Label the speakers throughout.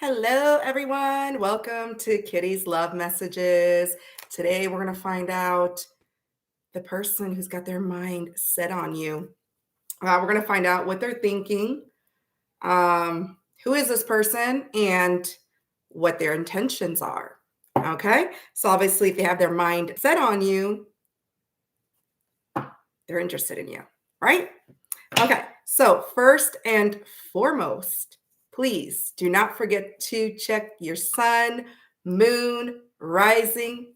Speaker 1: Hello, everyone. Welcome to Kitty's Love Messages. Today, we're going to find out the person who's got their mind set on you. We're going to find out what they're thinking, who is this person, and what their intentions are. Okay. So, obviously, if they have their mind set on you, they're interested in you, right? Okay. So, first and foremost, please do not forget to check your sun, moon, rising,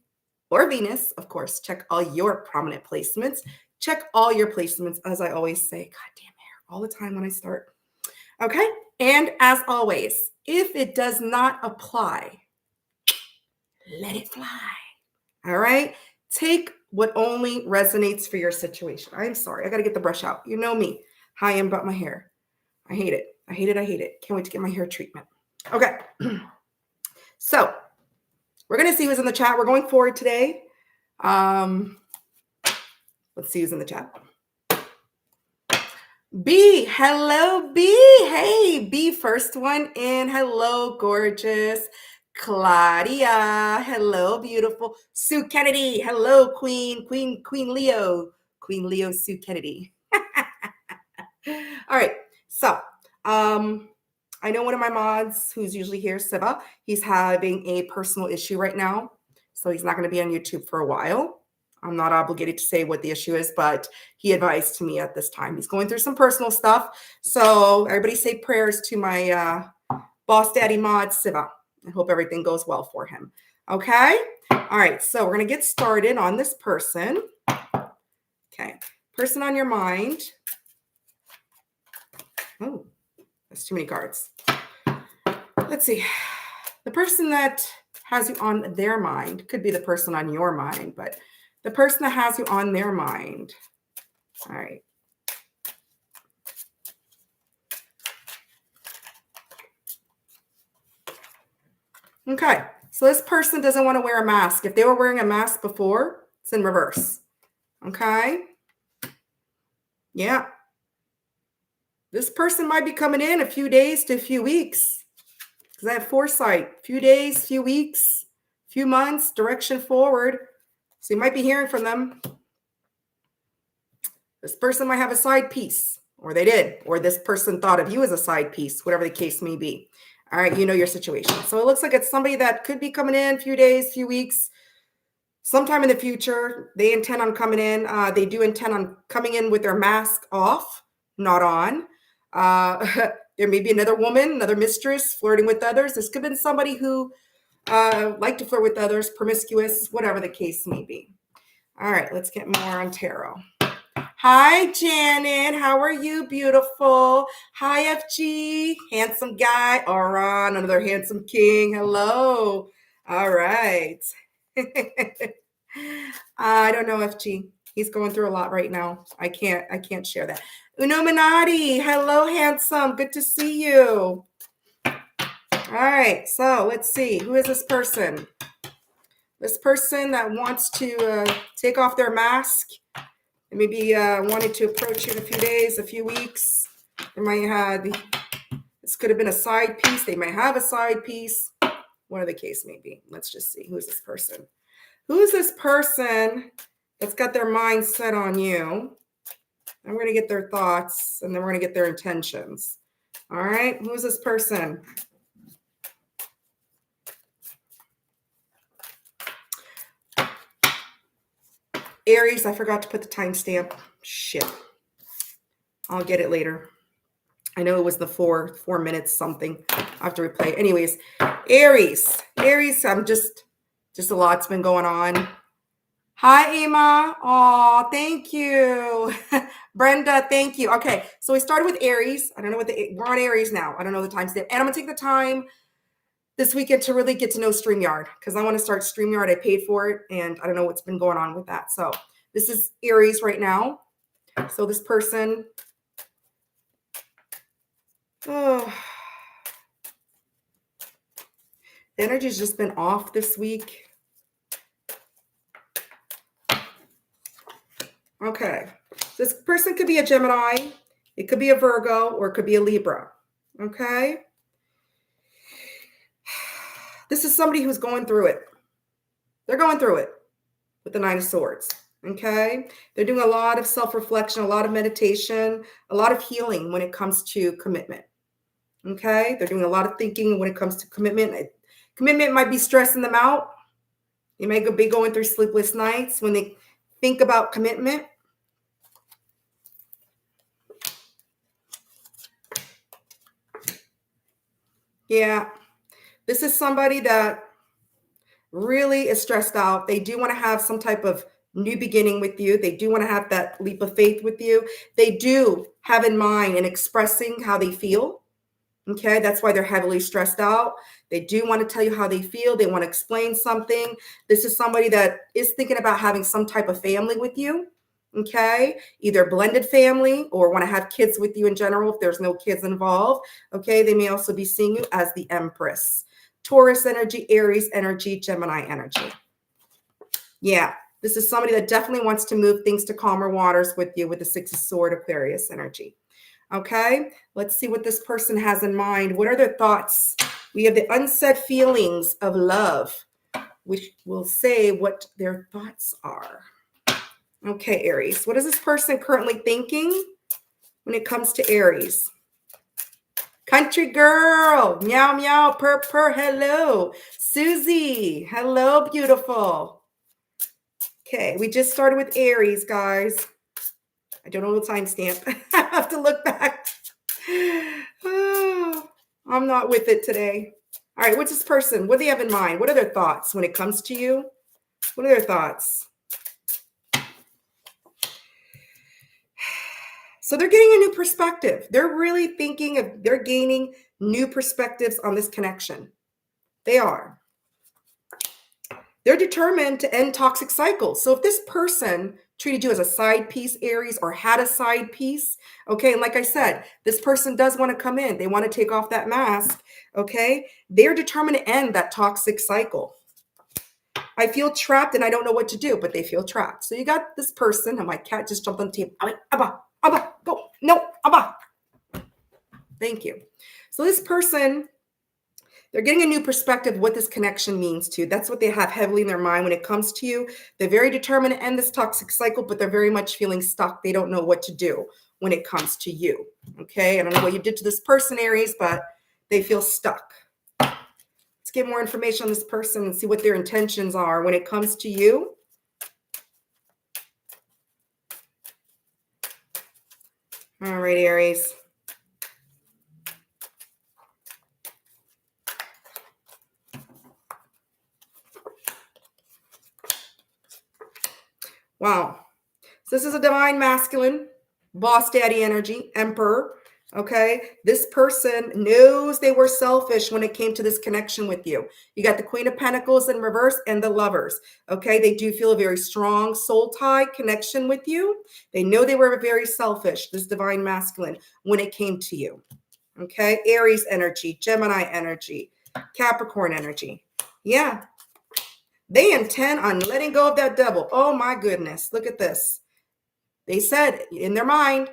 Speaker 1: or Venus. Of course, check all your prominent placements. Check all your placements, as I always say. God damn hair, all the time when I start. Okay. And as always, if it does not apply, let it fly. All right. Take what only resonates for your situation. I'm sorry. I got to get the brush out. You know me. How I am about my hair. I hate it. I hate it. I hate it. Can't wait to get my hair treatment. Okay. So we're going to see who's in the chat. We're going forward today. Let's see who's in the chat. B. Hello, B. Hey, B. First one in. Hello, gorgeous. Claudia. Hello, beautiful. Sue Kennedy. Hello, Queen Leo. Queen Leo, Sue Kennedy. All right. So, I know one of my mods who's usually here, Siva, he's having a personal issue right now. So he's not going to be on YouTube for a while. I'm not obligated to say what the issue is, but he advised to me at this time. He's going through some personal stuff. So everybody say prayers to my boss daddy mod, Siva. I hope everything goes well for him. Okay. All right. So we're going to get started on this person. Okay. Person on your mind. Oh, that's too many cards. Let's see. The person that has you on their mind could be the person on your mind, but the person that has you on their mind. All right. Okay. So this person doesn't want to wear a mask. If they were wearing a mask before, it's in reverse. Okay. Yeah. This person might be coming in a few days to a few weeks because I have foresight. Few days, few weeks, few months, direction forward. So you might be hearing from them. This person might have a side piece, or they did, or this person thought of you as a side piece, whatever the case may be. All right, you know your situation. So it looks like it's somebody that could be coming in a few days, few weeks, sometime in the future. They intend on coming in. They do intend on coming in with their mask off, not on. There may be another woman, another mistress flirting with others. This could have been somebody who liked to flirt with others, promiscuous, whatever the case may be. All right, let's get more on tarot. Hi, Janet. How are you, beautiful? Hi, FG. Handsome guy. Aron, another handsome king. Hello. All right. I don't know, FG. He's going through a lot right now. I can't share that. Unominati. Hello, handsome. Good to see you. All right. So let's see. Who is this person? This person that wants to take off their mask. They maybe wanted to approach you in a few days, a few weeks. They might have, this could have been a side piece. They might have a side piece. Whatever the case may be. Let's just see. Who's this person? Who's this person that's got their mind set on you? And we're going to get their thoughts, and then we're going to get their intentions. All right. Who's this person? Aries, I forgot to put the timestamp. Shit. I'll get it later. I know it was the 4 minutes something. I have to replay. Anyways, Aries, I'm just a lot's been going on. Hi, Emma. Oh, thank you. Brenda, thank you. Okay, so we started with Aries. I don't know we're on Aries now. I don't know the timestamp. And I'm going to take the time this weekend to really get to know StreamYard because I want to start StreamYard. I paid for it, and I don't know what's been going on with that. So this is Aries right now. So this person, the energy's just been off this week. Okay. This person could be a Gemini. It could be a Virgo, or it could be a Libra. Okay. This is somebody who's going through it. They're going through it with the Nine of Swords. Okay. They're doing a lot of self-reflection, a lot of meditation, a lot of healing when it comes to commitment. Okay. They're doing a lot of thinking when it comes to commitment. Commitment might be stressing them out. They may be going through sleepless nights when they think about commitment. Yeah. This is somebody that really is stressed out. They do want to have some type of new beginning with you. They do want to have that leap of faith with you. They do have in mind and expressing how they feel. Okay, that's why they're heavily stressed out. They do want to tell you how they feel. They want to explain something. This is somebody that is thinking about having some type of family with you. Okay, either blended family or want to have kids with you in general if there's no kids involved. Okay, they may also be seeing you as the Empress. Taurus energy, Aries energy, Gemini energy. Yeah, this is somebody that definitely wants to move things to calmer waters with you with the Six of Swords, Aquarius energy. Okay, let's see what this person has in mind. What are their thoughts? We have the unsaid feelings of love, which will say what their thoughts are. Okay, Aries, what is this person currently thinking when it comes to Aries? Country girl, meow, meow, purr, purr, hello. Susie, hello, beautiful. Okay, we just started with Aries, guys. I don't know the timestamp. I have to look back. Oh, I'm not with it today. All right, what's this person? What do they have in mind? What are their thoughts when it comes to you? What are their thoughts? So they're getting a new perspective. They're really thinking of, they're gaining new perspectives on this connection. They are. They're determined to end toxic cycles. So if this person treated you as a side piece, Aries, or had a side piece, okay, and like I said, this person does want to come in. They want to take off that mask, okay? They're determined to end that toxic cycle. I feel trapped and I don't know what to do, but they feel trapped. So you got this person, and my cat just jumped on the table. Abba, Abba, go. No, Abba. Thank you. So this person, they're getting a new perspective of what this connection means to. That's what they have heavily in their mind when it comes to you. They're very determined to end this toxic cycle, but they're very much feeling stuck. They don't know what to do when it comes to you. Okay, I don't know what you did to this person, Aries, but they feel stuck. Let's get more information on this person and see what their intentions are when it comes to you. All right, Aries. Wow. So this is a divine masculine, boss daddy energy, emperor. Okay. This person knows they were selfish when it came to this connection with you. You got the Queen of Pentacles in reverse and the Lovers. Okay. They do feel a very strong soul tie connection with you. They know they were very selfish, this divine masculine, when it came to you. Okay. Aries energy, Gemini energy, Capricorn energy. Yeah. They intend on letting go of that devil. Oh my goodness. Look at this. They said in their mind,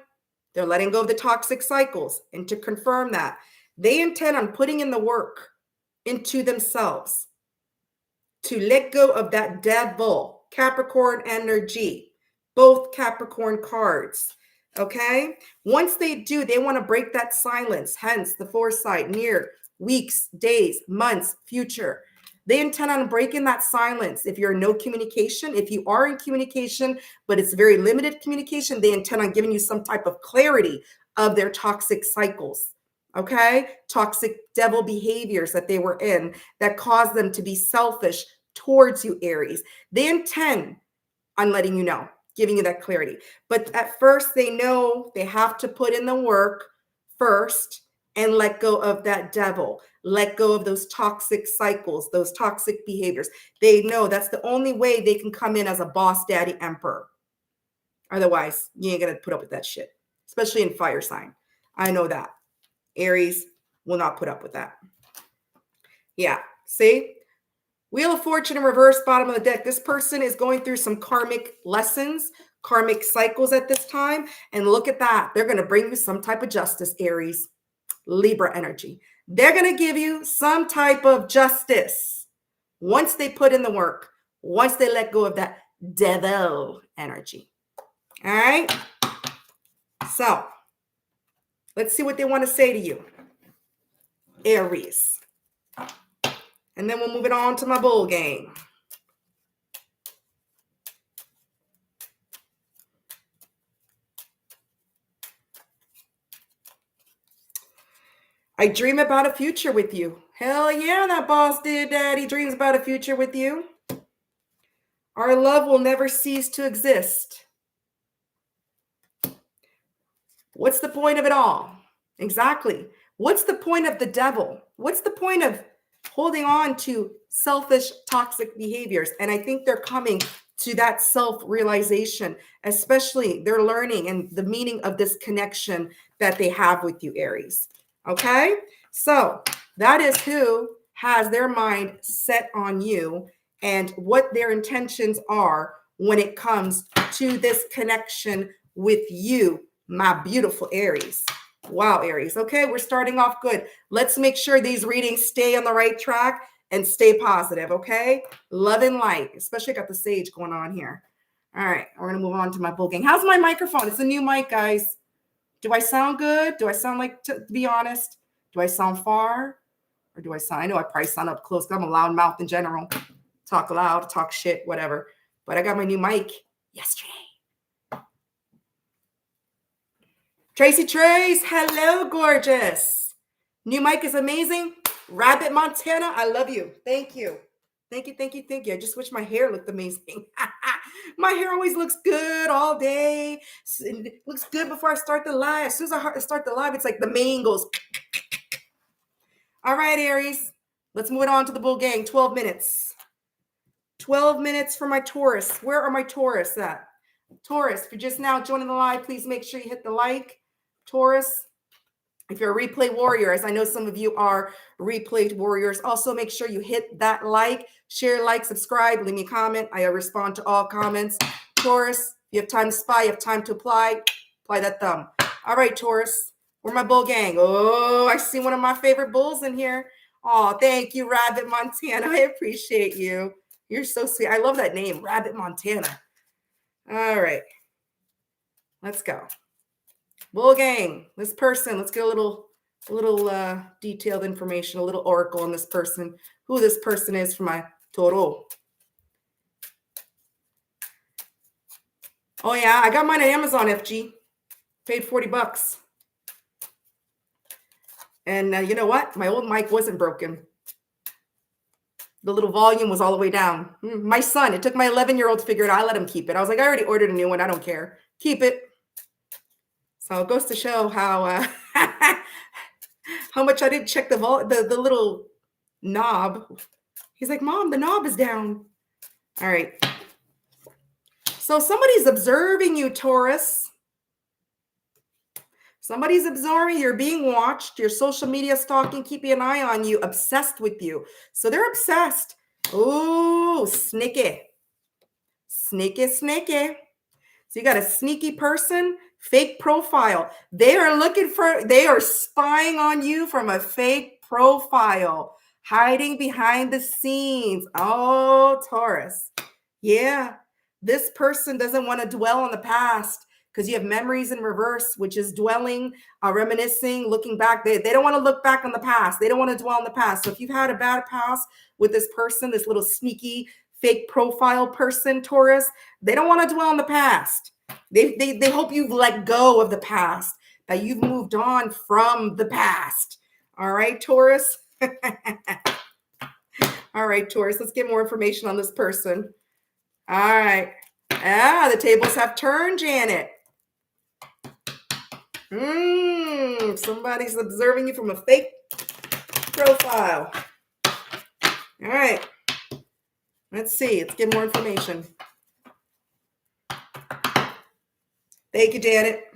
Speaker 1: they're letting go of the toxic cycles. And to confirm that, they intend on putting in the work into themselves to let go of that devil. Capricorn energy, both Capricorn cards. Okay. Once they do, they want to break that silence, hence the foresight, near, weeks, days, months, future. They intend on breaking that silence. If you're in no communication, if you are in communication, but it's very limited communication, they intend on giving you some type of clarity of their toxic cycles. Okay. Toxic devil behaviors that they were in that caused them to be selfish towards you, Aries. They intend on letting you know, giving you that clarity. But at first, they know they have to put in the work first and let go of that devil, let go of those toxic cycles, those toxic behaviors. They know that's the only way they can come in as a boss daddy emperor. Otherwise, you ain't gonna put up with that shit, especially in fire sign. I know that. Aries will not put up with that. Yeah, see? Wheel of Fortune in reverse, bottom of the deck. This person is going through some karmic lessons, karmic cycles at this time. And look at that. They're going to bring you some type of justice, Aries. Libra energy. They're going to give you some type of justice once they put in the work, once they let go of that devil energy. All right. So let's see what they want to say to you, Aries. And then we'll move it on to my bull gang. I dream about a future with you. Hell yeah, that boss dude daddy dreams about a future with you. Our love will never cease to exist. What's the point of it all? Exactly. What's the point of the devil? What's the point of holding on to selfish, toxic behaviors? And I think they're coming to that self-realization, especially they're learning and the meaning of this connection that they have with you, Aries. Okay? So that is who has their mind set on you and what their intentions are when it comes to this connection with you, my beautiful Aries. Wow, Aries. Okay, we're starting off good. Let's make sure these readings stay on the right track and stay positive, okay? Love and light, especially got the sage going on here. All right, we're going to move on to my bull gang. How's my microphone? It's a new mic, guys. Do I sound good? Do I sound like, to be honest, do I sound far? Or do I sound, I know I probably sound up close because I'm a loud mouth in general. Talk loud, talk shit, whatever. But I got my new mic yesterday. Tracy Trace, hello, gorgeous. New mic is amazing. Rabbit Montana, I love you. Thank you. Thank you, thank you, thank you. I just wish my hair looked amazing. My hair always looks good all day. It looks good before I start the live. As soon as I start the live, it's like the mane goes. All right, Aries. Let's move it on to the bull gang. 12 minutes. 12 minutes for my Taurus. Where are my Taurus at? Taurus, if you're just now joining the live, please make sure you hit the like. Taurus, if you're a replay warrior, as I know some of you are replay warriors, also make sure you hit that like, share, like, subscribe, leave me a comment. I respond to all comments. Taurus, you have time to spy, you have time to apply that thumb. All right, Taurus, where my bull gang? Oh, I see one of my favorite bulls in here. Oh, thank you, Rabbit Montana. I appreciate you. You're so sweet. I love that name, Rabbit Montana. All right, let's go. Bull gang, this person, let's get a little detailed information, a little oracle on this person, who this person is for my Toro. Oh yeah, I got mine on Amazon, FG. Paid $40. And you know what? My old mic wasn't broken. The little volume was all the way down. My son, it took my 11-year-old to figure it out. I let him keep it. I was like, I already ordered a new one. I don't care. Keep it. So it goes to show how how much I didn't check the little knob. He's like, Mom, the knob is down. All right. So somebody's observing you, Taurus. Somebody's observing. You're being watched. Your social media stalking, keeping an eye on you, obsessed with you. So they're obsessed. Ooh, sneaky. Sneaky, sneaky. So you got a sneaky person, fake profile. They are spying on you from a fake profile, hiding behind the scenes. Oh, Taurus. Yeah, this person doesn't want to dwell on the past because you have memories in reverse, which is dwelling, reminiscing, looking back. They don't want to look back on the past. They don't want to dwell on the past. So if you've had a bad past with this person, this little sneaky fake profile person, Taurus, they don't want to dwell on the past. They hope you've let go of the past, that you've moved on from the past. All right, Taurus. All right, Taurus, let's get more information on this person. All right. The tables have turned, Janet. Somebody's observing you from a fake profile. All right. Let's see. Let's get more information. Thank you, Janet.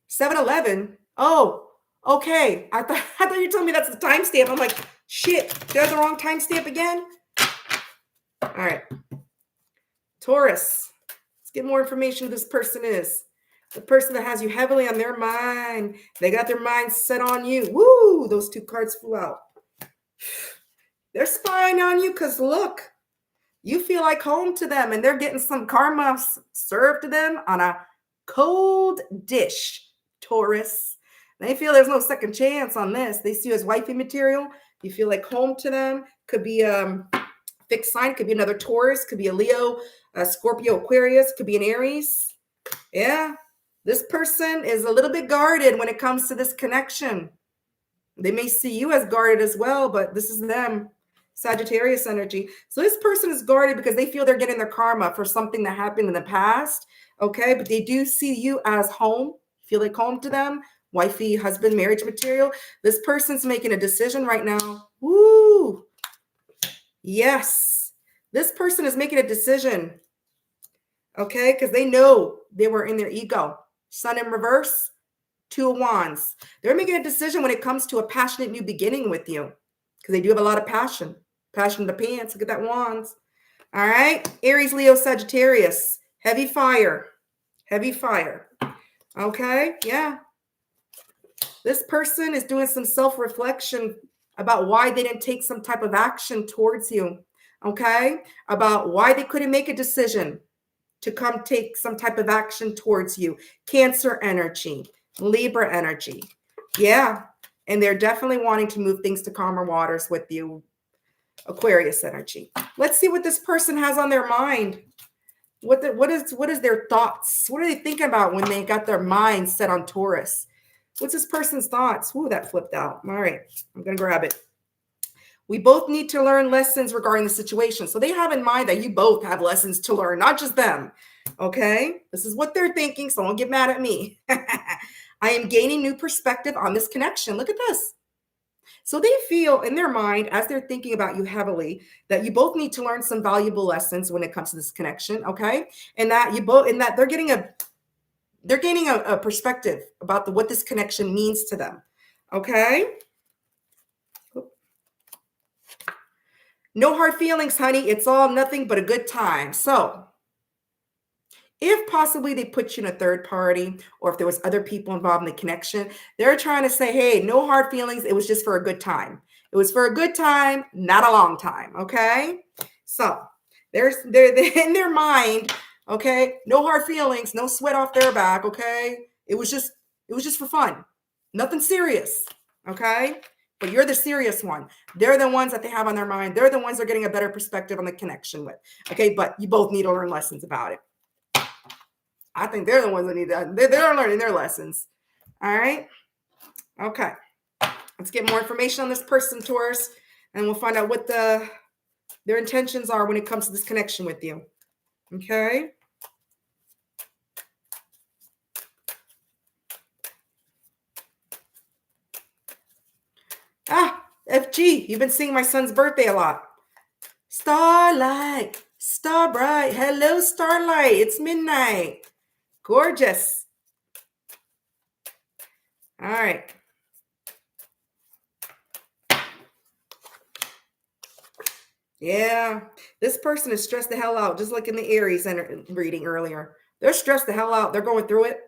Speaker 1: 7-Eleven. Oh, okay. I thought you told me that's the timestamp. I'm like, shit, did I have the wrong timestamp again? All right. Taurus. Let's get more information who this person is. The person that has you heavily on their mind. They got their mind set on you. Woo! Those two cards flew out. They're spying on you because look, you feel like home to them and they're getting some karma served to them on a cold dish, Taurus. They feel there's no second chance on this. They see you as wifey material. You feel like home to them. Could be fixed sign, could be another Taurus, could be a Leo, a Scorpio, Aquarius, could be an Aries. Yeah, this person is a little bit guarded when it comes to this connection. They may see you as guarded as well, but this is them. Sagittarius energy. So this person is guarded because they feel they're getting their karma for something that happened in the past. Okay, but they do see you as home. Feel like home to them. Wifey, husband, marriage material. This person's making a decision right now. Woo! Yes. This person is making a decision. Okay, because they know they were in their ego. Sun in reverse, Two of Wands. They're making a decision when it comes to a passionate new beginning with you because they do have a lot of passion. Passion in the pants. Look at that Wands. All right. Aries, Leo, Sagittarius. Heavy fire. Heavy fire. Okay. Yeah. This person is doing some self-reflection about why they didn't take some type of action towards you. Okay. About why they couldn't make a decision to come take some type of action towards you. Cancer energy. Libra energy. Yeah. And they're definitely wanting to move things to calmer waters with you. Aquarius energy. Let's see what this person has on their mind. What is their thoughts? What are they thinking about when they got their mind set on Taurus? What's this person's thoughts? Ooh, that flipped out. All right. I'm going to grab it. We both need to learn lessons regarding the situation. So they have in mind that you both have lessons to learn, not just them. Okay. This is what they're thinking. So don't get mad at me. I am gaining new perspective on this connection. Look at this. So they feel in their mind, as they're thinking about you heavily, that you both need to learn some valuable lessons when it comes to this connection. Okay. And that you both, and that they're gaining a perspective about what this connection means to them. Okay. No hard feelings, honey. It's all nothing but a good time. So if possibly they put you in a third party or if there was other people involved in the connection, they're trying to say, hey, no hard feelings. It was just for a good time. It was for a good time, not a long time. Okay. So they're in their mind. Okay. No hard feelings, no sweat off their back. Okay. It was just for fun. Nothing serious. Okay. But you're the serious one. They're the ones that they have on their mind. They're the ones they're getting a better perspective on the connection with. Okay. But you both need to learn lessons about it. I think they're the ones that need that. They're learning their lessons. All right. Okay. Let's get more information on this person, Taurus, and we'll find out what their intentions are when it comes to this connection with you. Okay. FG, you've been seeing my son's birthday a lot. Starlight, star bright. Hello, Starlight. It's midnight. Gorgeous. All right. Yeah, this person is stressed the hell out, just like in the Aries reading earlier. They're stressed the hell out. They're going through it.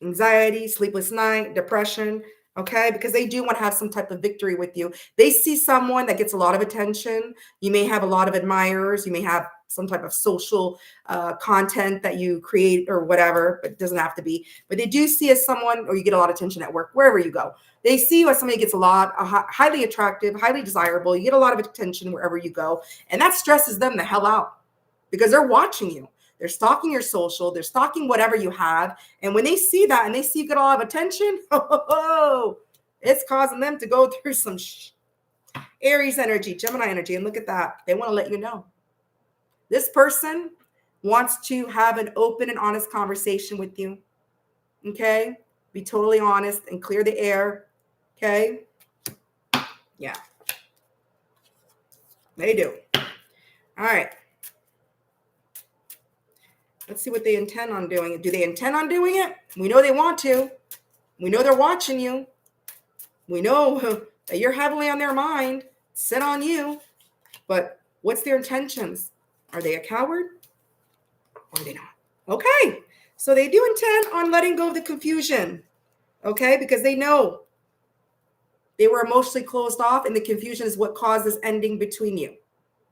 Speaker 1: Anxiety, sleepless night, depression. Okay, because they do want to have some type of victory with you. They see someone that gets a lot of attention. You may have a lot of admirers. You may have some type of social content that you create or whatever, but it doesn't have to be. But they do see as someone, or you get a lot of attention at work, wherever you go. They see you as somebody who gets a lot, highly attractive, highly desirable. You get a lot of attention wherever you go. And that stresses them the hell out because they're watching you. They're stalking your social. They're stalking whatever you have. And when they see that and they see you get a lot of attention, it's causing them to go through some Aries energy, Gemini energy. And look at that. They want to let you know. This person wants to have an open and honest conversation with you. Okay? Be totally honest and clear the air. Okay? Yeah. They do. All right. Let's see what they intend on doing. Do they intend on doing it? We know they want to. We know they're watching you. We know that you're heavily on their mind, set on you. But what's their intentions? Are they a coward or are they not? Okay. So they do intend on letting go of the confusion, okay? Because they know they were emotionally closed off, and the confusion is what caused this ending between you.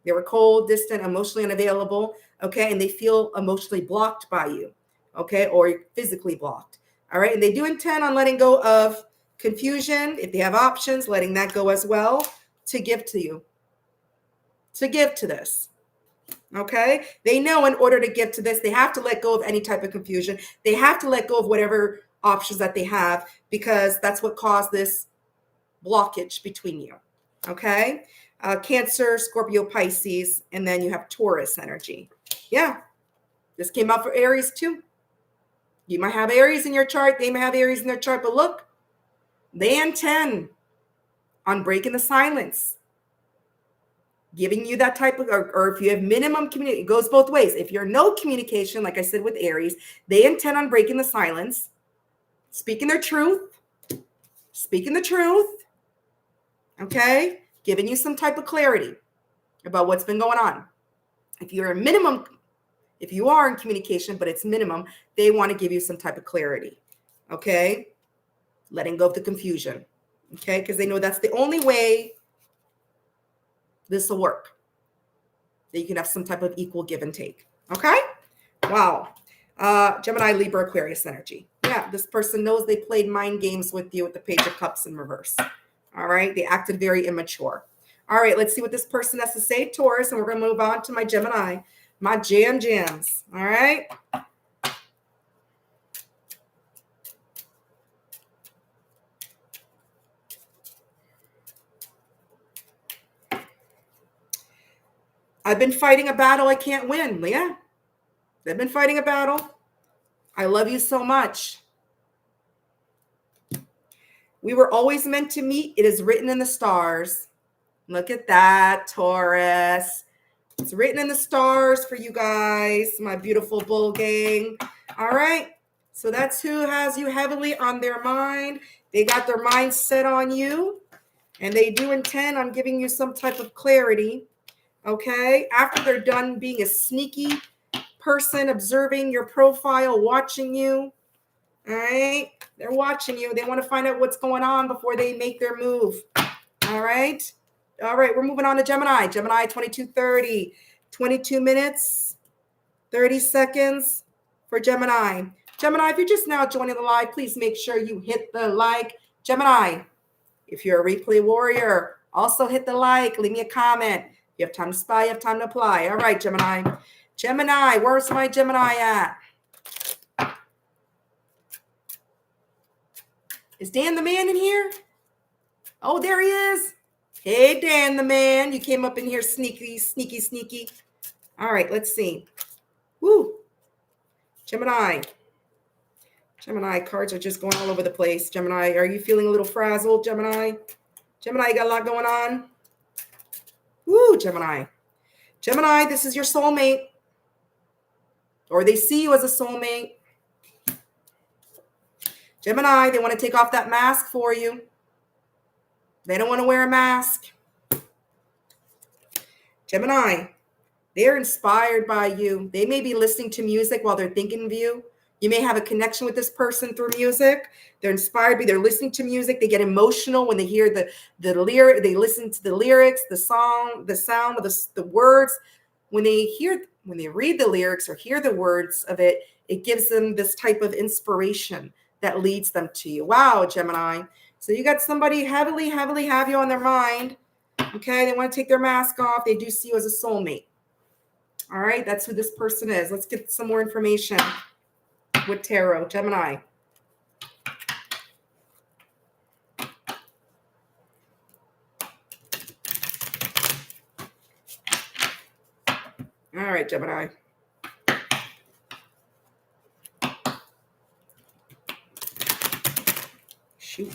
Speaker 1: They were cold, distant, emotionally unavailable, okay? And they feel emotionally blocked by you, okay? Or physically blocked, all right? And they do intend on letting go of confusion. If they have options, letting that go as well to give to you, to give to this, okay? They know in order to give to this, they have to let go of any type of confusion. They have to let go of whatever options that they have, because that's what caused this blockage between you, okay? Cancer, Scorpio, Pisces, and then you have Taurus energy. Yeah, this came out for Aries too. You might have Aries in your chart. They may have Aries in their chart, but look, they intend on breaking the silence, giving you that type of, or if you have minimum communication, it goes both ways. If you're no communication, like I said with Aries, they intend on breaking the silence, speaking their truth, speaking the truth, okay? Giving you some type of clarity about what's been going on. If you're a minimum, if you are in communication, but it's minimum, they want to give you some type of clarity, okay? Letting go of the confusion, okay? Because they know that's the only way this will work. That you can have some type of equal give and take, okay? Wow. Gemini, Libra, Aquarius energy. Yeah, this person knows they played mind games with you with the Page of Cups in reverse. All right, they acted very immature. All right, let's see what this person has to say, Taurus, and we're going to move on to my Gemini, my jams. All right. I've been fighting a battle I can't win. Yeah, they've been fighting a battle. I love you so much. We were always meant to meet. It is written in the stars. Look at that, Taurus. It's written in the stars for you guys, my beautiful bull gang. All right. So that's who has you heavily on their mind. They got their mind set on you, and they do intend on giving you some type of clarity. Okay. After they're done being a sneaky person, observing your profile, watching you. All right. They're watching you. They want to find out what's going on before they make their move. All right. All right. We're moving on to Gemini. Gemini 2230. 22 minutes, 30 seconds for Gemini. Gemini, if you're just now joining the live, please make sure you hit the like. Gemini, if you're a replay warrior, also hit the like. Leave me a comment. You have time to spy, you have time to apply. All right, Gemini. Gemini, where's my Gemini at? Is Dan the man in here? Oh, there he is. Hey, Dan the man. You came up in here sneaky, sneaky, sneaky. All right, let's see. Woo. Gemini. Gemini, cards are just going all over the place. Gemini, are you feeling a little frazzled, Gemini? Gemini, you got a lot going on? Woo, Gemini. Gemini, this is your soulmate. Or they see you as a soulmate. Gemini, they want to take off that mask for you. They don't want to wear a mask. Gemini, they're inspired by you. They may be listening to music while they're thinking of you. You may have a connection with this person through music. They're inspired by, they're listening to music. They get emotional when they hear the lyric. They listen to the lyrics, the song, the sound of the words. When they read the lyrics or hear the words of it, it gives them this type of inspiration that leads them to you. Wow, Gemini. So you got somebody heavily have you on their mind. Okay, they want to take their mask off. They do see you as a soulmate. All right, that's who this person is. Let's get some more information with tarot. Gemini. All right, Gemini. Shoot.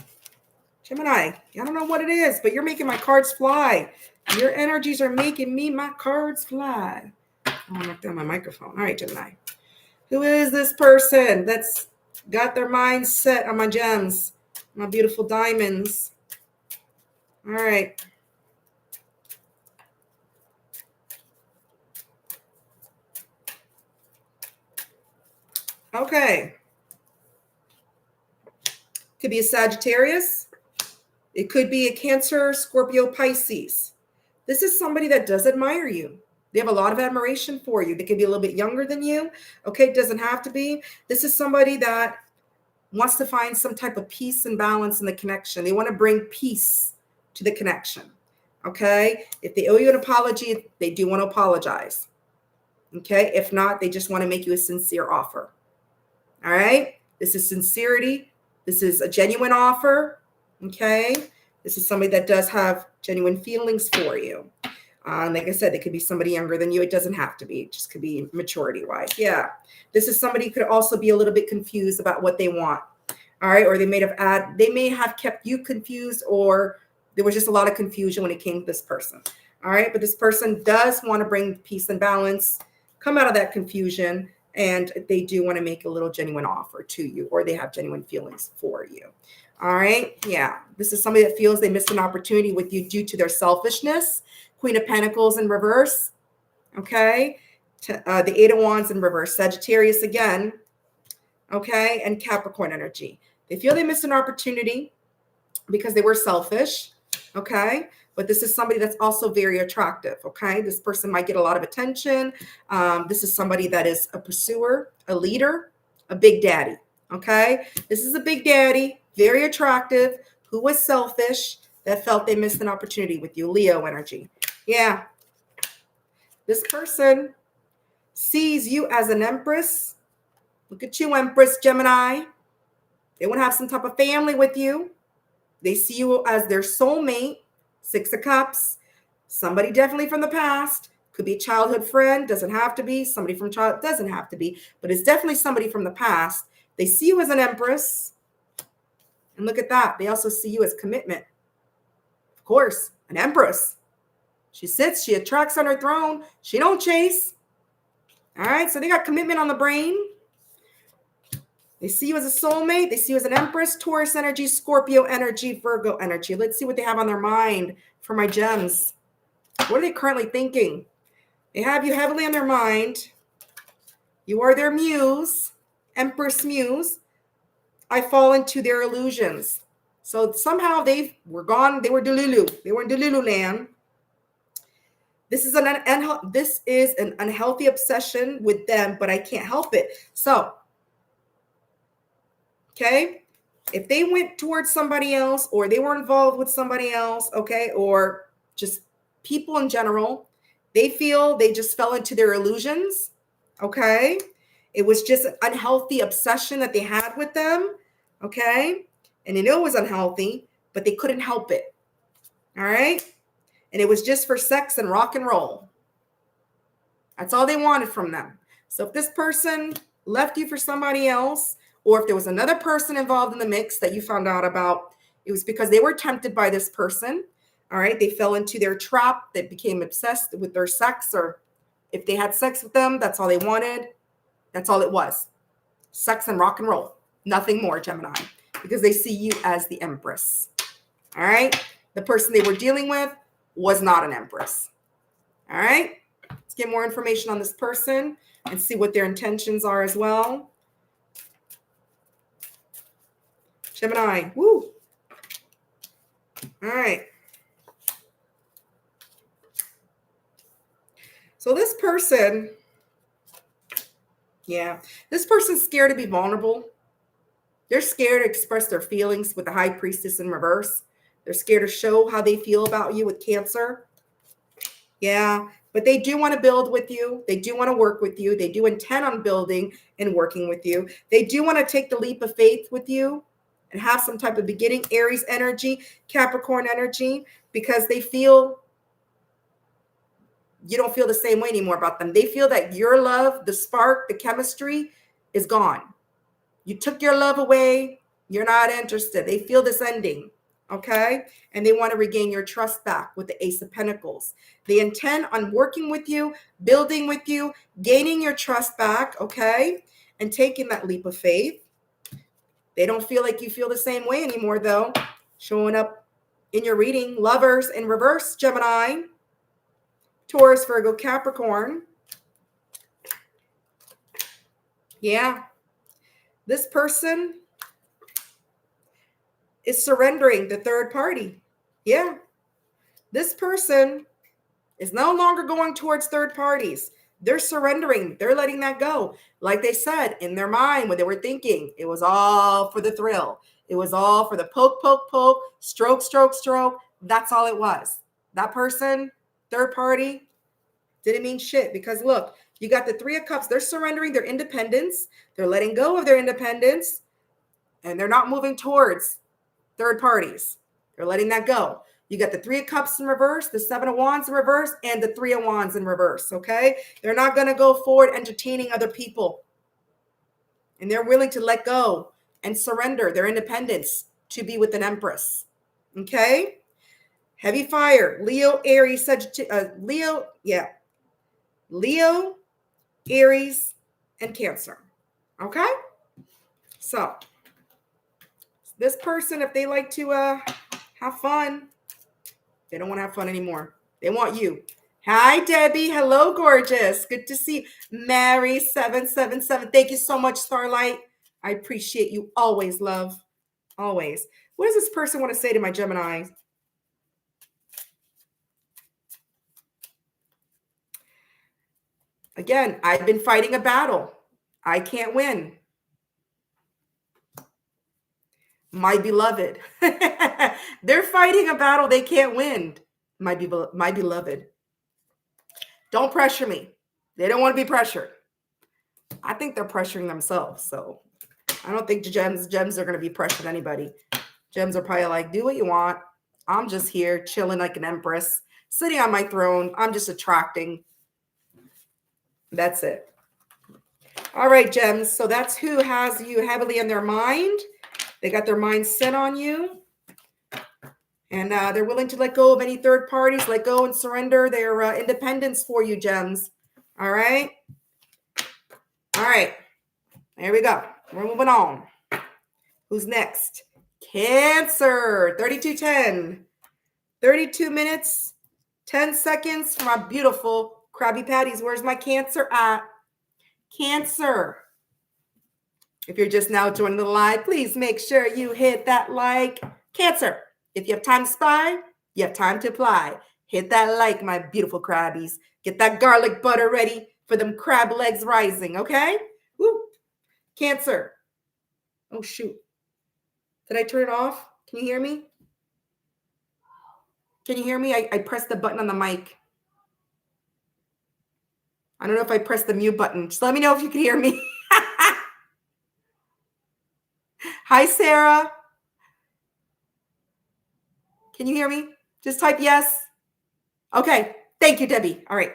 Speaker 1: Gemini, I don't know what it is, but you're making my cards fly. Your energies are making my cards fly. Oh, I knocked down my microphone. All right, Gemini. Who is this person that's got their mind set on my gems, my beautiful diamonds? All right. Okay. Could be a Sagittarius. It could be a Cancer, Scorpio, Pisces. This is somebody that does admire you. They have a lot of admiration for you. They could be a little bit younger than you. Okay, it doesn't have to be. This is somebody that wants to find some type of peace and balance in the connection. They want to bring peace to the connection. Okay, if they owe you an apology, they do want to apologize. Okay, if not, they just want to make you a sincere offer. All right, this is sincerity. This is a genuine offer. Okay, this is somebody that does have genuine feelings for you. Like I said, it could be somebody younger than you. It doesn't have to be. It just could be maturity-wise. Yeah. This is somebody who could also be a little bit confused about what they want. All right. Or they may have kept you confused, or there was just a lot of confusion when it came to this person. All right. But this person does want to bring peace and balance, come out of that confusion, and they do want to make a little genuine offer to you, or they have genuine feelings for you. All right. Yeah. This is somebody that feels they missed an opportunity with you due to their selfishness. Queen of Pentacles in reverse. Okay. The Eight of Wands in reverse. Sagittarius again. Okay. And Capricorn energy. They feel they missed an opportunity because they were selfish. Okay. But this is somebody that's also very attractive. Okay. This person might get a lot of attention. This is somebody that is a pursuer, a leader, a big daddy. Okay. This is a big daddy, very attractive, who was selfish, that felt they missed an opportunity with you. Leo energy. Yeah. This person sees you as an empress. Look at you, Empress Gemini. They want to have some type of family with you. They see you as their soulmate. Six of Cups. Somebody definitely from the past. Could be a childhood friend. Doesn't have to be. Somebody from childhood. Doesn't have to be. But it's definitely somebody from the past. They see you as an empress. And look at that. They also see you as commitment. Of course, an empress. She sits, she attracts on her throne. She don't chase. All right, so they got commitment on the brain. They see you as a soulmate. They see you as an empress, Taurus energy, Scorpio energy, Virgo energy. Let's see what they have on their mind for my gems. What are they currently thinking? They have you heavily on their mind. You are their muse, Empress muse. I fall into their illusions. So somehow they were gone. They were Delulu. They were in Delulu land. This is an unhealthy obsession with them, but I can't help it. So, okay, if they went towards somebody else, or they were involved with somebody else, okay, or just people in general, they feel they just fell into their illusions, okay? It was just an unhealthy obsession that they had with them, okay? And they know it was unhealthy, but they couldn't help it, all right? And it was just for sex and rock and roll. That's all they wanted from them. So if this person left you for somebody else, or if there was another person involved in the mix that you found out about, it was because they were tempted by this person. All right. They fell into their trap. They became obsessed with their sex, or if they had sex with them, that's all they wanted. That's all it was. Sex and rock and roll. Nothing more, Gemini, because they see you as the empress. All right. The person they were dealing with was not an empress. All right. Let's get more information on this person and see what their intentions are as well. Gemini. Woo. All right. So this person, this person's scared to be vulnerable. They're scared to express their feelings with the High Priestess in reverse. They're scared to show how they feel about you with Cancer. Yeah, but they do want to build with you. They do want to work with you. They do intend on building and working with you. They do want to take the leap of faith with you and have some type of beginning. Aries energy, Capricorn energy, because they feel you don't feel the same way anymore about them. They feel that your love, the spark, the chemistry is gone. You took your love away. You're not interested. They feel this ending. Okay. And they want to regain your trust back with the Ace of Pentacles. They intend on working with you, building with you, gaining your trust back. Okay. And taking that leap of faith. They don't feel like you feel the same way anymore, though. Showing up in your reading. Lovers in reverse, Gemini, Taurus, Virgo, Capricorn. Yeah. This person is surrendering the third party. Yeah. This person is no longer going towards third parties. They're surrendering. They're letting that go. Like they said in their mind when they were thinking, it was all for the thrill. It was all for the poke, poke, poke, stroke, stroke, stroke. That's all it was. That person, third party, didn't mean shit because look, you got the Three of Cups. They're surrendering their independence. They're letting go of their independence and they're not moving towards third parties. They're letting that go. You got the Three of Cups in reverse, the Seven of Wands in reverse, and the Three of Wands in reverse, okay? They're not going to go forward entertaining other people. And they're willing to let go and surrender their independence to be with an Empress, okay? Heavy fire, Leo, Aries, Leo, Aries, and Cancer, okay? So this person, if they like to have fun, they don't want to have fun anymore. They want you. Hi, Debbie. Hello, gorgeous. Good to see you. Mary 777. Thank you so much, Starlight. I appreciate you always, love. Always. What does this person want to say to my Gemini? Again, I've been fighting a battle. I can't win. My beloved. They're fighting a battle they can't win. My beloved. Don't pressure me. They don't want to be pressured. I think they're pressuring themselves. So I don't think gems are going to be pressuring anybody. Gems are probably like, do what you want. I'm just here chilling like an empress, sitting on my throne. I'm just attracting. That's it. All right, gems. So that's who has you heavily in their mind. They got their mind set on you. And they're willing to let go of any third parties, let go and surrender their independence for you, gems. All right. All right. There we go. We're moving on. Who's next? Cancer. 3210. 32 minutes, 10 seconds for my beautiful Krabby Patties. Where's my Cancer at? Cancer. If you're just now joining the live, please make sure you hit that like. Cancer. If you have time to spy, you have time to apply. Hit that like, my beautiful crabbies. Get that garlic butter ready for them crab legs rising, okay? Woo. Cancer. Oh, shoot. Did I turn it off? Can you hear me? Can you hear me? I pressed the button on the mic. I don't know if I pressed the mute button. Just let me know if you can hear me. Hi, Sarah. Can you hear me? Just type yes. Okay. Thank you, Debbie. All right.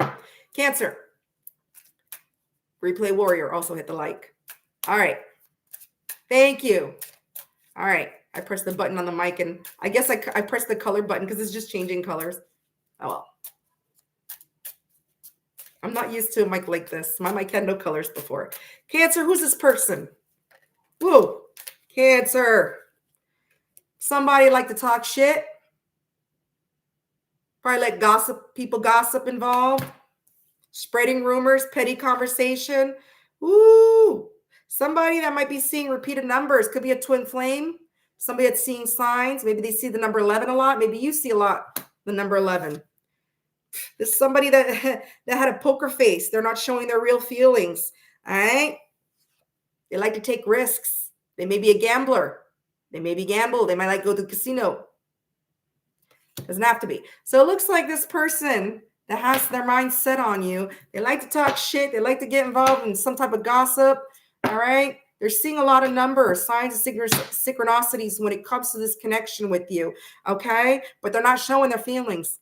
Speaker 1: Cancer. Replay Warrior also hit the like. All right. Thank you. All right. I pressed the button on the mic, and I guess I pressed the color button because it's just changing colors. Oh, well. I'm not used to a mic like this. My mic had no colors before. Cancer, who's this person? Woo. Cancer. Somebody like to talk shit. Probably like gossip, people gossip involved. Spreading rumors, petty conversation. Ooh. Somebody that might be seeing repeated numbers. Could be a twin flame. Somebody that's seeing signs. Maybe they see the number 11 a lot. Maybe you see a lot the number 11. This is somebody that had a poker face. They're not showing their real feelings. All right. They like to take risks. They may be a gambler. They may be gamble. They might like to go to the casino. Doesn't have to be. So it looks like this person that has their mind set on you, they like to talk shit. They like to get involved in some type of gossip. All right. They're seeing a lot of numbers, signs of synchronicities when it comes to this connection with you. Okay. But they're not showing their feelings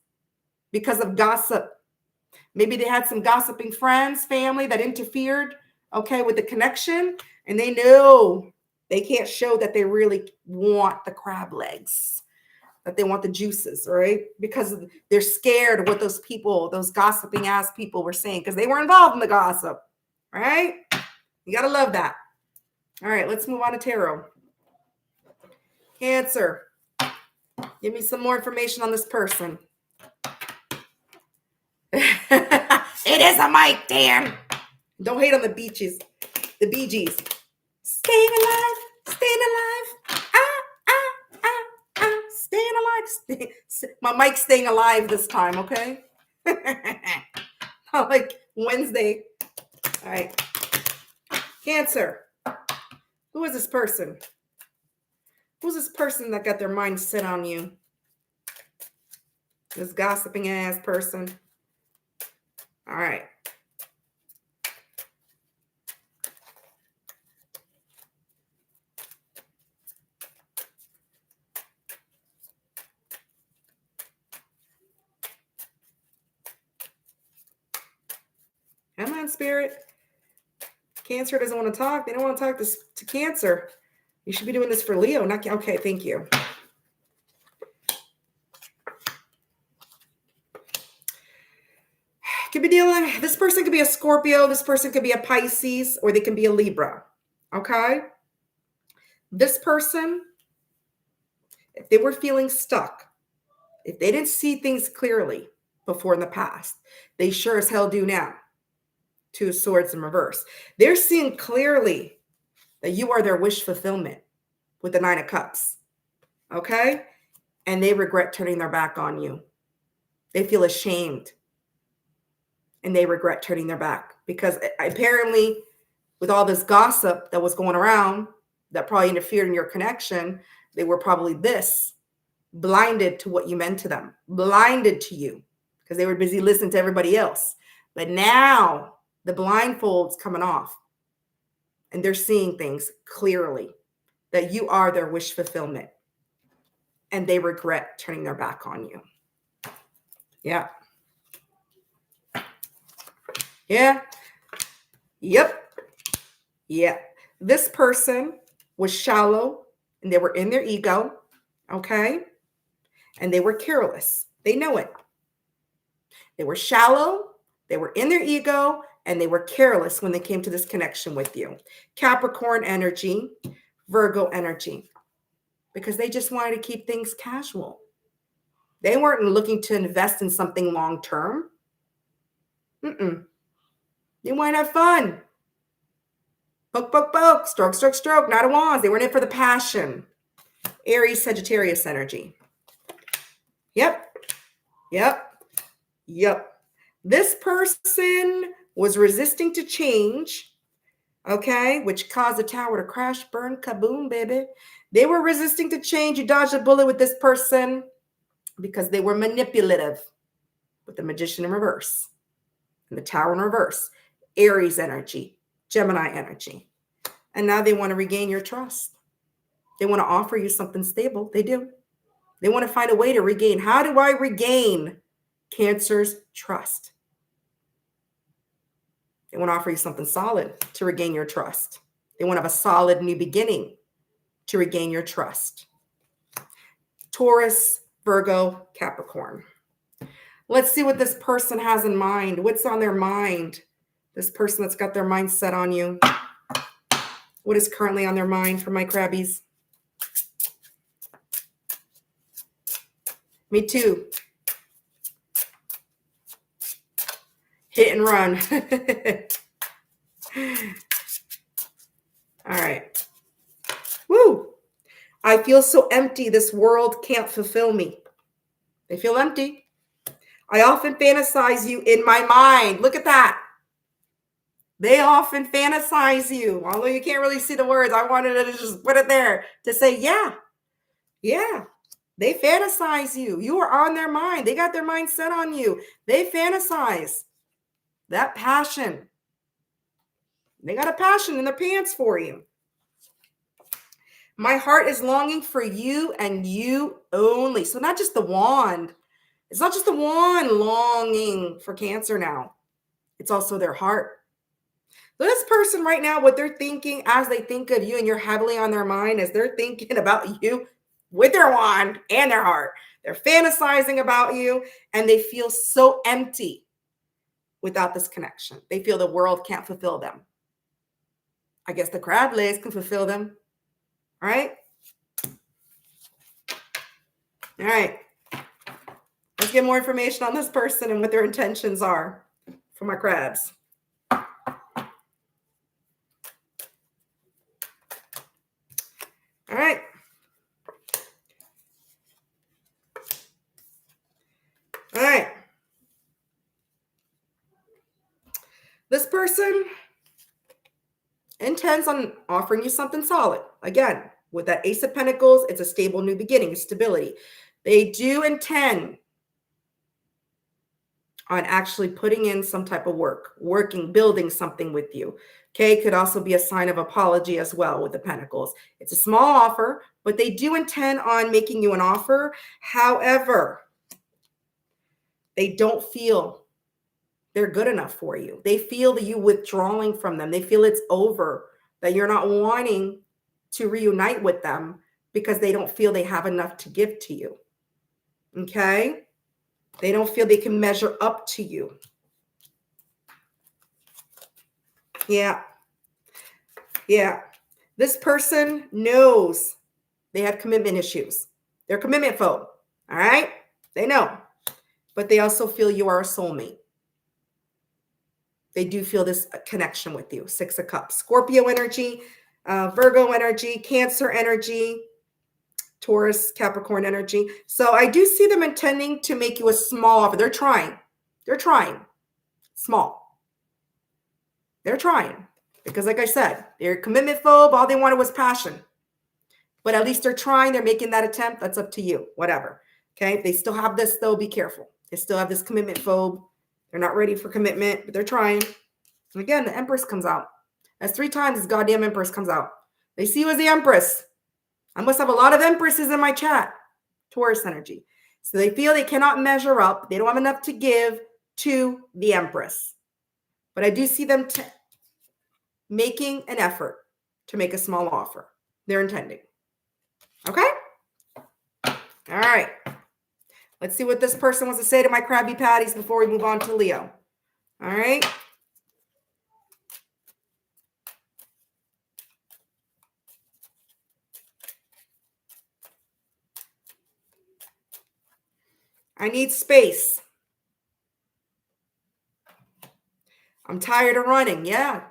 Speaker 1: because of gossip. Maybe they had some gossiping friends, family that interfered, okay, with the connection. And they know they can't show that they really want the crab legs, that they want the juices, right? Because they're scared of what those people, those gossiping ass people were saying because they were involved in the gossip, right? You got to love that. All right, let's move on to tarot. Cancer. Give me some more information on this person. It is a mic, damn. Don't hate on the beaches, the Bee Gees. Staying alive. Staying alive. Staying alive. My mic's staying alive this time, okay? Like Wednesday. All right. Cancer. Who is this person? Who's this person that got their mind set on you? This gossiping ass person. All right. Come on, Spirit. Cancer doesn't want to talk. They don't want to talk to Cancer. You should be doing this for Leo. Not okay. Thank you. Could be dealing. This person could be a Scorpio. This person could be a Pisces, or they can be a Libra. Okay. This person, if they were feeling stuck, if they didn't see things clearly before in the past, they sure as hell do now. Two of Swords in reverse. They're seeing clearly that you are their wish fulfillment with the Nine of Cups. Okay? And they regret turning their back on you. They feel ashamed. And they regret turning their back. Because apparently, with all this gossip that was going around, that probably interfered in your connection, they were probably blinded to what you meant to them. Blinded to you. Because they were busy listening to everybody else. But now, the blindfold's coming off. And they're seeing things clearly. That you are their wish fulfillment. And they regret turning their back on you. Yeah. Yeah. Yep. Yeah. This person was shallow and they were in their ego. Okay. And they were careless. They know it. They were shallow. They were in their ego and they were careless when they came to this connection with you. Capricorn energy, Virgo energy, because they just wanted to keep things casual. They weren't looking to invest in something long-term. They want to have fun. Poke, poke, poke, stroke, stroke, stroke, Knight of Wands. They weren't in for the passion. Aries, Sagittarius energy. Yep. This person was resisting to change, okay, which caused the tower to crash, burn, kaboom, baby. They were resisting to change. You dodged a bullet with this person because they were manipulative with the Magician in reverse and the Tower in reverse. Aries energy, Gemini energy. And now they want to regain your trust. They want to offer you something stable. They do. They want to find a way to regain. How do I regain Cancer's trust? They want to offer you something solid to regain your trust. They want to have a solid new beginning to regain your trust. Taurus, Virgo, Capricorn. Let's see what this person has in mind. What's on their mind? This person that's got their mind set on you. What is currently on their mind for my crabbies? Me too. Hit and run. All right. Woo. I feel so empty. This world can't fulfill me. They feel empty. I often fantasize you in my mind. Look at that. They often fantasize you. Although you can't really see the words, I wanted to just put it there to say, yeah. They fantasize you. You are on their mind. They got their mind set on you. They fantasize. That passion. They got a passion in their pants for you. My heart is longing for you and you only. So not just the wand. It's not just the wand longing for Cancer now. It's also their heart. This person right now, what they're thinking as they think of you and you're heavily on their mind is they're thinking about you with their wand and their heart. They're fantasizing about you and they feel so empty without this connection. They feel the world can't fulfill them. I guess the crab legs can fulfill them. All right? All right. Let's get more information on this person and what their intentions are for my crabs. All right. This person intends on offering you something solid. Again, with that Ace of Pentacles, it's a stable new beginning, stability. They do intend on actually putting in some type of work, working, building something with you. Okay, could also be a sign of apology as well with the Pentacles. It's a small offer, but they do intend on making you an offer. However, they don't feel they're good enough for you. They feel that you withdrawing from them. They feel it's over, that you're not wanting to reunite with them because they don't feel they have enough to give to you. Okay? They don't feel they can measure up to you. Yeah. Yeah. This person knows they have commitment issues. They're commitment phobe. All right? They know. But they also feel you are a soulmate. They do feel this connection with you. Six of Cups. Scorpio energy, Virgo energy, Cancer energy, Taurus, Capricorn energy. So I do see them intending to make you a small offer. They're trying. They're trying. Small. They're trying. Because like I said, they're commitment phobe. All they wanted was passion. But at least they're trying. They're making that attempt. That's up to you. Whatever. Okay. They still have this though. Be careful. They still have this commitment phobe. They're not ready for commitment, but they're trying. And again, the Empress comes out. That's 3 times this goddamn Empress comes out. They see you as the Empress. I must have a lot of Empresses in my chat. Taurus energy. So they feel they cannot measure up. They don't have enough to give to the Empress. But I do see them making an effort to make a small offer. They're intending. Okay? All right. Let's see what this person wants to say to my Krabby Patties before we move on to Leo. All right. I need space. I'm tired of running. Yeah.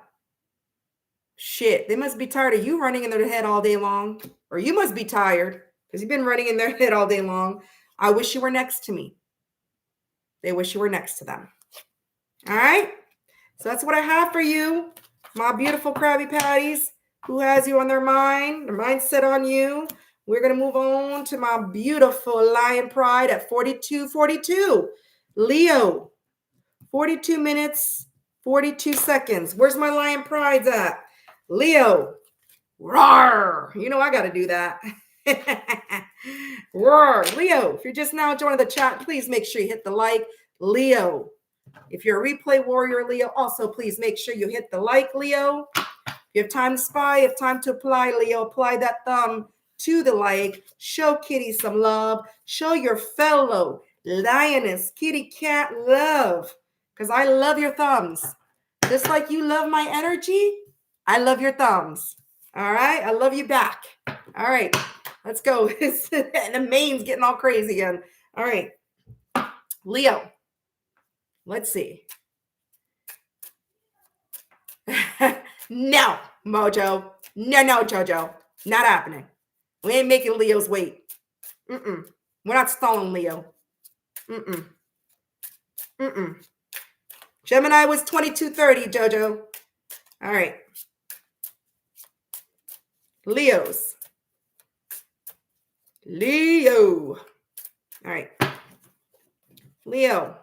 Speaker 1: Shit. They must be tired of you running in their head all day long. Or you must be tired because you've been running in their head all day long. I wish you were next to me. They wish you were next to them. All right. So that's what I have for you, my beautiful Krabby Patties. Who has you on their mind? Their mind set on you. We're going to move on to my beautiful Lion Pride at 42:42. Leo, 42 minutes, 42 seconds. Where's my Lion Prides at? Leo, roar. You know I got to do that. Roar. Leo, if you're just now joining the chat, please make sure you hit the like. Leo, if you're a replay warrior, Leo, also please make sure you hit the like, Leo. You have time to spy, you have time to apply, Leo. Apply that thumb to the like. Show Kitty some love. Show your fellow lioness, kitty cat love. Because I love your thumbs. Just like you love my energy, I love your thumbs. All right? I love you back. All right. Let's go. And the main's getting all crazy again. All right. Leo. Let's see. No, Mojo. No, Jojo. Not happening. We ain't making Leos wait. We're not stalling Leo. Gemini was 22:30, Jojo. All right. Leos. Leo. All right. Leo.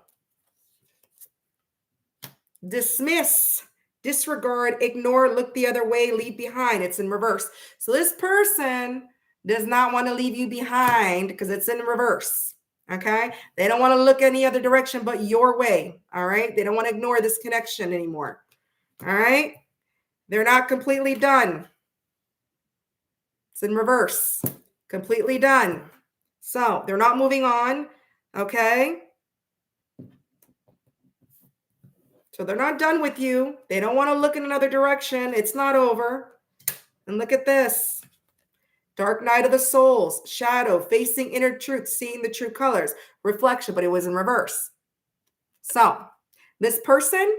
Speaker 1: Dismiss. Disregard, ignore, look the other way, leave behind. It's in reverse. So this person does not want to leave you behind because it's in reverse. Okay. They don't want to look any other direction but your way. All right. They don't want to ignore this connection anymore. All right. They're not completely done. It's in reverse. Completely done. So they're not moving on. Okay. So they're not done with you. They don't want to look in another direction. It's not over. And look at this. Dark night of the souls, shadow, facing inner truth, seeing the true colors, reflection, but it was in reverse. So this person,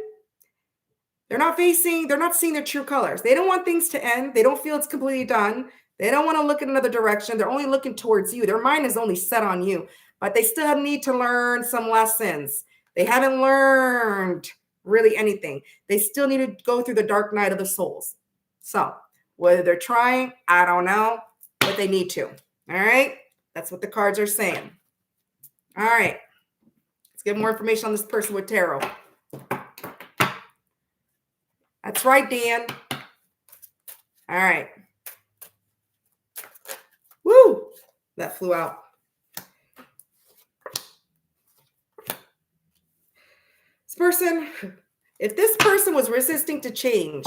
Speaker 1: they're not seeing their true colors. They don't want things to end. They don't feel it's completely done. They don't want to look in another direction. They're only looking towards you. Their mind is only set on you. but they still need to learn some lessons. They haven't learned really anything. They still need to go through the dark night of the souls. So whether they're trying, I don't know, but they need to. All right. That's what the cards are saying. All right. Let's get more information on this person with tarot. That's right, Dan. All right. Woo! That flew out. If this person was resisting to change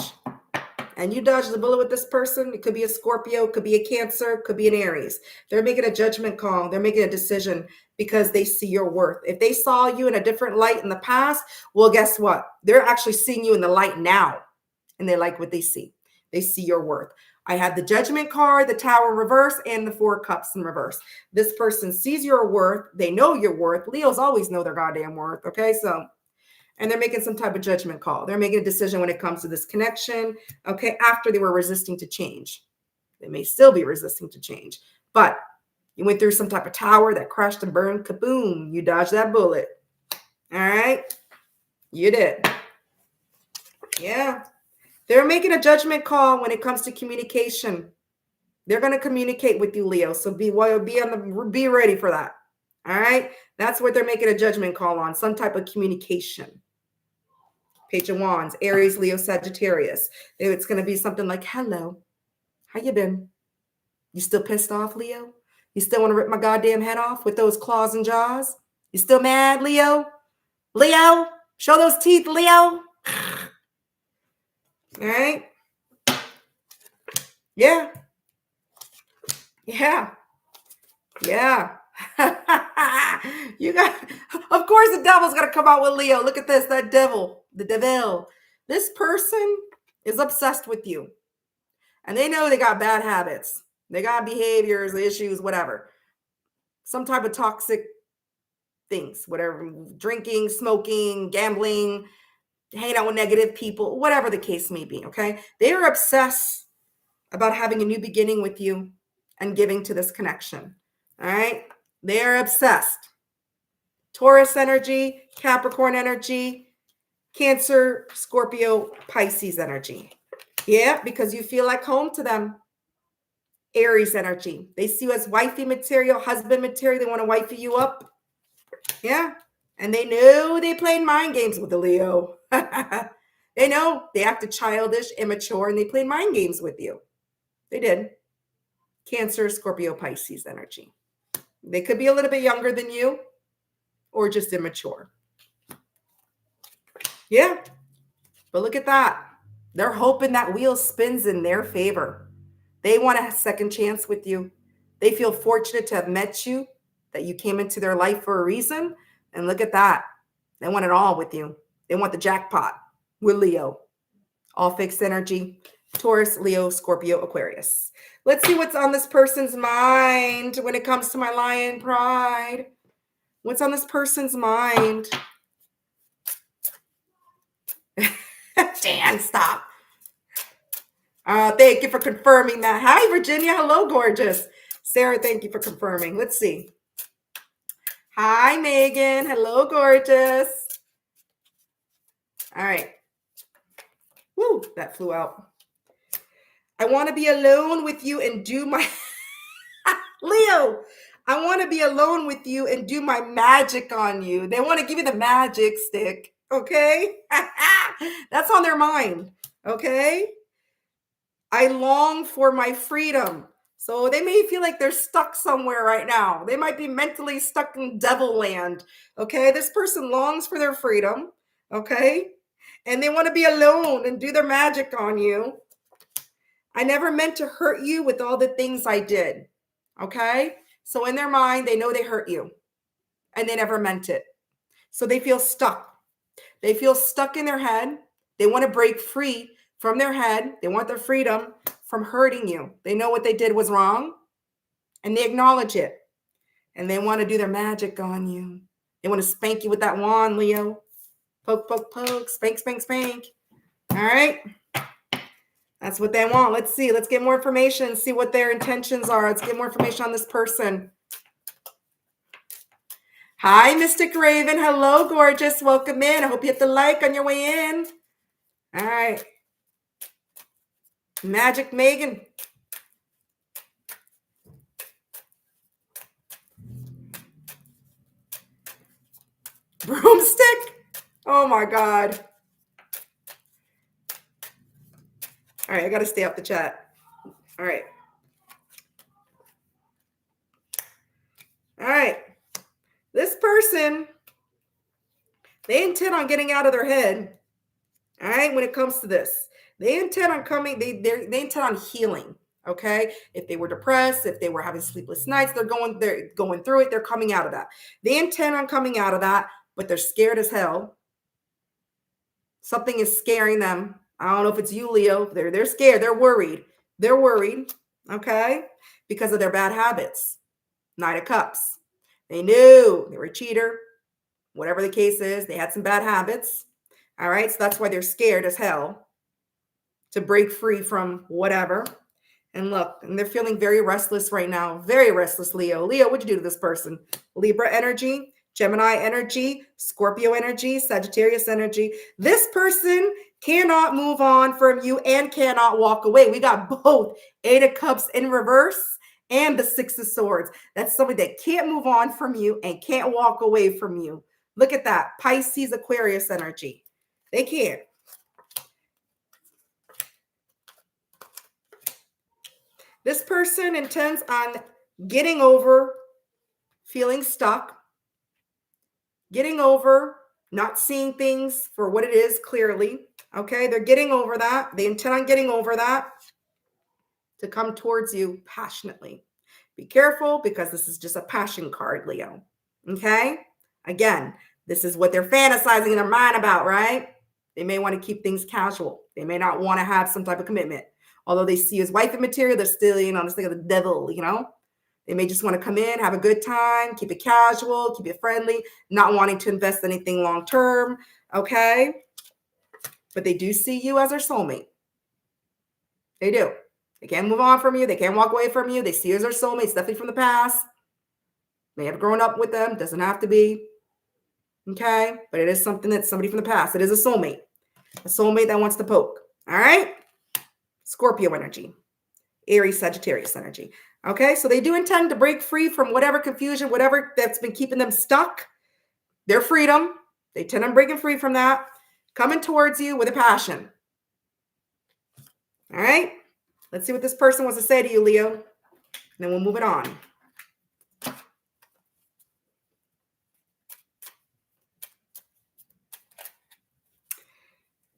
Speaker 1: and you dodged the bullet with this person, it could be a Scorpio, could be a Cancer, could be an Aries. They're making a judgment call. They're making a decision because they see your worth. If they saw you in a different light in the past, well, guess what? They're actually seeing you in the light now, and they like what they see. They see your worth. I had the Judgment card, the Tower in reverse, and the Four Cups in reverse. This person sees your worth. They know your worth. Leos always know their goddamn worth, okay? So, and they're making some type of judgment call. They're making a decision when it comes to this connection, okay, after they were resisting to change. They may still be resisting to change, but you went through some type of tower that crashed and burned, kaboom, you dodged that bullet. All right? You did. Yeah. They're making a judgment call when it comes to communication. They're going to communicate with you, Leo, so be ready for that. All right? That's what they're making a judgment call on, some type of communication. Page of Wands, Aries, Leo, Sagittarius. It's going to be something like, hello, how you been? You still pissed off, Leo? You still want to rip my goddamn head off with those claws and jaws? You still mad, Leo? Leo, show those teeth, Leo. All right? Yeah. Yeah. Yeah. You got, of course, the devil's going to come out with Leo. Look at this, that devil, the devil. This person is obsessed with you. And they know they got bad habits. They got behaviors, issues, whatever. Some type of toxic things, whatever, drinking, smoking, gambling, hanging out with negative people, whatever the case may be, okay? They are obsessed about having a new beginning with you and giving to this connection, all right? They are obsessed. Taurus energy, Capricorn energy, Cancer, Scorpio, Pisces energy. Yeah, because you feel like home to them. Aries energy. They see you as wifey material, husband material. They want to wifey you up. Yeah. And they know they played mind games with the Leo. They know they acted childish, immature, and they played mind games with you. They did. Cancer, Scorpio, Pisces energy. They could be a little bit younger than you or just immature. Yeah. But look at that. They're hoping that wheel spins in their favor. They want a second chance with you. They feel fortunate to have met you, that you came into their life for a reason. And look at that. They want it all with you. They want the jackpot with Leo. All fixed energy. Taurus, Leo, Scorpio, Aquarius. Let's see what's on this person's mind when it comes to my lion pride. What's on this person's mind? Dan, stop. Thank you for confirming that. Hi, Virginia. Hello, gorgeous. Sarah, thank you for confirming. Let's see. Hi, Megan. Hello, gorgeous. All right. Woo, that flew out. I want to be alone with you and do my... Leo, I want to be alone with you and do my magic on you. They want to give you the magic stick, okay? That's on their mind, okay? I long for my freedom. So they may feel like they're stuck somewhere right now. They might be mentally stuck in devil land, okay? This person longs for their freedom, okay? And they want to be alone and do their magic on you. I never meant to hurt you with all the things I did, okay? So in their mind, they know they hurt you and they never meant it. So they feel stuck. They feel stuck in their head. They want to break free from their head. They want their freedom from hurting you. They know what they did was wrong and they acknowledge it. And they want to do their magic on you. They want to spank you with that wand, Leo. Poke, poke, poke, spank, spank, spank. All right. That's what they want. Let's see. Let's get more information, see what their intentions are. Let's get more information on this person. Hi, Mystic Raven. Hello, gorgeous. Welcome in. I hope you hit the like on your way in. All right. Magic Megan. Broomstick? Oh my God. All right, I got to stay up the chat. All right. All right. This person, they intend on getting out of their head. All right, when it comes to this, they intend on coming, they intend on healing. Okay. If they were depressed, if they were having sleepless nights, they're going through it, they're coming out of that. They intend on coming out of that, but they're scared as hell. Something is scaring them. I don't know if it's you, Leo. They're scared. They're worried. They're worried, okay, because of their bad habits. Knight of Cups. They knew they were a cheater. Whatever the case is, they had some bad habits. All right, so that's why they're scared as hell to break free from whatever. And look, and they're feeling very restless right now. Very restless, Leo. Leo, what'd you do to this person? Libra energy, Gemini energy, Scorpio energy, Sagittarius energy. This person cannot move on from you and cannot walk away. We got both 8 of Cups in reverse and the 6 of Swords. That's somebody that can't move on from you and can't walk away from you. Look at that. Pisces, Aquarius energy. They can't. This person intends on getting over feeling stuck, getting over not seeing things for what it is clearly. Okay, they're getting over that. They intend on getting over that to come towards you passionately. Be careful because this is just a passion card, Leo. Okay, again, this is what they're fantasizing in their mind about, right? They may want to keep things casual. They may not want to have some type of commitment. Although they see you as wifey material, they're still, on this thing of the devil, They may just want to come in, have a good time, keep it casual, keep it friendly, not wanting to invest anything long term, okay? But they do see you as their soulmate. They do. They can't move on from you. They can't walk away from you. They see you as their soulmate. It's definitely from the past. May have grown up with them. Doesn't have to be. Okay? But it is something that's somebody from the past. It is a soulmate. A soulmate that wants to poke. All right? Scorpio energy. Aries, Sagittarius energy. Okay? So they do intend to break free from whatever confusion, whatever that's been keeping them stuck. Their freedom. They intend on breaking free from that. Coming towards you with a passion. All right? Let's see what this person wants to say to you, Leo. And then we'll move it on.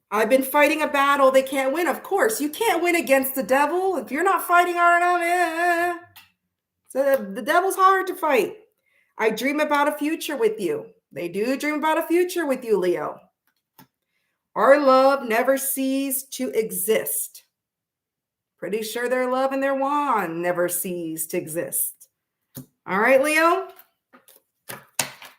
Speaker 1: I've been fighting a battle they can't win. Of course, you can't win against the devil if you're not fighting hard enough. So the devil's hard to fight. I dream about a future with you. They do dream about a future with you, Leo. Our love never ceases to exist. Pretty sure their love and their wand never cease to exist. All right, Leo?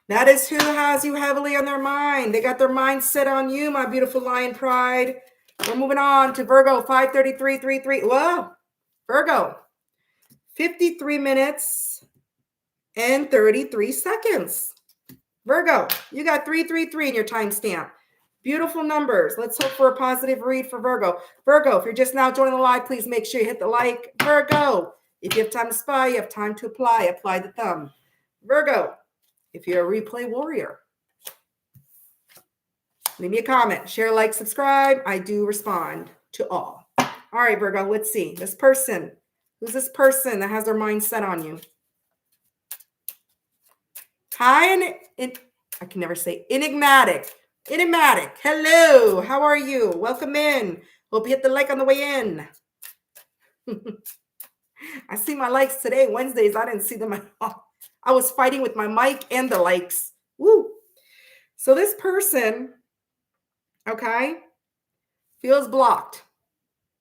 Speaker 1: That is who has you heavily on their mind. They got their mind set on you, my beautiful lion pride. We're moving on to Virgo, 5:33:33. Whoa, Virgo, 53 minutes and 33 seconds. Virgo, you got 333 in your timestamp. Beautiful numbers. Let's hope for a positive read for Virgo. Virgo, if you're just now joining the live, please make sure you hit the like. Virgo, if you have time to spy, you have time to apply. Apply the thumb. Virgo, if you're a replay warrior, leave me a comment, share, like, subscribe. I do respond to all. All right, Virgo, let's see. This person. Who's this person that has their mind set on you? Hi, and I can never say enigmatic. Enigmatic. Hello. How are you? Welcome in. Hope you hit the like on the way in. I see my likes today. Wednesdays, I didn't see them at all. I was fighting with my mic and the likes. Woo. So this person, okay, feels blocked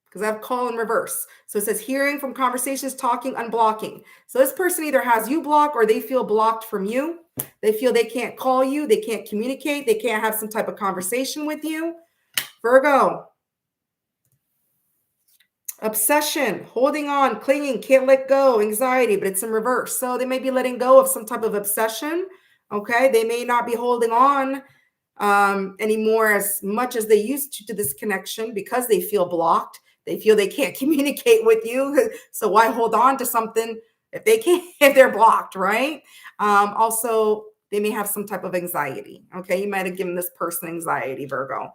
Speaker 1: because I have call in reverse. So it says hearing from conversations, talking, unblocking. So this person either has you blocked or they feel blocked from you. They feel they can't call you. They can't communicate. They can't have some type of conversation with you. Virgo. Obsession, holding on, clinging, can't let go, anxiety, but it's in reverse. So they may be letting go of some type of obsession. Okay. They may not be holding on anymore as much as they used to this connection because they feel blocked. They feel they can't communicate with you. So why hold on to something if they can't, if they're blocked, right? Also, they may have some type of anxiety. Okay. You might have given this person anxiety, Virgo.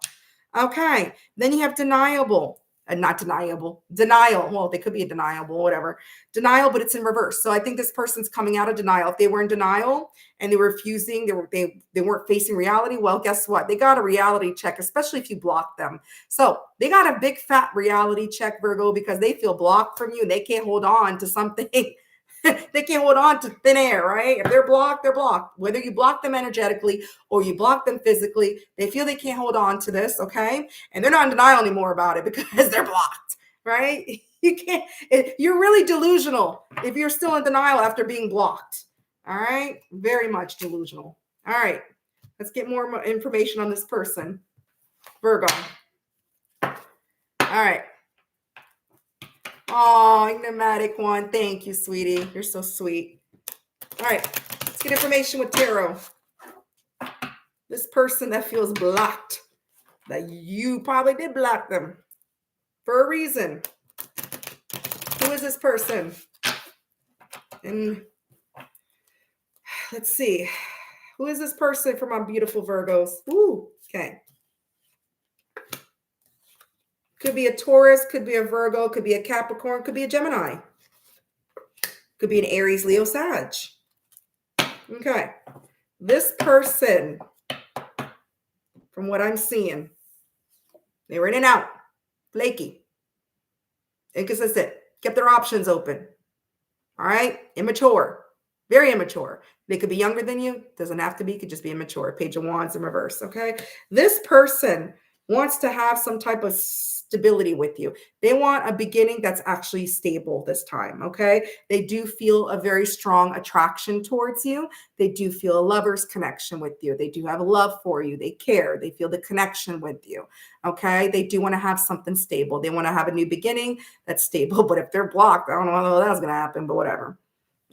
Speaker 1: Okay. Then you have deniable. Not deniable, denial. Well, they could be a deniable, whatever. Denial, but it's in reverse. So I think this person's coming out of denial. If they were in denial and they were refusing, they weren't facing reality. Well, guess what? They got a reality check, especially if you block them. So they got a big fat reality check, Virgo, because they feel blocked from you and they can't hold on to something. They can't hold on to thin air, right? If they're blocked, they're blocked. Whether you block them energetically or you block them physically, they feel they can't hold on to this, okay? And they're not in denial anymore about it because they're blocked, right? You can't, you're really delusional if you're still in denial after being blocked, all right? Very much delusional. All right, let's get more information on this person, Virgo. All right. Oh, enigmatic one. Thank you, sweetie. You're so sweet. All right, let's get information with tarot. This person that feels blocked, that you probably did block them for a reason. Who is this person? And let's see. Who is this person for my beautiful Virgos? Ooh, okay. Could be a Taurus, could be a Virgo, could be a Capricorn, could be a Gemini. Could be an Aries, Leo, Sag. Okay. This person, from what I'm seeing, they were in and out, flaky, inconsistent, kept their options open. All right. Immature, very immature. They could be younger than you. Doesn't have to be. Could just be immature. Page of Wands in reverse. Okay. This person wants to have some type of stability with you. They want a beginning that's actually stable this time. Okay. They do feel a very strong attraction towards you. They do feel a lover's connection with you. They do have a love for you. They care. They feel the connection with you. Okay. They do want to have something stable. They want to have a new beginning that's stable. But if they're blocked, I don't know how that's going to happen, but whatever.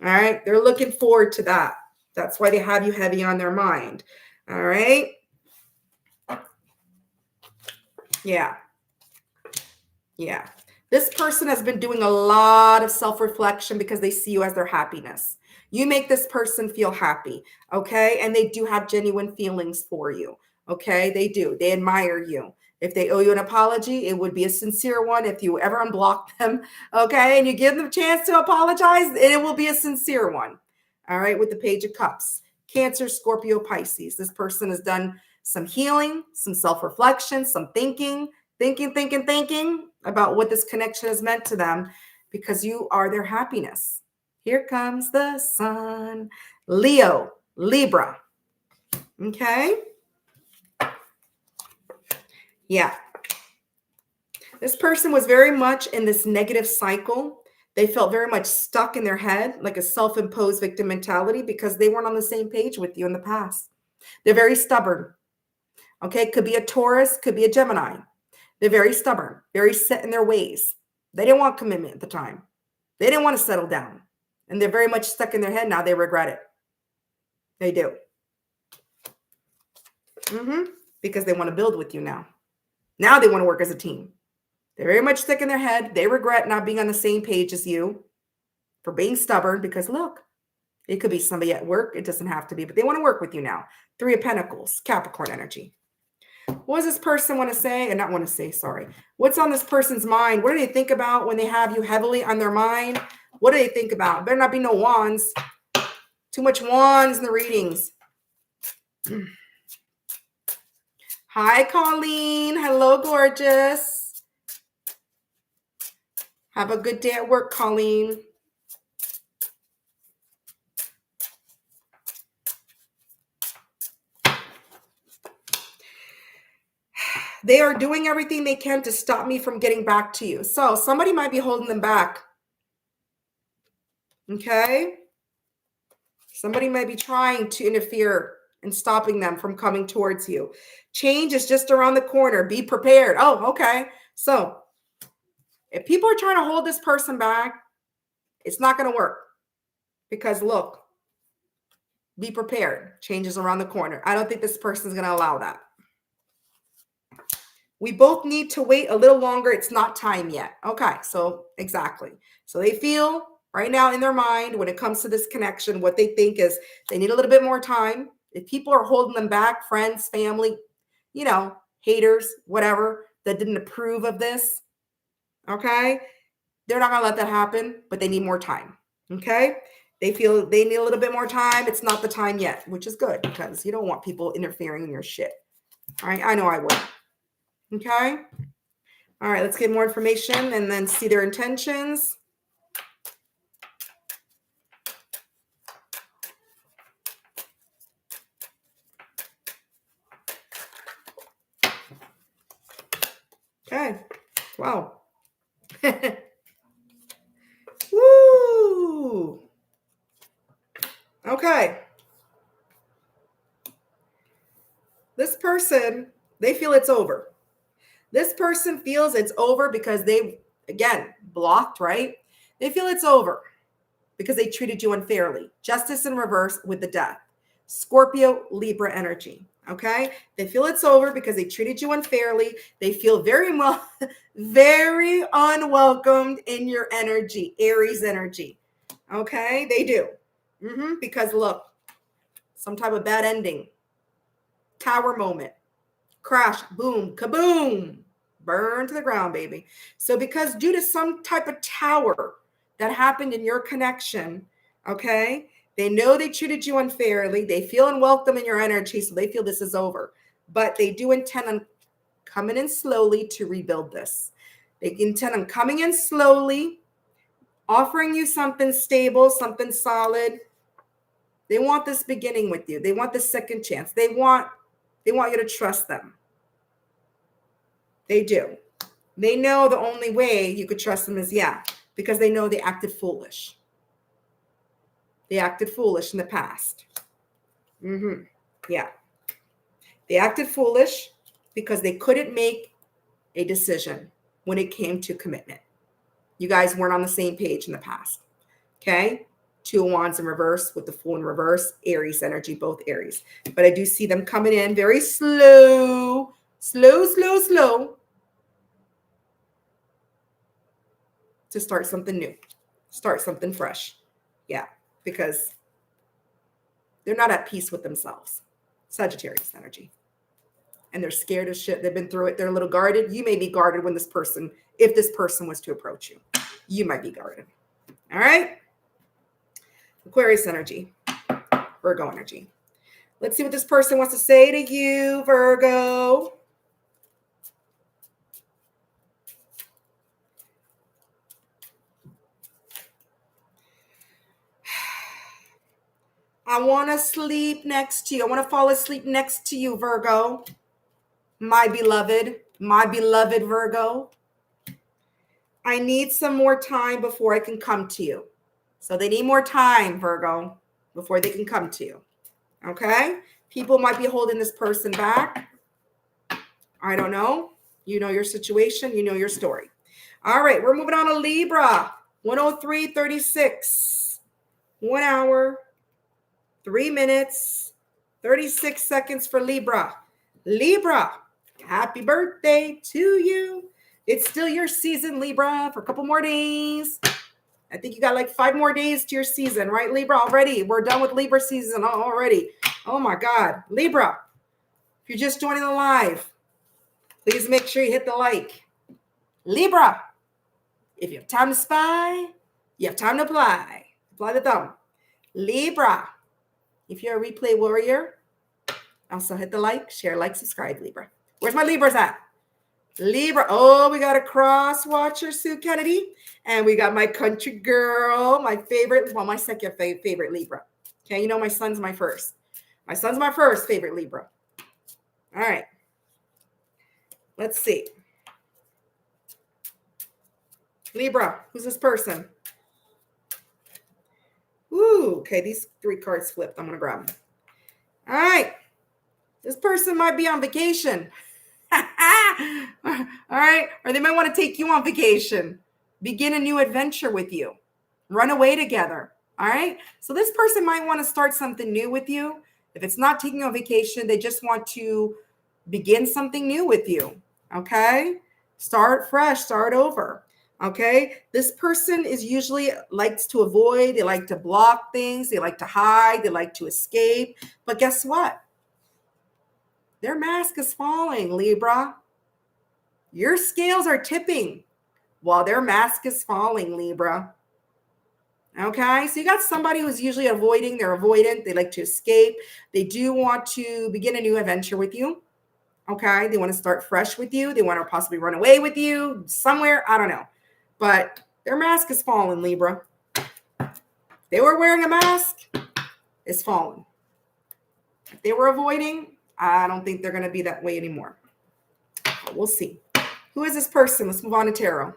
Speaker 1: All right. They're looking forward to that. That's why they have you heavy on their mind. All right. Yeah. Yeah. This person has been doing a lot of self-reflection because they see you as their happiness. You make this person feel happy. Okay. And they do have genuine feelings for you. Okay. They do. They admire you. If they owe you an apology, it would be a sincere one. If you ever unblock them, okay, and you give them a chance to apologize, it will be a sincere one. All right. With the Page of Cups, Cancer, Scorpio, Pisces. This person has done some healing, some self-reflection, some thinking about what this connection has meant to them because you are their happiness. Here comes the sun. Leo, Libra. Okay. Yeah. This person was very much in this negative cycle. They felt very much stuck in their head, like a self-imposed victim mentality because they weren't on the same page with you in the past. They're very stubborn. Okay. Could be a Taurus, could be a Gemini. They're very stubborn, very set in their ways. They didn't want commitment at the time. They didn't want to settle down. And they're very much stuck in their head now. They regret it. They do. Because they want to build with you now. Now they want to work as a team. They're very much stuck in their head. They regret not being on the same page as you for being stubborn because look, it could be somebody at work. It doesn't have to be, but they want to work with you now. 3 of Pentacles, Capricorn energy. What does this person want to say? And not want to say, sorry. What's on this person's mind? What do they think about when they have you heavily on their mind? What do they think about? Better not be no wands. Too much wands in the readings. Hi, Colleen. Hello, gorgeous. Have a good day at work, Colleen. They are doing everything they can to stop me from getting back to you. So somebody might be holding them back. Okay? Somebody might be trying to interfere and stopping them from coming towards you. Change is just around the corner. Be prepared. Oh, okay. So if people are trying to hold this person back, it's not going to work. Because look, Be prepared. Change is around the corner. I don't think this person's going to allow that. We both need to wait a little longer. It's not time yet. Okay, so exactly. So they feel right now in their mind when it comes to this connection, what they think is they need a little bit more time. If people are holding them back, friends, family, haters, whatever, that didn't approve of this, okay, they're not going to let that happen, but they need more time. Okay. They feel they need a little bit more time. It's not the time yet, which is good because you don't want people interfering in your shit. All right. I know I would. Okay. All right. Let's get more information and then see their intentions. Okay. Wow. Woo. Okay. This person, they feel it's over. This person feels it's over because they, again, blocked, right? They feel it's over because they treated you unfairly. Justice in reverse with the death. Scorpio, Libra energy. Okay. They feel it's over because they treated you unfairly. They feel very very unwelcomed in your energy, Aries energy. Okay. They do. Because look, some type of bad ending, tower moment, crash, boom, kaboom, burn to the ground, baby. So because due to some type of tower that happened in your connection, okay, they know they treated you unfairly. They feel unwelcome in your energy, so they feel this is over. But they do intend on coming in slowly to rebuild this. They intend on coming in slowly, offering you something stable, something solid. They want this beginning with you. They want the second chance. They want you to trust them. They do. They know the only way you could trust them is, because they know they acted foolish. They acted foolish in the past. Yeah. They acted foolish because they couldn't make a decision when it came to commitment. You guys weren't on the same page in the past. Okay. 2 of Wands in reverse with the Fool in reverse, Aries energy, both Aries. But I do see them coming in very slow to start something new, start something fresh. Yeah, because they're not at peace with themselves. Sagittarius energy. And they're scared of shit. They've been through it. They're a little guarded. You may be guarded when if this person was to approach you. You might be guarded. All right? Aquarius energy. Virgo energy. Let's see what this person wants to say to you, Virgo. I want to sleep next to you. I want to fall asleep next to you, Virgo. My beloved Virgo. I need some more time before I can come to you. So they need more time, Virgo, before they can come to you. Okay? People might be holding this person back. I don't know. You know your situation. You know your story. All right. We're moving on to Libra. 103:36. 1 hour, 3 minutes, 36 seconds for Libra. Libra, happy birthday to you. It's still your season, Libra, for a couple more days. I think you got like 5 more days to your season, right, Libra? Already. We're done with Libra season already. Oh, my God. Libra, if you're just joining the live, please make sure you hit the like. Libra, if you have time to spy, you have time to apply. Apply the thumb. Libra, if you're a replay warrior, also hit the like, share, subscribe, Libra. Where's my Libras at? Libra. Oh, we got a cross watcher, Sue Kennedy. And we got my country girl, my favorite, well, my second favorite Libra. Okay, you know my son's my first. My son's my first favorite Libra. All right. Let's see. Libra, who's this person? Ooh, okay, these 3 cards flipped. I'm going to grab them. All right. This person might be on vacation. All right. Or they might want to take you on vacation. Begin a new adventure with you. Run away together. All right. So this person might want to start something new with you. If it's not taking you on vacation, they just want to begin something new with you. Okay. Start fresh, start over. Okay. This person is usually likes to avoid, they like to block things, they like to hide, they like to escape. But guess what? Their mask is falling, Libra. Your scales are tipping while their mask is falling, Libra. Okay, so you got somebody who's usually avoiding, they're avoidant, they like to escape. They do want to begin a new adventure with you. Okay, they want to start fresh with you. They want to possibly run away with you somewhere. I don't know. But their mask is falling, Libra. They were wearing a mask, it's fallen. If they were avoiding, I don't think they're going to be that way anymore. But we'll see. Who is this person? Let's move on to tarot.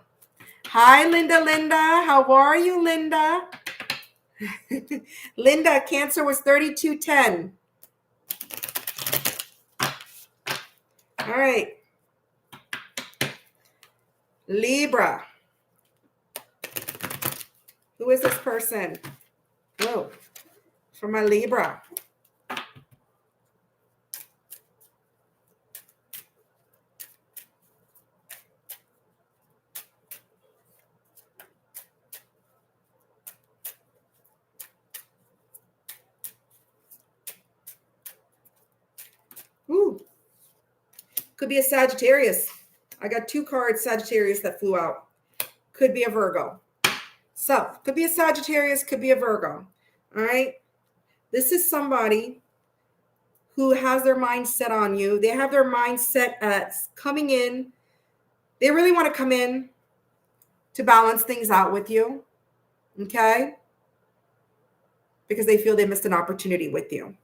Speaker 1: Hi, Linda. How are you, Linda? Linda, Cancer was 3210. All right. Libra. Who is this person? Oh, for my Libra. Ooh. Could be a Sagittarius. I got 2 cards, Sagittarius, that flew out. Could be a Virgo. So, could be a Sagittarius, could be a Virgo. All right. This is somebody who has their mind set on you. They have their mind set at coming in. They really want to come in to balance things out with you. Okay. Because they feel they missed an opportunity with you.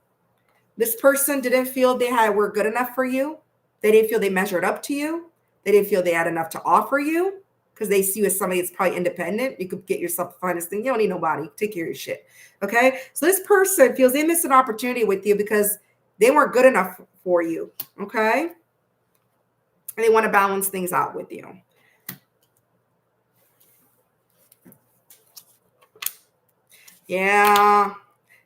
Speaker 1: This person didn't feel they were good enough for you. They didn't feel they measured up to you. They didn't feel they had enough to offer you because they see you as somebody that's probably independent. You could get yourself the finest thing. You don't need nobody. Take care of your shit. Okay. So this person feels they missed an opportunity with you because they weren't good enough for you. Okay. And they want to balance things out with you. Yeah.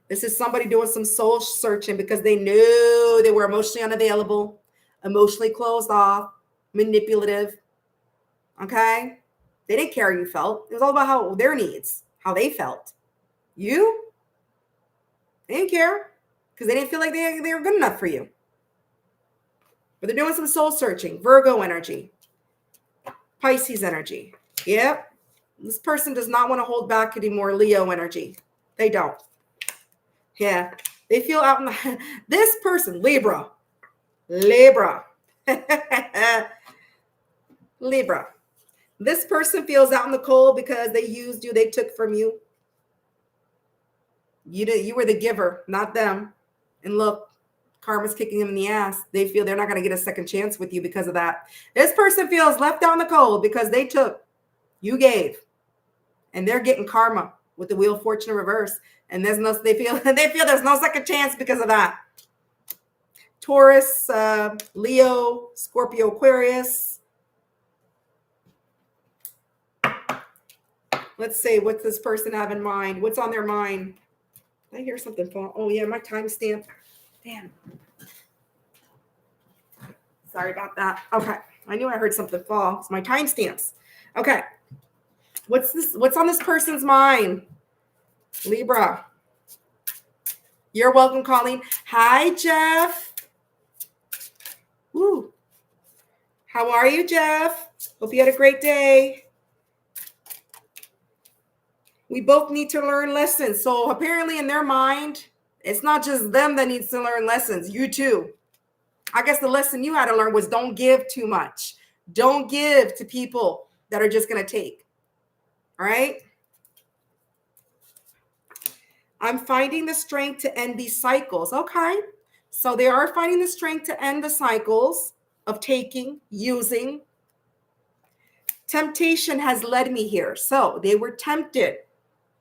Speaker 1: This is somebody doing some soul searching because they knew they were emotionally unavailable, emotionally closed off, manipulative. Okay. They didn't care how you felt. It was all about how their needs, how they felt. You, they didn't care because they didn't feel like they were good enough for you. But they're doing some soul searching. Virgo energy, Pisces energy. Yep. This person does not want to hold back anymore. Leo energy. They don't. Yeah. They feel out in the, this person, Libra. Libra. This person feels out in the cold because they used you, they took from you. You were the giver, not them. And look, karma's kicking them in the ass. They feel they're not going to get a second chance with you because of that. This person feels left out in the cold because they took, you gave, and they're getting karma with the Wheel of Fortune reverse. And there's no, they feel there's no second chance because of that. Taurus, Leo, Scorpio, Aquarius. Let's see, what's this person have in mind? What's on their mind? I hear something fall. Oh yeah, my timestamp. Damn. Sorry about that. Okay. I knew I heard something fall. It's my timestamps. Okay. What's this? What's on this person's mind? Libra. You're welcome, Colleen. Hi, Jeff. Woo. How are you, Jeff? Hope you had a great day. We both need to learn lessons. So apparently in their mind, it's not just them that needs to learn lessons. You too. I guess the lesson you had to learn was don't give too much. Don't give to people that are just going to take. All right. I'm finding the strength to end these cycles. Okay. So they are finding the strength to end the cycles of taking, using. Temptation has led me here. So they were tempted.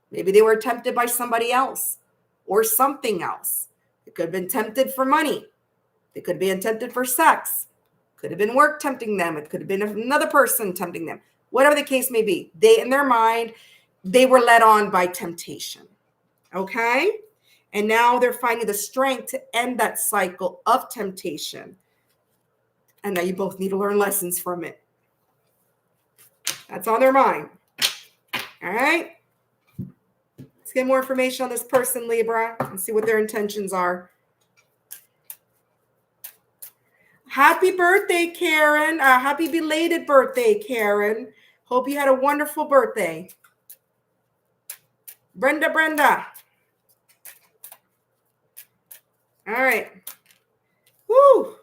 Speaker 1: Maybe they were tempted by somebody else or something else. It could have been tempted for money. They could have been tempted for sex. Could have been work tempting them. It could have been another person tempting them. Whatever the case may be, they, in their mind, they were led on by temptation. Okay? And now they're finding the strength to end that cycle of temptation. And now you both need to learn lessons from it. That's on their mind. All right? Let's get more information on this person, Libra, and see what their intentions are. Happy birthday, Karen. Happy belated birthday, Karen. Hope you had a wonderful birthday. Brenda. All right. Woo.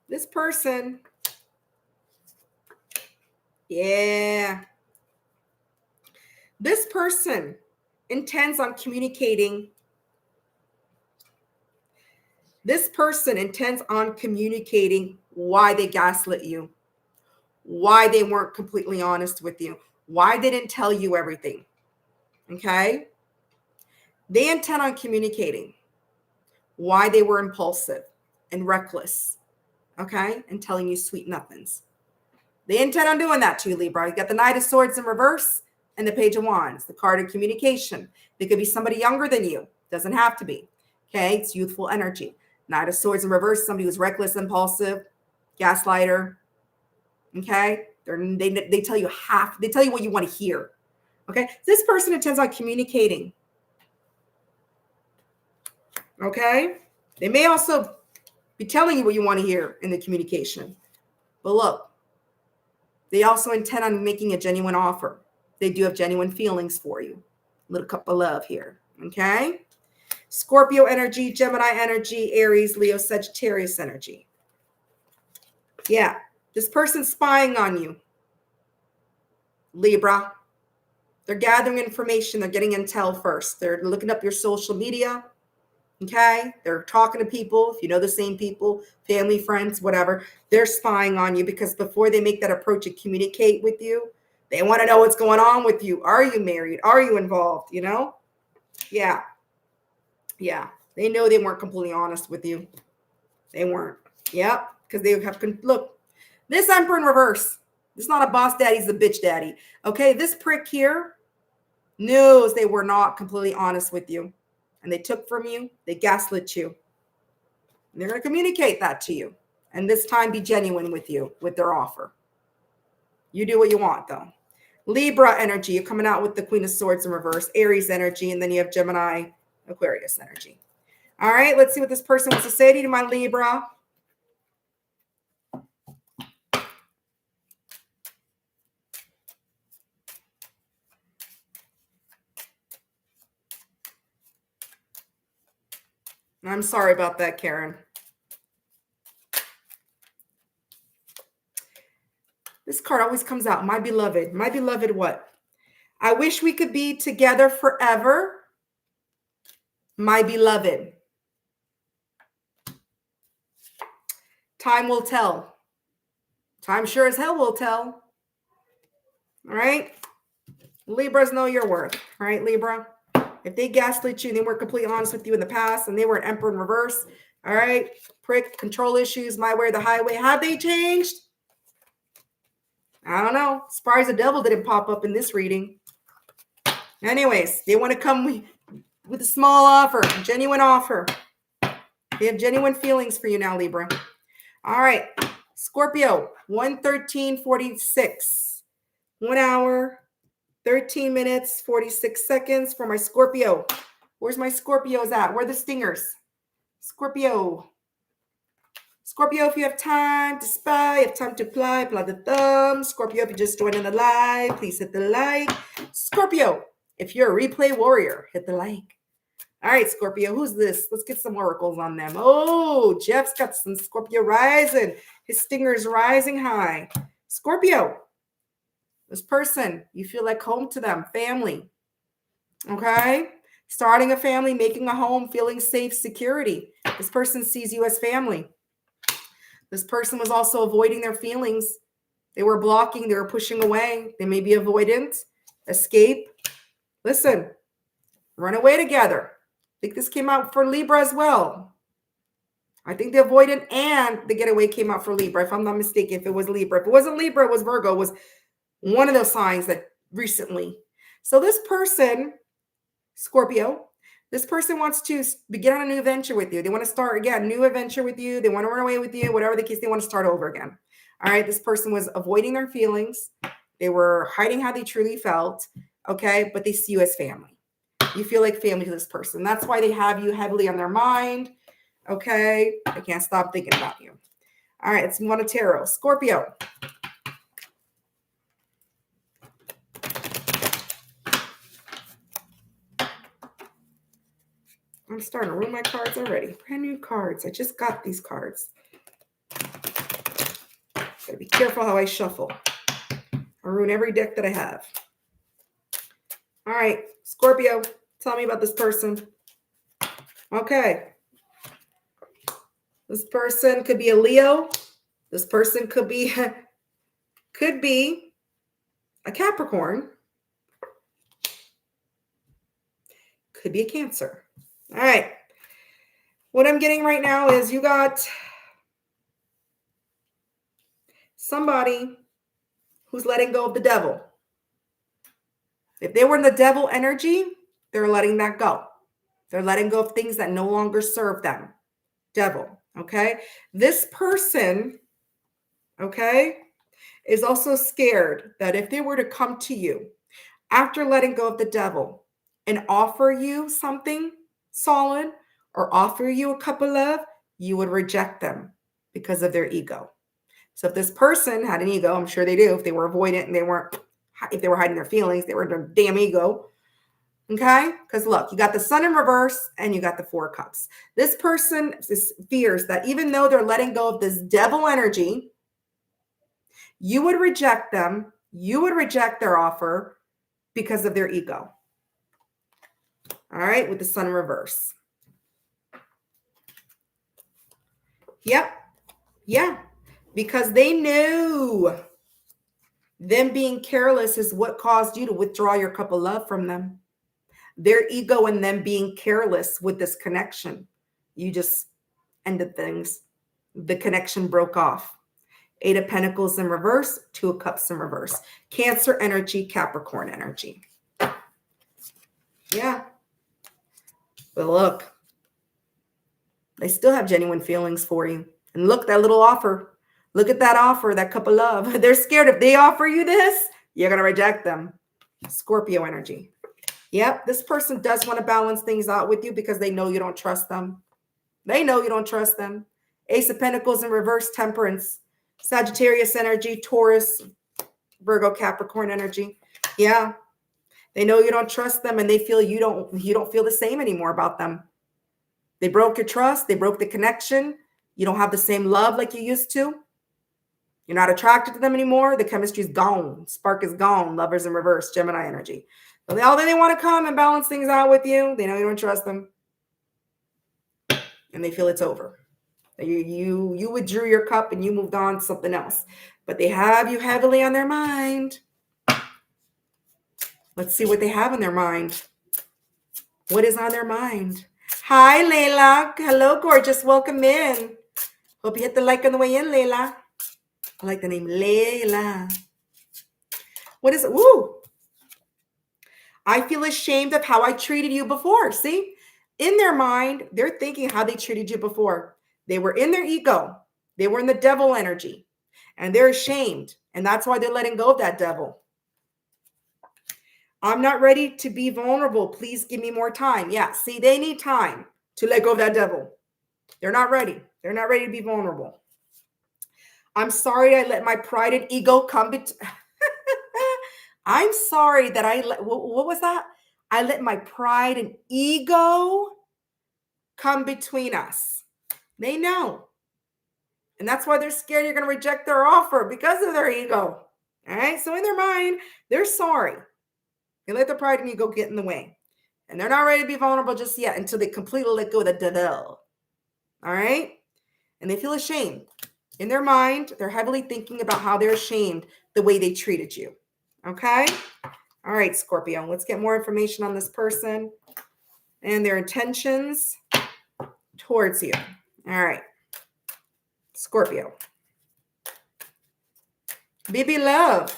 Speaker 1: This person. Yeah. This person intends on communicating. This person intends on communicating why they gaslit you, why they weren't completely honest with you, why they didn't tell you everything. Okay? They intend on communicating why they were impulsive and reckless. Okay? And telling you sweet nothings. They intend on doing that to you, Libra. You got the Knight of Swords in reverse and the Page of Wands, the card of communication. They could be somebody younger than you. Doesn't have to be. Okay? It's youthful energy. Knight of Swords in reverse, somebody who's reckless, impulsive, gaslighter. Okay? They tell you they tell you what you want to hear. Okay? This person intends on communicating. Okay? They may also be telling you what you want to hear in the communication. But look, they also intend on making a genuine offer. They do have genuine feelings for you. A little cup of love here. Okay? Scorpio energy, Gemini energy, Aries, Leo, Sagittarius energy. Yeah. This person's spying on you, Libra. They're gathering information. They're getting intel first. They're looking up your social media. Okay? They're talking to people. If you know the same people, family, friends, whatever, they're spying on you because before they make that approach and communicate with you, they want to know what's going on with you. Are you married? Are you involved? You know? Yeah. Yeah. They know they weren't completely honest with you. They weren't. Yep. Because they have, look, this Emperor in reverse. It's not a boss daddy, it's a bitch daddy. Okay. This prick here knows they were not completely honest with you. And they took from you. They gaslit you. And they're going to communicate that to you. And this time be genuine with you, with their offer. You do what you want, though. Libra energy, you're coming out with the Queen of Swords in reverse. Aries energy, and then you have Gemini, Aquarius energy. All right, let's see what this person wants to say to you, my Libra. I'm sorry about that, Karen. This card always comes out. My beloved. My beloved what? I wish we could be together forever. My beloved. Time will tell. Time sure as hell will tell. All right? Libras know your worth. All right, Libra? If they gaslit you and they weren't completely honest with you in the past and they were an Emperor in reverse, all right, prick, control issues, my way or the highway, have they changed? I don't know. Surprised the devil didn't pop up in this reading. Anyways, they want to come with a small offer, a genuine offer. They have genuine feelings for you now, Libra. All right, Scorpio, 1:13:46. 1 hour, 13 minutes, 46 seconds for my Scorpio. Where's my Scorpios at? Where are the stingers? Scorpio. Scorpio, if you have time to spy, you have time to apply the thumb. Scorpio, if you just joined in the live, please hit the like. Scorpio, if you're a replay warrior, hit the like. All right, Scorpio, who's this? Let's get some oracles on them. Oh, Jeff's got some Scorpio rising. His stinger's rising high. Scorpio, this person, you feel like home to them, family. Okay? Starting a family, making a home, feeling safe, security. This person sees you as family. This person was also avoiding their feelings. They were blocking, they were pushing away. They may be avoidant, escape. Listen, run away together. I think this came out for Libra as well. I think the avoidant and the getaway came out for Libra, if I'm not mistaken, if it was Libra. If it wasn't Libra, it was Virgo. It was one of those signs that recently. So this person, Scorpio, This person wants to begin on a new adventure with you. They want to start again, new adventure with you. They want to run away with you, whatever the case, they want to start over again. All right. This person was avoiding their feelings. They were hiding how they truly felt. Okay. But they see you as family. You feel like family to this person. That's why they have you heavily on their mind. Okay. They can't stop thinking about you. All right. Let's move on to tarot. Scorpio. I'm starting to ruin my cards already. Brand new cards. I just got these cards. Gotta be careful how I shuffle. I ruin every deck that I have. All right, Scorpio, tell me about this person. Okay. This person could be a Leo. This person could be a Capricorn. Could be a Cancer. All right. What I'm getting right now is you got somebody who's letting go of the devil. If they were in the devil energy, they're letting that go. They're letting go of things that no longer serve them. Devil, okay? This person, okay, is also scared that if they were to come to you after letting go of the devil and offer you something solid or offer you a cup of love, you would reject them because of their ego. So if this person had an ego, I'm sure they do, if they were avoidant and if they were hiding their feelings, they were their damn ego. Okay? Because look, you got the sun in reverse and you got the 4 cups. This person fears that even though they're letting go of this devil energy, you would reject them. You would reject their offer because of their ego. All right? With the sun in reverse. Yep. Yeah. Because they knew them being careless is what caused you to withdraw your cup of love from them. Their ego and them being careless with this connection. You just ended things. The connection broke off. 8 of Pentacles in reverse, 2 of Cups in reverse. Cancer energy, Capricorn energy. Yeah. But look, they still have genuine feelings for you. And look, that little offer. Look at that offer, that cup of love. They're scared if they offer you this, you're going to reject them. Scorpio energy. Yep, this person does want to balance things out with you because they know you don't trust them. They know you don't trust them. Ace of Pentacles in reverse, Temperance. Sagittarius energy, Taurus, Virgo, Capricorn energy. Yeah. They know you don't trust them and they feel you don't feel the same anymore about them. They broke your trust. They broke the connection. You don't have the same love like you used to. You're not attracted to them anymore. The chemistry is gone. Spark is gone. Lovers in reverse, Gemini energy. So they want to come and balance things out with you. They know you don't trust them. And they feel it's over. You withdrew your cup and you moved on to something else. But they have you heavily on their mind. Let's see what they have on their mind. What is on their mind? Hi, Layla. Hello, gorgeous. Welcome in. Hope you hit the like on the way in, Layla. I like the name Layla. What is it? Woo! I feel ashamed of how I treated you before. See? In their mind, they're thinking how they treated you before. They were in their ego. They were in the devil energy. And they're ashamed. And that's why they're letting go of that devil. I'm not ready to be vulnerable. Please give me more time. Yeah, see, they need time to let go of that devil. They're not ready. They're not ready to be vulnerable. I'm sorry I let my pride and ego come between. I'm sorry that what was that? I let my pride and ego come between us. They know. And that's why they're scared you're going to reject their offer because of their ego. All right. So in their mind, they're sorry. They let their pride and ego get in the way. And they're not ready to be vulnerable just yet until they completely let go of the devil. All right. And they feel ashamed. In their mind, they're heavily thinking about how they're ashamed the way they treated you. Okay. All right, Scorpio. Let's get more information on this person and their intentions towards you. All right. Scorpio. Baby love.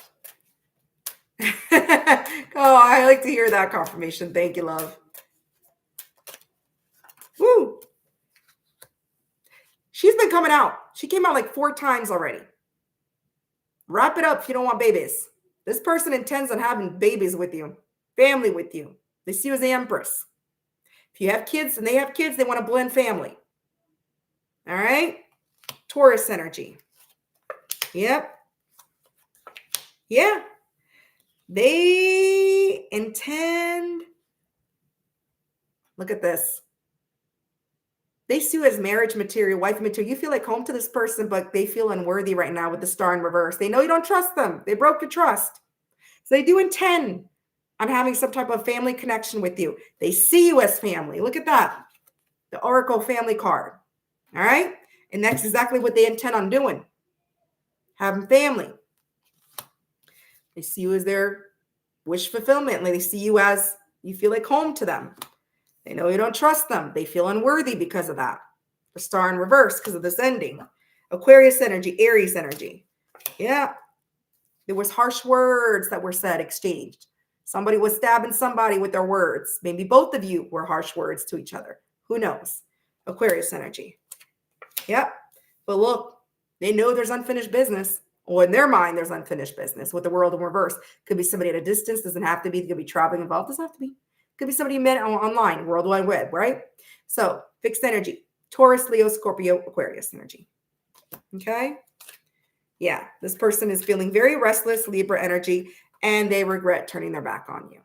Speaker 1: Oh, I like to hear that confirmation. Thank you, love. Woo. She's been coming out. She came out like 4 times already. Wrap it up if you don't want babies. This person intends on having babies with you, family with you. They see you as the empress. If you have kids and they have kids, they want to blend family. All right? Taurus energy. Yep. Yeah. They intend. Look at this. They see you as marriage material, wife material. You feel like home to this person, but they feel unworthy right now with the star in reverse. They know you don't trust them. They broke your trust. So they do intend on having some type of family connection with you. They see you as family. Look at that. The Oracle family card. All right? And that's exactly what they intend on doing. Having family. They see you as their wish fulfillment. They see you as you feel like home to them. They know you don't trust them. They feel unworthy because of that. The star in reverse because of this ending. Aquarius energy, Aries energy. Yeah. There was harsh words that were said, exchanged. Somebody was stabbing somebody with their words. Maybe both of you were harsh words to each other. Who knows? Aquarius energy. Yep. But look, they know there's unfinished business. Or in their mind, there's unfinished business with the world in reverse. Could be somebody at a distance. Doesn't have to be. Could be traveling involved. Doesn't have to be. Could be somebody you met online, World Wide Web, right? So fixed energy. Taurus, Leo, Scorpio, Aquarius energy. Okay? Yeah, this person is feeling very restless, Libra energy, and they regret turning their back on you.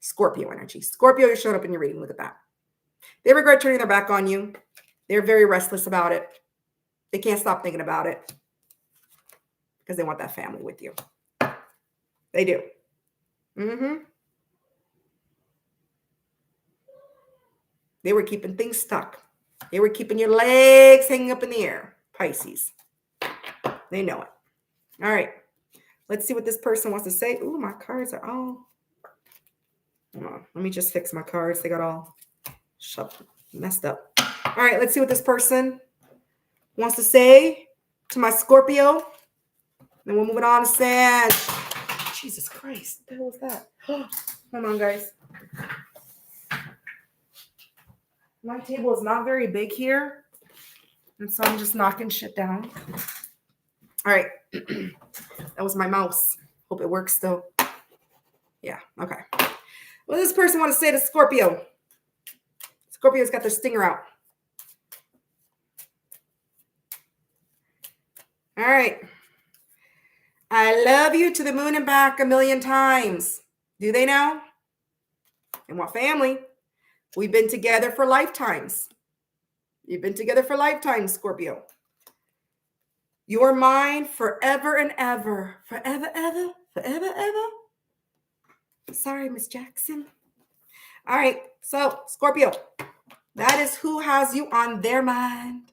Speaker 1: Scorpio energy. Scorpio, you showed up in your reading. Look at that. They regret turning their back on you. They're very restless about it. They can't stop thinking about it because they want that family with you. They do. They were keeping things stuck. They were keeping your legs hanging up in the air. Pisces. They know it. All right. Let's see what this person wants to say. Ooh, my cards are all. Hold on. Let me just fix my cards. They got all messed up. All right. Let's see what this person wants to say to my Scorpio. Then we're moving on to Sag. Jesus Christ. What the hell was that? Hold on, guys. My table is not very big here. And so I'm just knocking shit down. All right. That was my mouse. Hope it works still. Yeah. Okay. What does this person want to say to Scorpio? Scorpio's got their stinger out. All right. I love you to the moon and back 1,000,000 times. Do they now? They want family. We've been together for lifetimes. You've been together for lifetimes, Scorpio. You're mine forever and ever. Forever, ever. Forever, ever. Sorry, Miss Jackson. All right. So, Scorpio, that is who has you on their mind.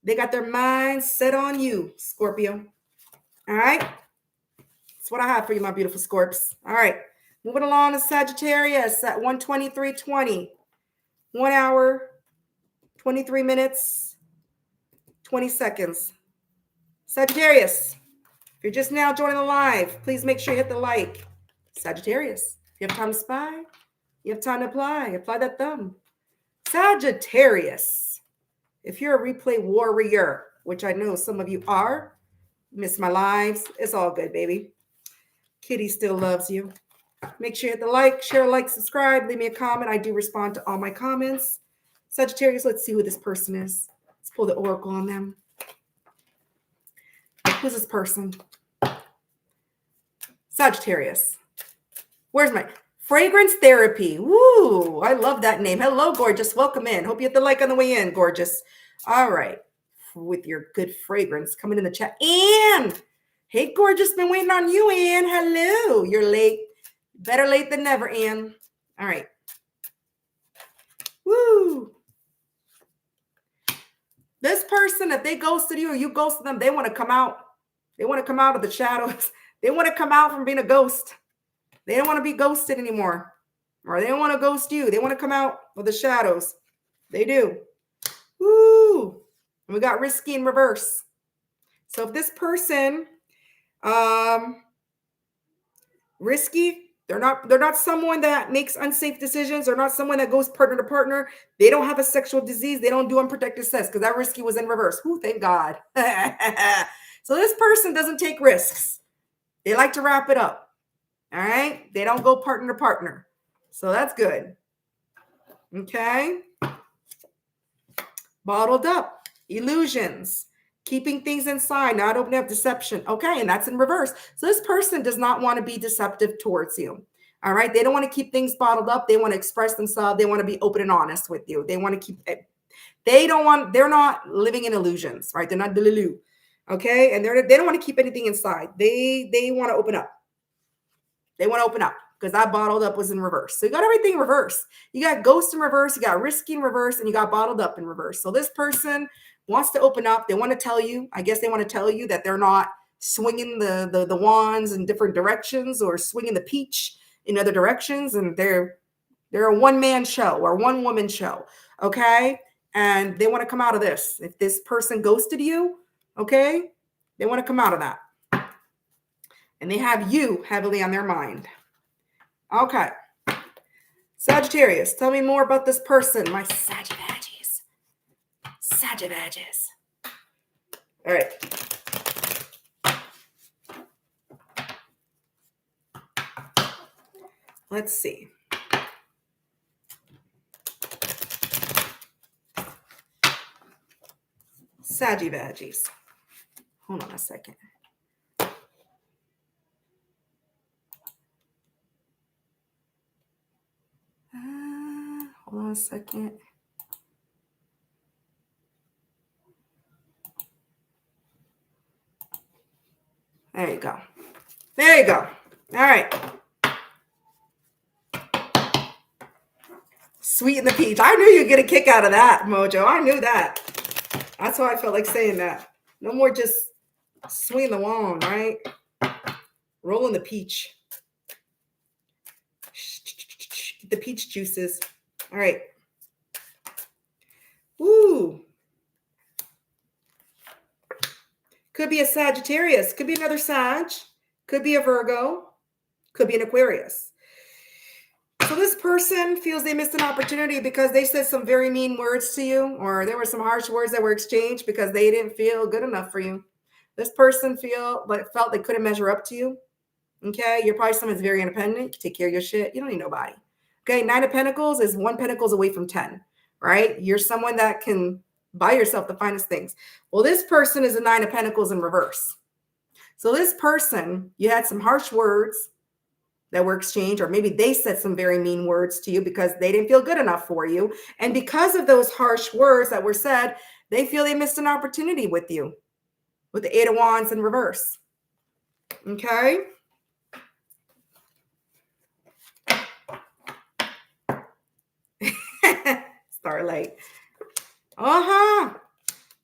Speaker 1: They got their mind set on you, Scorpio. All right. That's what I have for you, my beautiful Scorps. All right. Moving along to Sagittarius at 1:23:20. 1 hour, 23 minutes, 20 seconds. Sagittarius, if you're just now joining the live, please make sure you hit the like. Sagittarius, if you have time to spy, you have time to apply that thumb. Sagittarius, if you're a replay warrior, which I know some of you are, miss my lives, it's all good, baby. Kitty still loves you. Make sure you hit the like, share, like, subscribe, leave me a comment. I do respond to all my comments. Sagittarius, let's see who this person is. Let's pull the oracle on them. Who's this person? Sagittarius. Where's my fragrance therapy? Woo, I love that name. Hello, gorgeous. Welcome in. Hope you hit the like on the way in, gorgeous. All right. With your good fragrance coming in the chat. Anne. Hey, gorgeous. Been waiting on you, Anne. Hello. You're late. Better late than never, Anne. All right. Woo. This person, if they ghosted you or you ghosted them, they want to come out. They want to come out of the shadows. They want to come out from being a ghost. They don't want to be ghosted anymore. Or they don't want to ghost you. They want to come out of the shadows. They do. Woo. And we got risky in reverse. So if this person, risky, They're not someone that makes unsafe decisions. They're not someone that goes partner to partner. They don't have a sexual disease. They don't do unprotected sex because that risky was in reverse. Who thank God. So this person doesn't take risks. They like to wrap it up. All right. They don't go partner to partner. So that's good. Okay. Bottled up. Illusions. Keeping things inside, not opening up, deception. Okay, and that's in reverse. So this person does not want to be deceptive towards you. All right, they don't want to keep things bottled up. They want to express themselves. They want to be open and honest with you. They want to keep it. They're not living in illusions, right? They're not delulu. Okay, and they don't want to keep anything inside. They want to open up. They want to open up because that bottled up was in reverse. So you got everything in reverse. You got ghost in reverse, you got risky in reverse, and you got bottled up in reverse. So this person wants to open up. They want to tell you, I guess they want to tell you that they're not swinging the wands in different directions or swinging the peach in other directions. And they're a one-man show or one-woman show, okay? And they want to come out of this. If this person ghosted you, okay, they want to come out of that. And they have you heavily on their mind. Okay. Sagittarius, tell me more about this person, my Sagittarius. Sagittarius. All right. Let's see. Sagittarius. Hold on a second. Hold on a second. There you go. There you go. All right. Sweeten the peach. I knew you'd get a kick out of that, Mojo. I knew that. That's why I felt like saying that. No more just swinging the wand, right? Rolling the peach. Get the peach juices. All right. Woo. Could be a Sagittarius. Could be another Sag. Could be a Virgo. Could be an Aquarius. So this person feels they missed an opportunity because they said some very mean words to you, or there were some harsh words that were exchanged because they didn't feel good enough for you. This person felt they couldn't measure up to you. Okay, you're probably someone who's very independent. You take care of your shit. You don't need nobody. Okay, 9 of Pentacles is 1 Pentacles away from 10, right? You're someone that can buy yourself the finest things. Well, this person is a 9 of Pentacles in reverse. So this person, you had some harsh words that were exchanged, or maybe they said some very mean words to you because they didn't feel good enough for you. And because of those harsh words that were said, they feel they missed an opportunity with you, with the 8 of Wands in reverse. Okay. Starlight.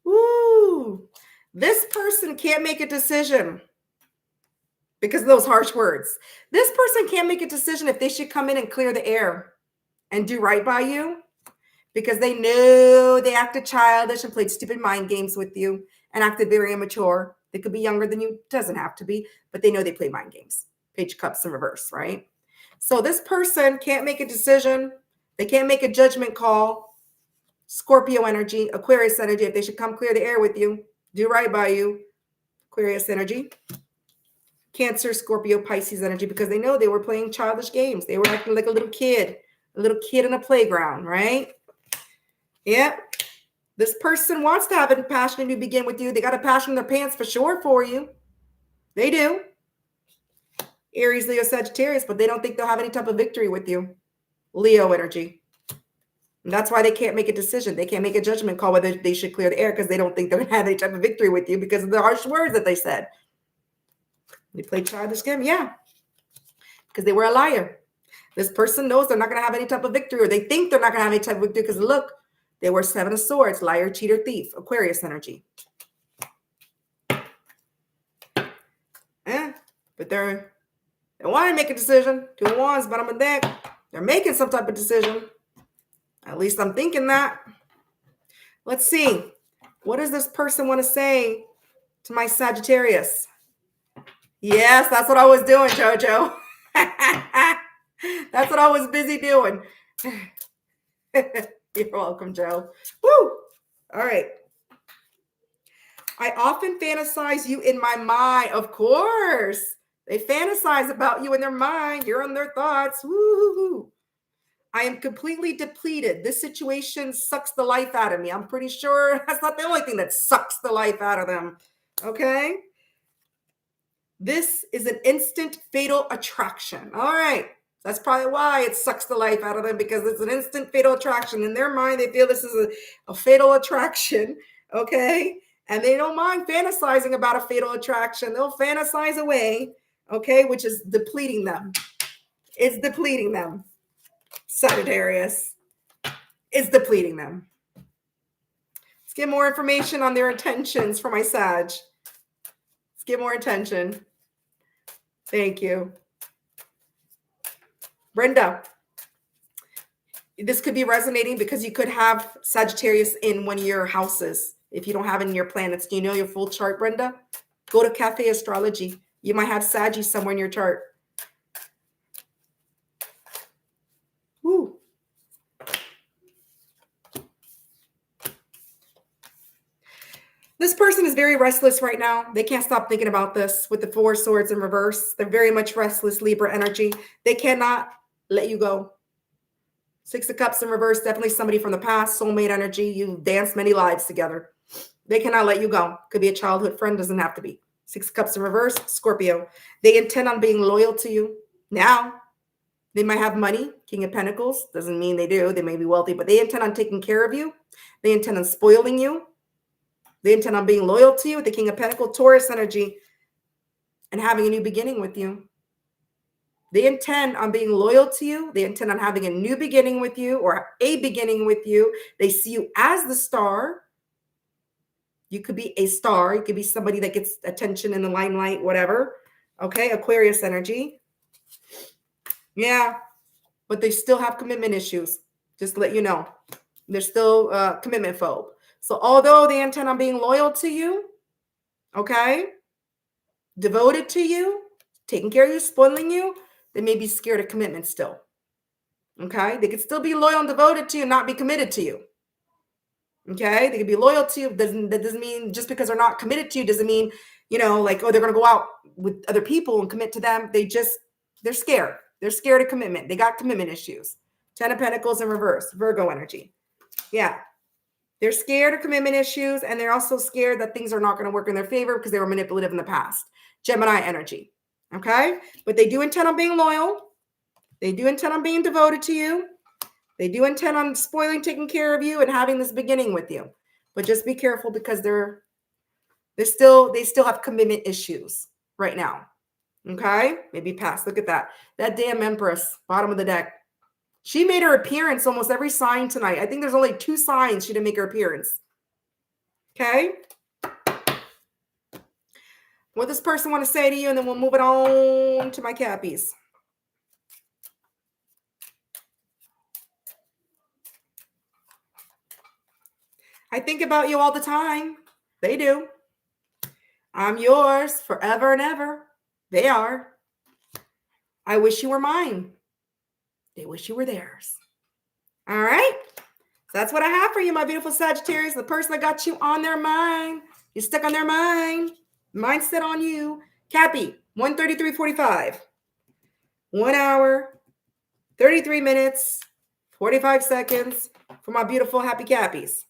Speaker 1: Woo. This person can't make a decision because of those harsh words. This person can't make a decision if they should come in and clear the air and do right by you because they know they acted childish and played stupid mind games with you and acted very immature. They could be younger than you. Doesn't have to be, but they know they play mind games. Page of Cups in reverse, right? So this person can't make a decision. They can't make a judgment call. Scorpio energy, Aquarius energy, if they should come clear the air with you, do right by you, Aquarius energy. Cancer, Scorpio, Pisces energy, because they know they were playing childish games. They were acting like a little kid in a playground, right? Yeah. This person wants to have a passion to begin with you. They got a passion in their pants for sure for you. They do. Aries, Leo, Sagittarius, but they don't think they'll have any type of victory with you. Leo energy. And that's why they can't make a decision. They can't make a judgment call whether they should clear the air because they don't think they're going to have any type of victory with you because of the harsh words that they said. They played childish game, yeah, because they were a liar. This person knows they're not going to have any type of victory, or they think they're not going to have any type of victory because look, they were 7 of Swords, liar, cheater, thief, Aquarius energy. But they want to make a decision. 2 of Wands, bottom of deck. They're making some type of decision. At least I'm thinking that. Let's see. What does this person want to say to my Sagittarius? Yes, that's what I was doing, Jojo. That's what I was busy doing. You're welcome, Joe. Woo! All right. I often fantasize you in my mind. Of course. They fantasize about you in their mind. You're on their thoughts. Woo! I am completely depleted. This situation sucks the life out of me. I'm pretty sure that's not the only thing that sucks the life out of them. Okay? This is an instant fatal attraction. All right. That's probably why it sucks the life out of them, because it's an instant fatal attraction. In their mind, they feel this is a fatal attraction. Okay. And they don't mind fantasizing about a fatal attraction. They'll fantasize away. Okay. Which is depleting them. It's depleting them. Sagittarius. It's depleting them. Let's get more information on their intentions for my Sag. Let's get more attention. Thank you. Brenda, this could be resonating because you could have Sagittarius in one of your houses. If you don't have it in your planets, do you know your full chart, Brenda? Go to Cafe Astrology. You might have Saggy somewhere in your chart. Woo. This person is very restless right now. They can't stop thinking about this with the Four of Swords in reverse. They're very much restless, Libra energy. They cannot let you go. Six of Cups in reverse, definitely somebody from the past, soulmate energy. You danced many lives together. They cannot let you go. Could be a childhood friend, doesn't have to be. Six of Cups in reverse, Scorpio. They intend on being loyal to you. Now, they might have money, King of Pentacles. Doesn't mean they do. They may be wealthy, but they intend on taking care of you. They intend on spoiling you. They intend on being loyal to you, the King of Pentacles, Taurus energy, and having a new beginning with you. They intend on being loyal to you. They intend on having a new beginning with you, or a beginning with you. They see you as the star. You could be a star. You could be somebody that gets attention in the limelight, whatever. Okay, Aquarius energy. Yeah, but they still have commitment issues. Just to let you know. They're still commitment phobe. So although they intend on being loyal to you, okay, devoted to you, taking care of you, spoiling you, they may be scared of commitment still. Okay, they could still be loyal and devoted to you, not be committed to you. Okay, they could be loyal to you. That doesn't mean just because they're not committed to you doesn't mean, like, oh, they're going to go out with other people and commit to them. They're scared. They're scared of commitment. They got commitment issues. 10 of Pentacles in reverse, Virgo energy. Yeah. They're scared of commitment issues, and they're also scared that things are not going to work in their favor because they were manipulative in the past. Gemini energy. Okay? But they do intend on being loyal. They do intend on being devoted to you. They do intend on spoiling, taking care of you, and having this beginning with you. But just be careful because they still have commitment issues right now. Okay? Maybe past. Look at that. That damn Empress, bottom of the deck. She made her appearance almost every sign tonight. I think there's only 2 signs she didn't make her appearance. Okay? What does this person want to say to you? And then we'll move it on to my Cappies. I think about you all the time. They do. I'm yours forever and ever. They are. I wish you were mine. They wish you were theirs. All right. So that's what I have for you, my beautiful Sagittarius. The person that got you on their mind. You're stuck on their mind. Mindset on you. Cappy, 1:33:45. 1 hour, 33 minutes, 45 seconds for my beautiful happy Cappies.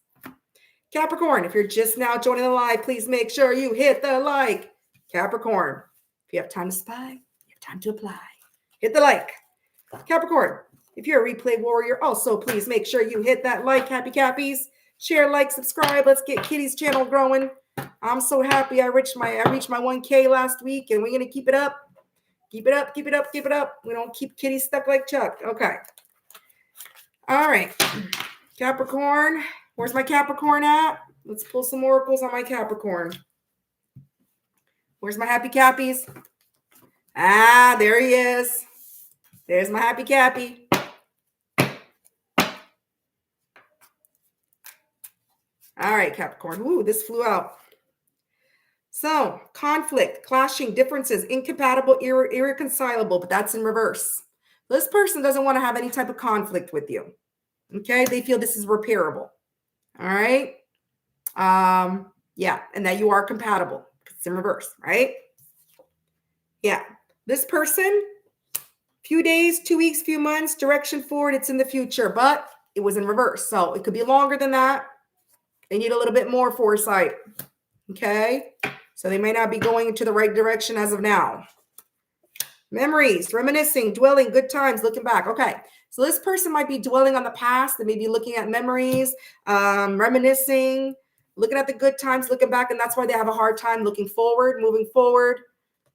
Speaker 1: Capricorn, if you're just now joining the live, please make sure you hit the like. Capricorn, if you have time to spy, you have time to apply. Hit the like. Capricorn, if you're a replay warrior, also please make sure you hit that like, happy Cappies. Share, like, subscribe. Let's get Kitty's channel growing. I'm so happy I reached my 1K last week, and we're gonna keep it up. Keep it up, keep it up, keep it up. We don't keep Kitty stuck like Chuck. Okay. All right. Capricorn. Where's my Capricorn at? Let's pull some oracles on my Capricorn. Where's my happy Cappies? Ah, there he is. There's my happy Cappy. All right, Capricorn. Ooh, this flew out. So, conflict, clashing, differences, incompatible, irreconcilable, but that's in reverse. This person doesn't want to have any type of conflict with you. Okay, they feel this is repairable. All right. Yeah, and that you are compatible. It's in reverse, right? Yeah. This person, few days, 2 weeks, few months, direction forward, it's in the future, but it was in reverse. So it could be longer than that. They need a little bit more foresight. Okay. So they may not be going into the right direction as of now. Memories, reminiscing, dwelling, good times, looking back. Okay. So this person might be dwelling on the past. They may be looking at memories, reminiscing, looking at the good times, looking back. And that's why they have a hard time looking forward, moving forward,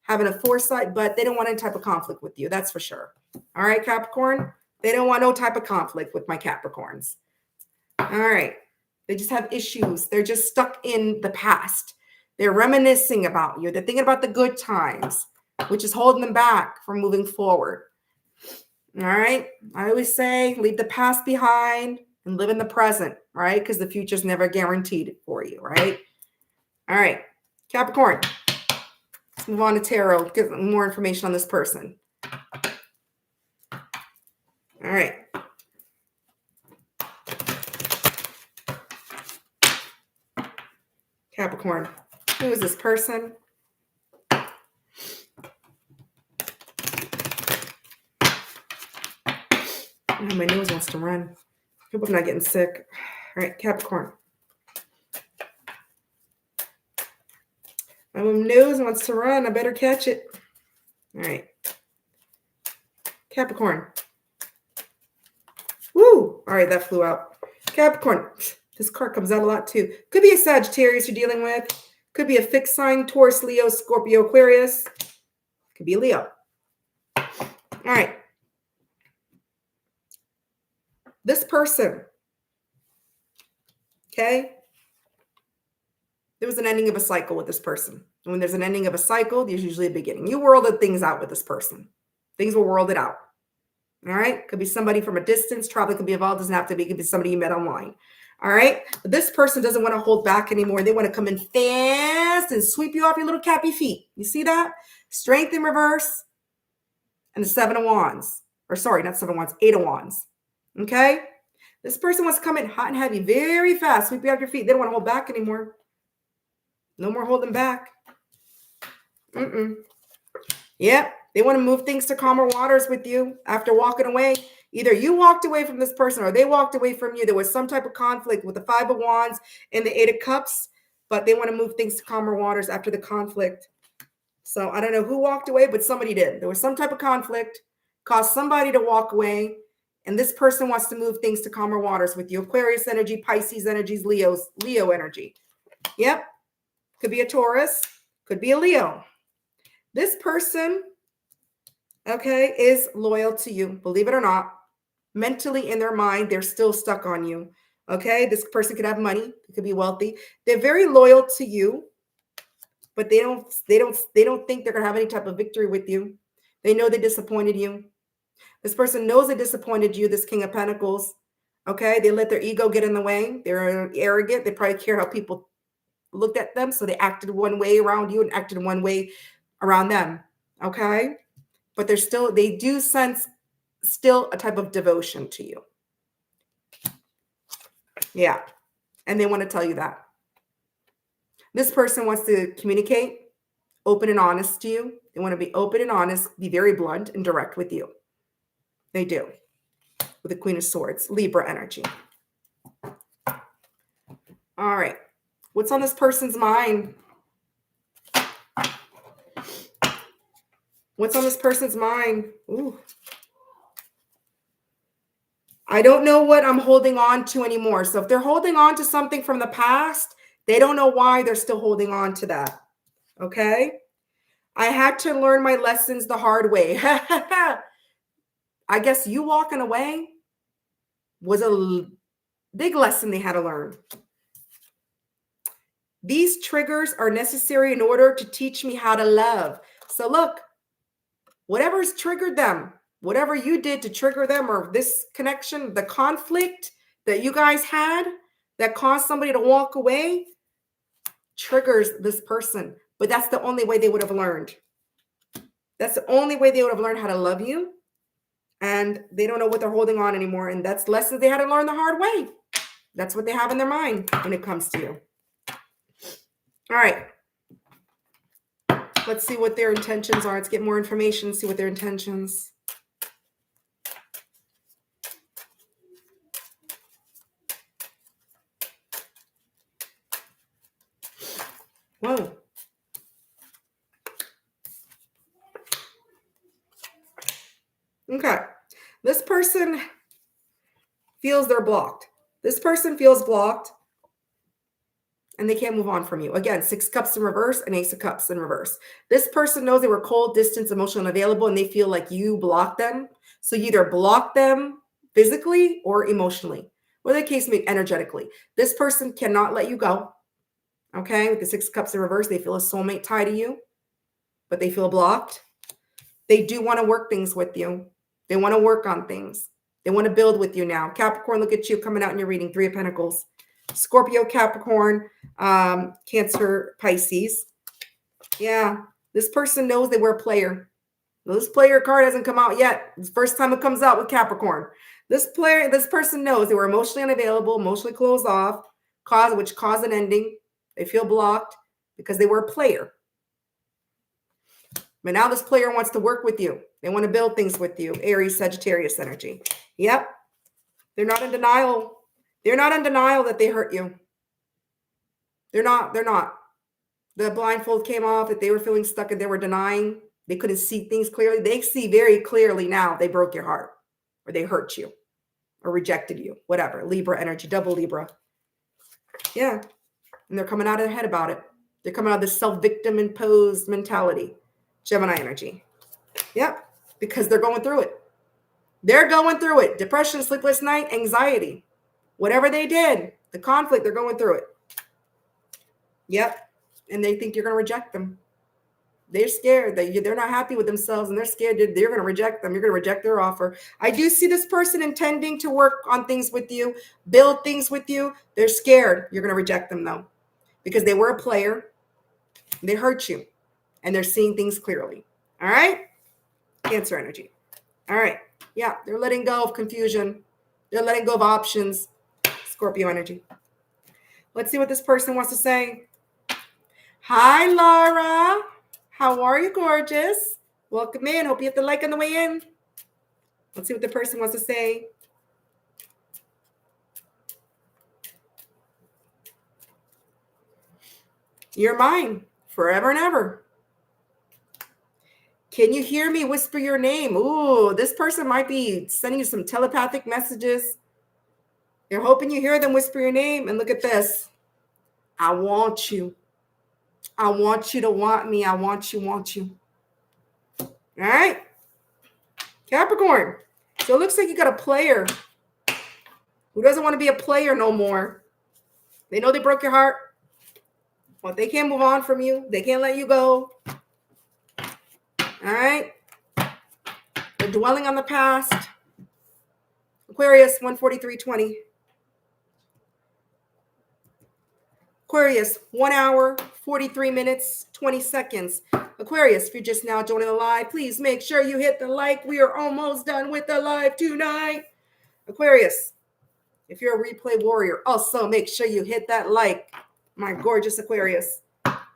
Speaker 1: having a foresight, but they don't want any type of conflict with you. That's for sure. All right, Capricorn. They don't want no type of conflict with my Capricorns. All right. They just have issues. They're just stuck in the past. They're reminiscing about you. They're thinking about the good times, which is holding them back from moving forward. All right. I always say leave the past behind and live in the present, right? Because the future is never guaranteed for you, right? All right. Capricorn. Let's move on to tarot. Get more information on this person. All right. Capricorn. Who is this person? Oh, my nose wants to run. Hope I'm not getting sick. All right, Capricorn. My nose wants to run. I better catch it. All right. Capricorn. Woo! All right, that flew out. Capricorn. This card comes out a lot too. Could be a Sagittarius you're dealing with. Could be a fixed sign, Taurus, Leo, Scorpio, Aquarius. Could be a Leo. All right. This person. Okay. There was an ending of a cycle with this person. And when there's an ending of a cycle, there's usually a beginning. You worlded things out with this person. Things were worlded out. All right. Could be somebody from a distance. Travel could be involved. Doesn't have to be. Could be somebody you met online. All right. But this person doesn't want to hold back anymore. They want to come in fast and sweep you off your little cappy feet. You see that? Strength in reverse and the 7 of wands. Or sorry, not 7 of wands, 8 of wands. Okay. This person wants to come in hot and heavy very fast. Sweep you off your feet. They don't want to hold back anymore. No more holding back. Yep. They want to move things to calmer waters with you after walking away. Either you walked away from this person or they walked away from you. There was some type of conflict with the 5 of wands and the 8 of cups, but they want to move things to calmer waters after the conflict. So I don't know who walked away, but somebody did. There was some type of conflict, caused somebody to walk away, and this person wants to move things to calmer waters with you. Aquarius energy, Pisces energies, Leo energy. Yep. Could be a Taurus, could be a Leo. This person, okay, is loyal to you, believe it or not. Mentally, in their mind, they're still stuck on you. Okay, this person could have money, they could be wealthy. They're very loyal to you, but they don't think they're gonna have any type of victory with you. They know they disappointed you. This person knows they disappointed you, this King of Pentacles. Okay, they let their ego get in the way. They're arrogant. They probably care how people looked at them, so they acted one way around you and acted one way around them. Okay, but they do sense still a type of devotion to you. Yeah, and they want to tell you that. This person wants to communicate, open and honest to you. They want to be open and honest, be very blunt and direct with you. They do. With the Queen of Swords, Libra energy. All right. What's on this person's mind? What's on this person's mind? Ooh. I don't know what I'm holding on to anymore. So if they're holding on to something from the past, they don't know why they're still holding on to that. Okay? I had to learn my lessons the hard way. I guess you walking away was a big lesson they had to learn. These triggers are necessary in order to teach me how to love. So look, whatever's triggered them, whatever you did to trigger them, or this connection, the conflict that you guys had that caused somebody to walk away, triggers this person. But that's the only way they would have learned. That's the only way they would have learned how to love you. And they don't know what they're holding on anymore. And that's lessons they had to learn the hard way. That's what they have in their mind when it comes to you. All right. Let's see what their intentions are. Let's get more information, see what their intentions. Whoa. Okay. This person feels they're blocked. This person feels blocked and they can't move on from you. Again, 6 cups in reverse and Ace of Cups in reverse. This person knows they were cold, distant, emotional, unavailable, and they feel like you blocked them. So you either block them physically or emotionally, whatever the case may be, energetically. This person cannot let you go. Okay, with the 6 cups in reverse, they feel a soulmate tie to you, but they feel blocked. They do want to work things with you. They want to work on things. They want to build with you now. Capricorn, look at you coming out in your reading. 3 of Pentacles. Scorpio, Capricorn, Cancer, Pisces. Yeah, this person knows they were a player. This player card hasn't come out yet. It's the first time it comes out with Capricorn. This person knows they were emotionally unavailable, emotionally closed off, which caused an ending. They feel blocked because they were a player. But now this player wants to work with you. They want to build things with you. Aries, Sagittarius energy. Yep. They're not in denial. They're not in denial that they hurt you. They're not. The blindfold came off, that they were feeling stuck and they were denying. They couldn't see things clearly. They see very clearly now they broke your heart or they hurt you or rejected you, whatever. Libra energy, double Libra. Yeah. And they're coming out ahead about it. They're coming out of this self-victim imposed mentality. Gemini energy. Yep. Because they're going through it. They're going through it. Depression, sleepless night, anxiety. Whatever they did, the conflict, they're going through it. Yep. And they think you're going to reject them. They're scared. They're not happy with themselves and they're scared they're going to reject them. You're going to reject their offer. I do see this person intending to work on things with you, build things with you. They're scared. You're going to reject them though, because they were a player. They hurt you and they're seeing things clearly. All right. Cancer energy. All right. Yeah. They're letting go of confusion. They're letting go of options. Scorpio energy. Let's see what this person wants to say. Hi, Laura. How are you, gorgeous? Welcome in. Hope you hit the like on the way in. Let's see what the person wants to say. You're mine forever and ever. Can you hear me whisper your name? Ooh, this person might be sending you some telepathic messages. They're hoping you hear them whisper your name. And look at this. I want you. I want you to want me. I want you. All right. Capricorn. So it looks like you got a player who doesn't want to be a player no more. They know they broke your heart. But they can't move on from you. They can't let you go. All right. They're dwelling on the past. Aquarius 143:20. Aquarius, 1 hour, 43 minutes, 20 seconds. Aquarius, if you're just now joining the live, please make sure you hit the like. We are almost done with the live tonight. Aquarius, if you're a replay warrior, also make sure you hit that like. My gorgeous Aquarius.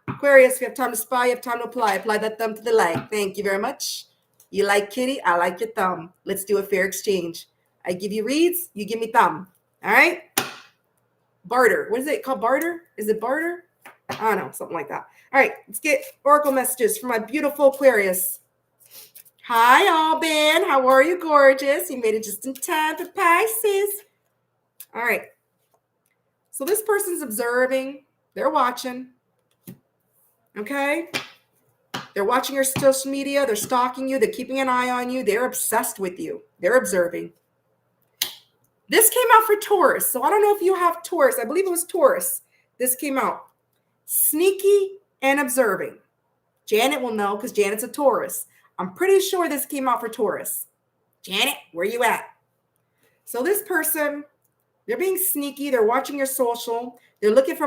Speaker 1: Aquarius, if you have time to spy, you have time to apply. Apply that thumb to the like. Thank you very much. You like kitty, I like your thumb. Let's do a fair exchange. I give you reads, you give me thumb. All right? Barter. What is it called? Barter? Is it barter? I don't know. Something like that. All right. Let's get oracle messages from my beautiful Aquarius. Hi, Alban. How are you, gorgeous? You made it just in time for Pisces. All right. So this person's observing. They're watching. Okay? They're watching your social media. They're stalking you. They're keeping an eye on you. They're obsessed with you. They're observing. This came out for Taurus. So I don't know if you have Taurus. I believe it was Taurus. This came out. Sneaky and observing. Janet will know because Janet's a Taurus. I'm pretty sure this came out for Taurus. Janet, where you at? So this person, they're being sneaky. They're watching your social. They're looking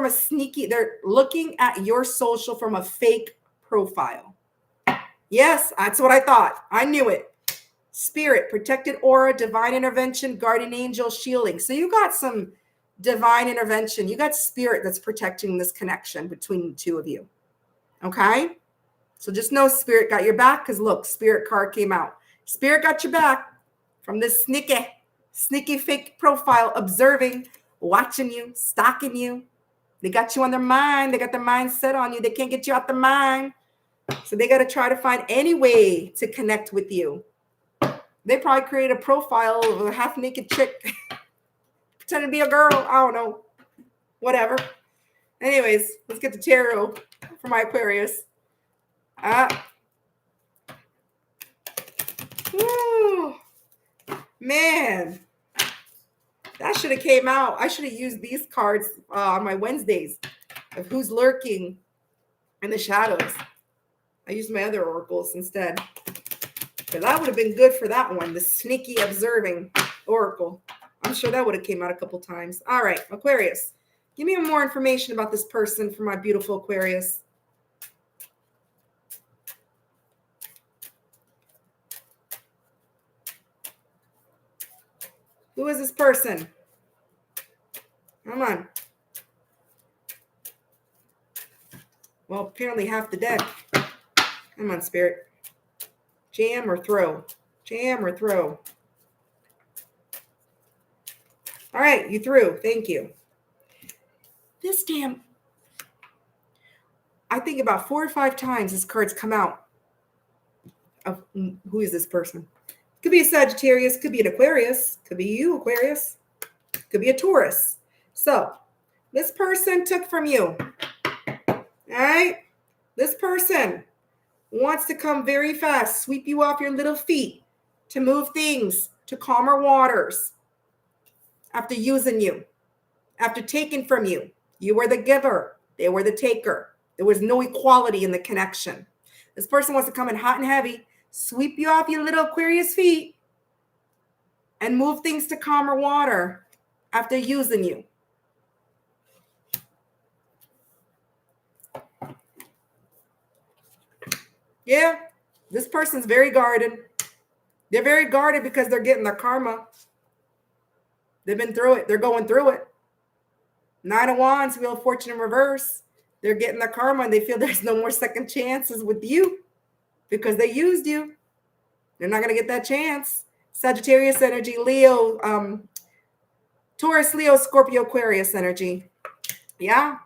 Speaker 1: they're looking at your social from a fake profile. Yes, that's what I thought. I knew it. Spirit, protected aura, divine intervention, guardian angel, shielding. So you got some divine intervention. You got spirit that's protecting this connection between the two of you. Okay? So just know spirit got your back, because look, spirit card came out. Spirit got your back from this sneaky fake profile, observing, watching you, stalking you. They got you on their mind. They got their mind set on you. They can't get you out their mind. So they got to try to find any way to connect with you. They probably create a profile of a half-naked chick pretending to be a girl. I don't know. Whatever. Anyways, let's get the tarot for my Aquarius. Woo, man. That should have came out. I should have used these cards on my Wednesdays of who's lurking in the shadows. I used my other oracles instead. But that would have been good for that one, the sneaky observing oracle. I'm sure that would have came out a couple times. All right, Aquarius. Give me more information about this person for my beautiful Aquarius. Who is this person? Come on. Well, apparently half the deck. Come on, Spirit. Jam or throw? Jam or throw? All right, you threw. Thank you. This damn... I think about 4 or 5 times this card's come out. Of who is this person? Could be a Sagittarius, could be an Aquarius, could be you, Aquarius, could be a Taurus. So this person took from you. All right? This person wants to come very fast, sweep you off your little feet, to move things to calmer waters. After using you, after taking from you, you were the giver, they were the taker. There was no equality in the connection. This person wants to come in hot and heavy, sweep you off your little Aquarius feet, and move things to calmer water after using you. Yeah, this person's very guarded. They're very guarded because they're getting their karma. They've been through it. They're going through it. 9 of Wands, Wheel of Fortune in reverse. They're getting their karma and they feel there's no more second chances with you because they used you. They're not going to get that chance. Sagittarius energy, Leo, Taurus, Leo, Scorpio, Aquarius energy. Yeah,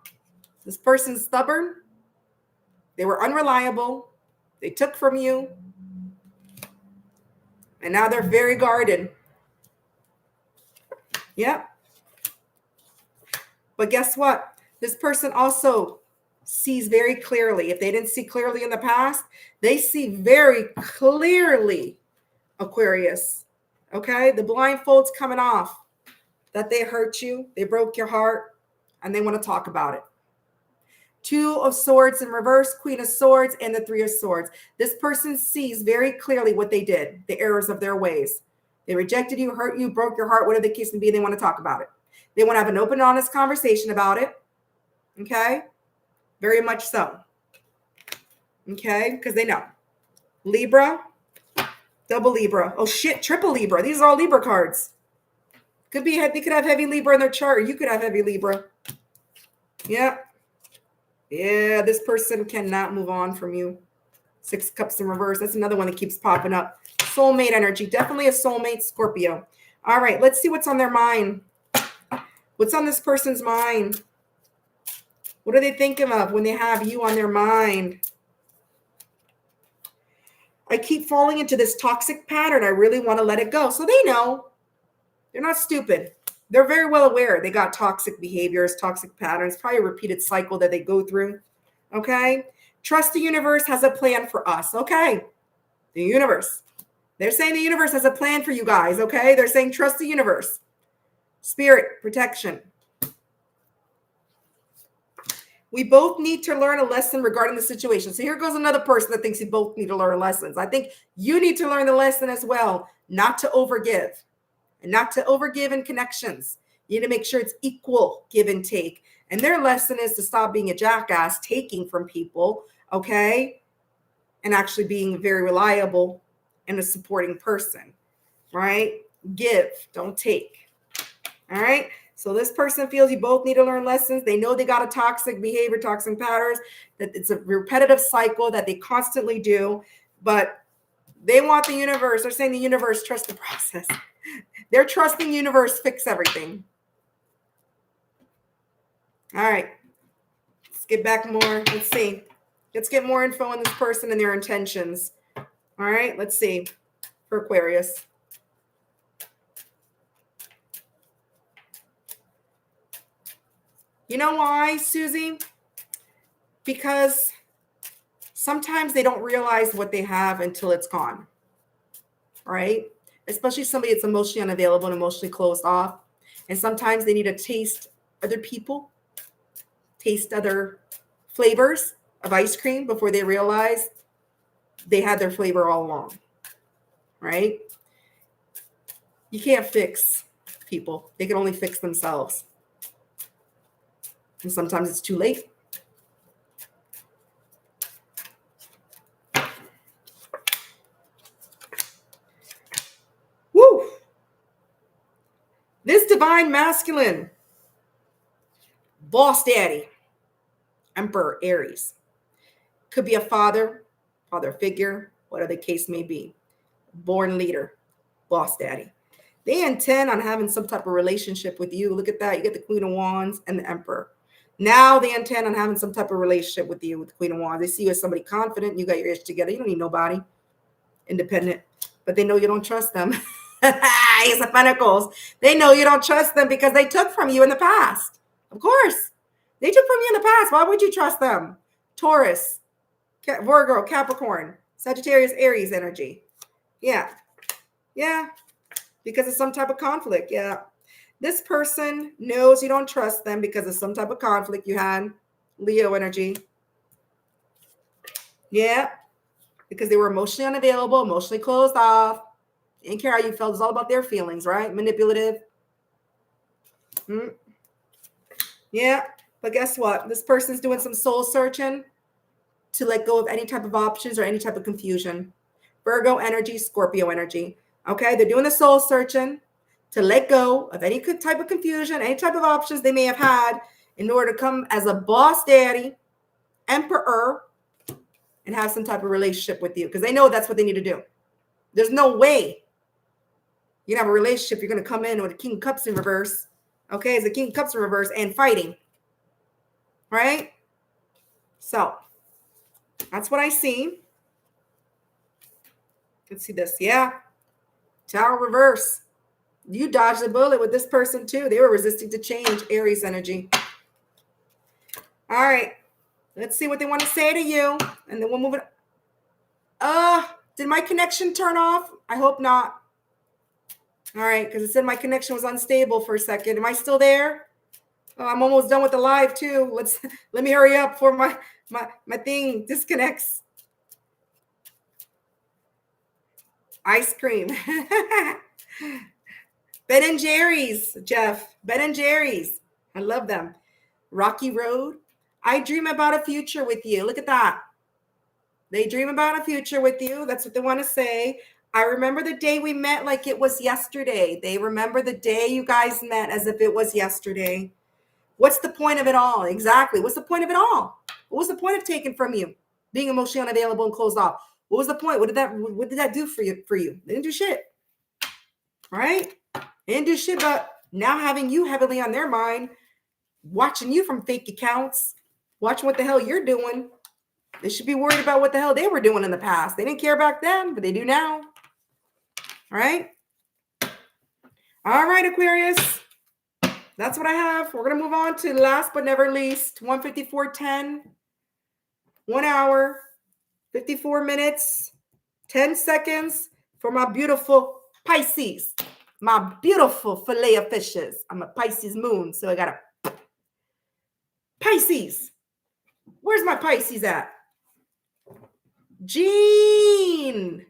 Speaker 1: this person's stubborn. They were unreliable. They took from you. And now they're very guarded. Yep. But guess what? This person also sees very clearly. If they didn't see clearly in the past, they see very clearly, Aquarius. Okay? The blindfold's coming off. That they hurt you, they broke your heart, and they want to talk about it. 2 of Swords in reverse, Queen of Swords, and the 3 of Swords. This person sees very clearly what they did, the errors of their ways. They rejected you, hurt you, broke your heart, whatever the case may be. They want to talk about it. They want to have an open, honest conversation about it. Okay? Very much so. Okay? Because they know. Libra, double Libra. Oh, shit, triple Libra. These are all Libra cards. Could be, they could have heavy Libra in their chart, or you could have heavy Libra. Yeah. Yeah, this person cannot move on from you. 6 Cups in reverse. That's another one that keeps popping up. Soulmate energy. Definitely a soulmate, Scorpio. All right, let's see what's on their mind. What's on this person's mind? What are they thinking of when they have you on their mind? I keep falling into this toxic pattern. I really want to let it go. So they know. They're not stupid. They're very well aware they got toxic behaviors, toxic patterns, probably a repeated cycle that they go through. Okay? Trust the universe has a plan for us. Okay? The universe. They're saying the universe has a plan for you guys. Okay? They're saying trust the universe. Spirit, protection. We both need to learn a lesson regarding the situation. So here goes another person that thinks you both need to learn lessons. I think you need to learn the lesson as well, not to overgive. And not to overgive in connections. You need to make sure it's equal give and take. And their lesson is to stop being a jackass, taking from people, okay? And actually being very reliable and a supporting person, right? Give, don't take. All right. So this person feels you both need to learn lessons. They know they got a toxic behavior, toxic patterns, that it's a repetitive cycle that they constantly do, but they want the universe. They're saying the universe, trust the process. They're trusting the universe, fix everything. All right. Let's get back more. Let's see. Let's get more info on this person and their intentions. All right. Let's see. For Aquarius. You know why, Susie? Because sometimes they don't realize what they have until it's gone, right? Especially somebody that's emotionally unavailable and emotionally closed off. And sometimes they need to taste other people, taste other flavors of ice cream before they realize they had their flavor all along, right? You can't fix people. They can only fix themselves. And sometimes it's too late. Woo! This divine masculine, boss daddy, Emperor Aries, could be a father figure, whatever the case may be. Born leader, boss daddy. They intend on having some type of relationship with you. Look at that. You get the Queen of Wands and the Emperor. Now they intend on having some type of relationship with you, with the Queen of Wands. They see you as somebody confident. You got your ish together. You don't need nobody. Independent. But they know you don't trust them. Ace of Pentacles. They know you don't trust them because they took from you in the past. Of course. They took from you in the past. Why would you trust them? Taurus, Virgo, Capricorn, Sagittarius, Aries energy. Yeah. Yeah. Because of some type of conflict. Yeah. This person knows you don't trust them because of some type of conflict you had. Leo energy. Yeah. Because they were emotionally unavailable, emotionally closed off. Didn't care how you felt. It's all about their feelings, right? Manipulative. Yeah. But guess what? This person's doing some soul searching to let go of any type of options or any type of confusion. Virgo energy, Scorpio energy. Okay. They're doing the soul searching to let go of any type of confusion, any type of options they may have had in order to come as a boss daddy, emperor, and have some type of relationship with you because they know that's what they need to do. There's no way you can have a relationship. You're going to come in with a King of Cups in reverse. Okay. It's a King of Cups in reverse and fighting. Right. So that's what I see. Let's see this. Yeah. Tower reverse. You dodged a bullet with this person too. They were resisting to change. Aries energy. All right. Let's see what they want to say to you. And then we'll move it. Did my connection turn off? I hope not. All right. Because it said my connection was unstable for a second. Am I still there? Oh, I'm almost done with the live too. Let me hurry up before my thing disconnects. Ice cream. Ben and Jerry's, Jeff. Ben and Jerry's. I love them. Rocky Road. I dream about a future with you. Look at that. They dream about a future with you. That's what they want to say. I remember the day we met like it was yesterday. They remember the day you guys met as if it was yesterday. What's the point of it all? Exactly. What's the point of it all? What was the point of taking from you? Being emotionally unavailable and closed off. What was the point? What did that do for you? They didn't do shit. Right? They didn't do shit, but now having you heavily on their mind, watching you from fake accounts, watching what the hell you're doing. They should be worried about what the hell they were doing in the past. They didn't care back then, but they do now. All right? All right, Aquarius. That's what I have. We're going to move on to last but never least, 154.10. 1 hour, 54 minutes, 10 seconds for my beautiful Pisces. My beautiful fillet of fishes. I'm a Pisces moon, so I got a Pisces. Where's my Pisces at? Jean.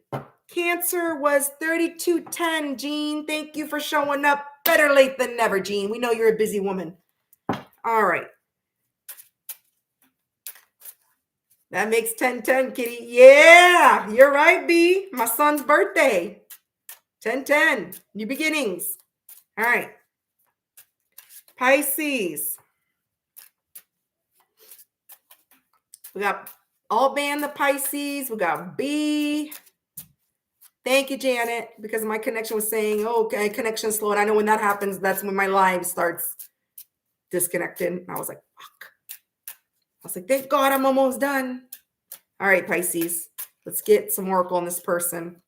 Speaker 1: Cancer was 3210. Jean, thank you for showing up. Better late than never, Jean. We know you're a busy woman. All right. That makes 10-10, kitty. Yeah, you're right, B. My son's birthday. 10-10. New beginnings. All right. Pisces. We got all band the Pisces. We got B. Thank you, Janet, because my connection was saying, oh, okay, connection slow. And I know when that happens, that's when my live starts disconnecting. And I was like, fuck. I was like, thank God I'm almost done. All right, Pisces. Let's get some oracle on this person.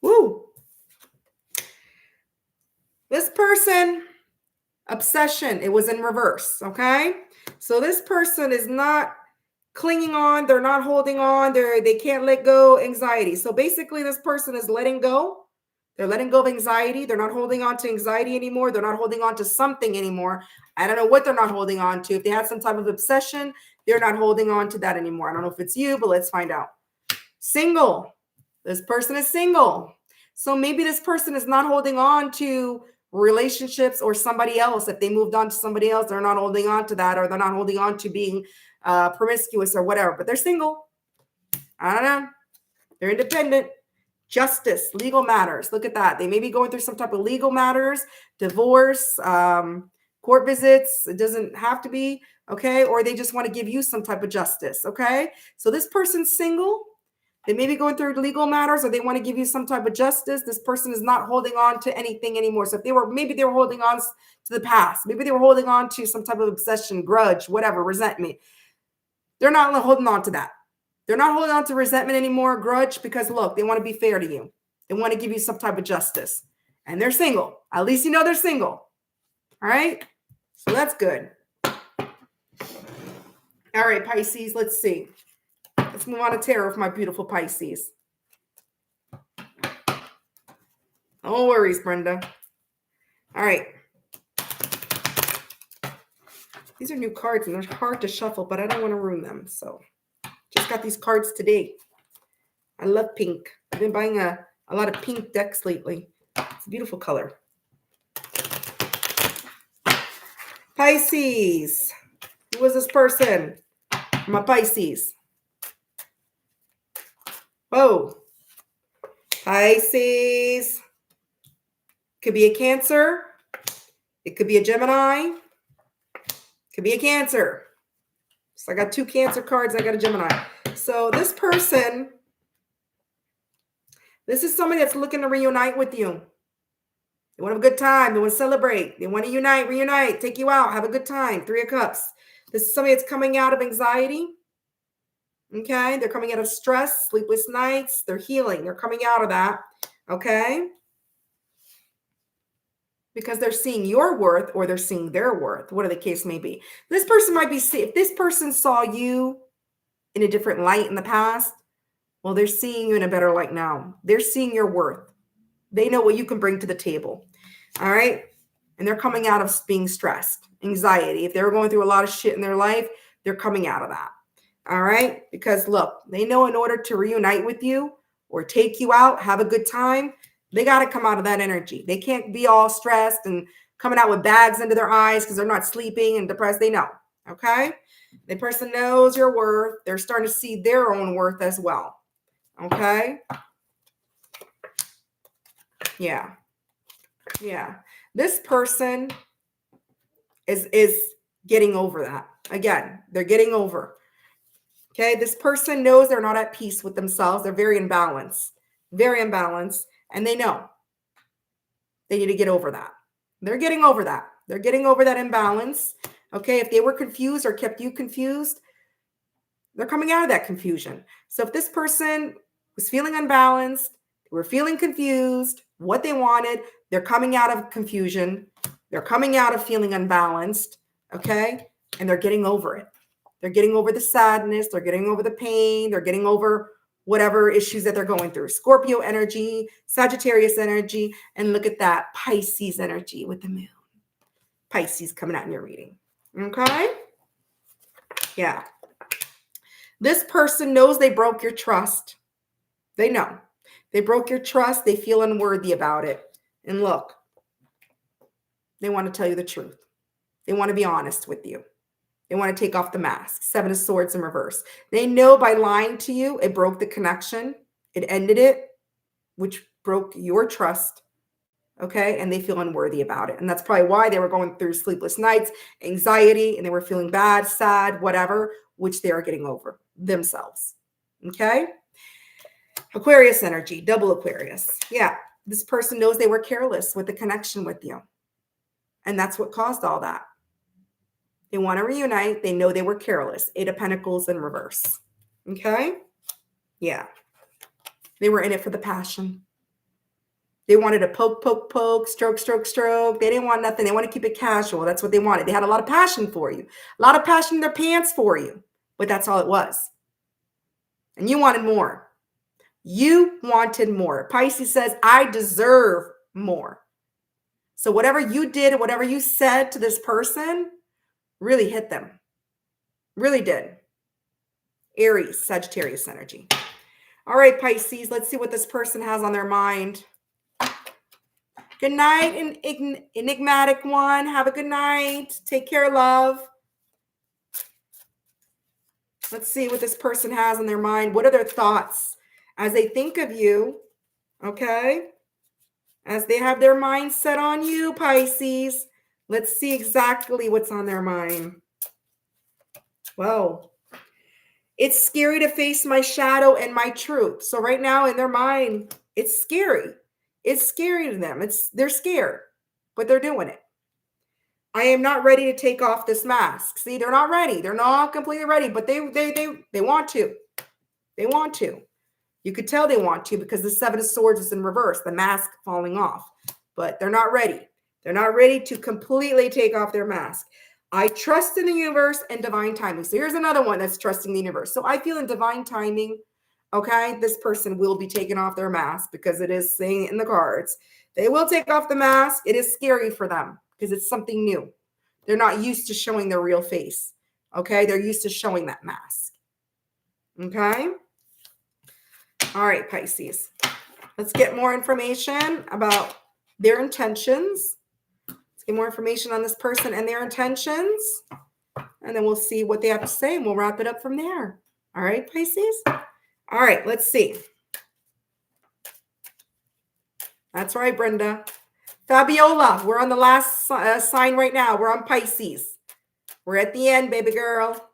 Speaker 1: Woo. This person, obsession, it was in reverse, okay? So this person is not clinging on, they're not holding on, they can't let go, anxiety. So basically this person is letting go. They're letting go of anxiety. They're not holding on to anxiety anymore. They're not holding on to something anymore. I don't know what they're not holding on to. If they had some type of obsession, they're not holding on to that anymore. I don't know if it's you, but let's find out. Single. This person is single. So maybe this person is not holding on to relationships or somebody else. If they moved on to somebody else, they're not holding on to that, or they're not holding on to being promiscuous or whatever, but they're single. I don't know. They're independent. Justice, legal matters. Look at that. They may be going through some type of legal matters, divorce, court visits. It doesn't have to be, okay? Or they just want to give you some type of justice, okay? So this person's single. They may be going through legal matters, or they want to give you some type of justice. This person is not holding on to anything anymore. So if they were, maybe they were holding on to the past. Maybe they were holding on to some type of obsession, grudge, whatever, resentment. They're not holding on to that. They're not holding on to resentment anymore, grudge, because look, they want to be fair to you. They want to give you some type of justice. And they're single. At least you know they're single. All right? So that's good. All right, Pisces, let's see. Let's move on to tarot for my beautiful Pisces. No worries, Brenda. All right. These are new cards, and they're hard to shuffle, but I don't want to ruin them. So just got these cards today. I love pink. I've been buying a lot of pink decks lately. It's a beautiful color. Pisces. Who is this person? My Pisces. Whoa. Pisces. Could be a Cancer. It could be a Gemini. Could be a Cancer. So I got 2 Cancer cards. I got a Gemini. So this person, this is somebody that's looking to reunite with you. They want to have a good time. They want to celebrate. They want to reunite, take you out, have a good time. 3 of Cups. This is somebody that's coming out of anxiety. Okay. They're coming out of stress, sleepless nights. They're healing. They're coming out of that. Okay. Because they're seeing your worth, or they're seeing their worth, whatever the case may be. This person might be, if this person saw you in a different light in the past, well, they're seeing you in a better light now. They're seeing your worth. They know what you can bring to the table. All right. And they're coming out of being stressed, anxiety. If they're going through a lot of shit in their life, they're coming out of that. All right. Because look, they know in order to reunite with you or take you out, have a good time, they got to come out of that energy. They can't be all stressed and coming out with bags under their eyes because they're not sleeping and depressed. They know. Okay. The person knows your worth. They're starting to see their own worth as well. Okay. Yeah. Yeah. This person is getting over that. Again, they're getting over. Okay. This person knows they're not at peace with themselves. They're very imbalanced. And they know they need to get over that. They're getting over that. They're getting over that imbalance. Okay. If they were confused or kept you confused, they're coming out of that confusion. So if this person was feeling unbalanced, were feeling confused, what they wanted, they're coming out of confusion. They're coming out of feeling unbalanced. Okay. And they're getting over it. They're getting over the sadness. They're getting over the pain. They're getting over whatever issues that they're going through. Scorpio energy, Sagittarius energy, and look at that, Pisces energy with the moon. Pisces coming out in your reading. Okay? Yeah. This person knows they broke your trust. They know. They broke your trust. They feel unworthy about it. And look, they want to tell you the truth. They want to be honest with you. They want to take off the mask. Seven of Swords in reverse. They know by lying to you, it broke the connection. It ended it, which broke your trust. Okay. And they feel unworthy about it. And that's probably why they were going through sleepless nights, anxiety, and they were feeling bad, sad, whatever, which they are getting over themselves. Okay. Aquarius energy, double Aquarius. Yeah. This person knows they were careless with the connection with you. And that's what caused all that. They want to reunite. They know they were careless. Eight of Pentacles in reverse. Okay. Yeah. They were in it for the passion. They wanted to poke, poke, poke, stroke, stroke, stroke. They didn't want nothing. They want to keep it casual. That's what they wanted. They had a lot of passion for you. A lot of passion in their pants for you. But that's all it was. And you wanted more. You wanted more. Pisces says, I deserve more. So whatever you did, whatever you said to this person really hit them. Really did. Aries, Sagittarius energy. All right, Pisces, let's see what this person has on their mind. Good night, enigmatic one. Have a good night. Take care, love. Let's see what this person has on their mind. What are their thoughts as they think of you? Okay. As they have their mind set on you, Pisces. Let's see exactly what's on their mind. Whoa. It's scary to face my shadow and my truth. So right now in their mind, it's scary. It's scary to them. They're scared, but they're doing it. I am not ready to take off this mask. See, they're not ready. They're not completely ready, but they want to. They want to. You could tell they want to because the Seven of Swords is in reverse, the mask falling off, but they're not ready. They're not ready to completely take off their mask. I trust in the universe and divine timing. So here's another one that's trusting the universe. So I feel in divine timing, okay, this person will be taking off their mask because it is saying in the cards. They will take off the mask. It is scary for them because it's something new. They're not used to showing their real face, okay? They're used to showing that mask, okay? All right, Pisces. Let's get more information about their intentions. Let's get more information on this person and their intentions. And then we'll see what they have to say and we'll wrap it up from there. All right, Pisces? All right, let's see. That's right, Brenda. Fabiola, we're on the last sign right now. We're on Pisces. We're at the end, baby girl.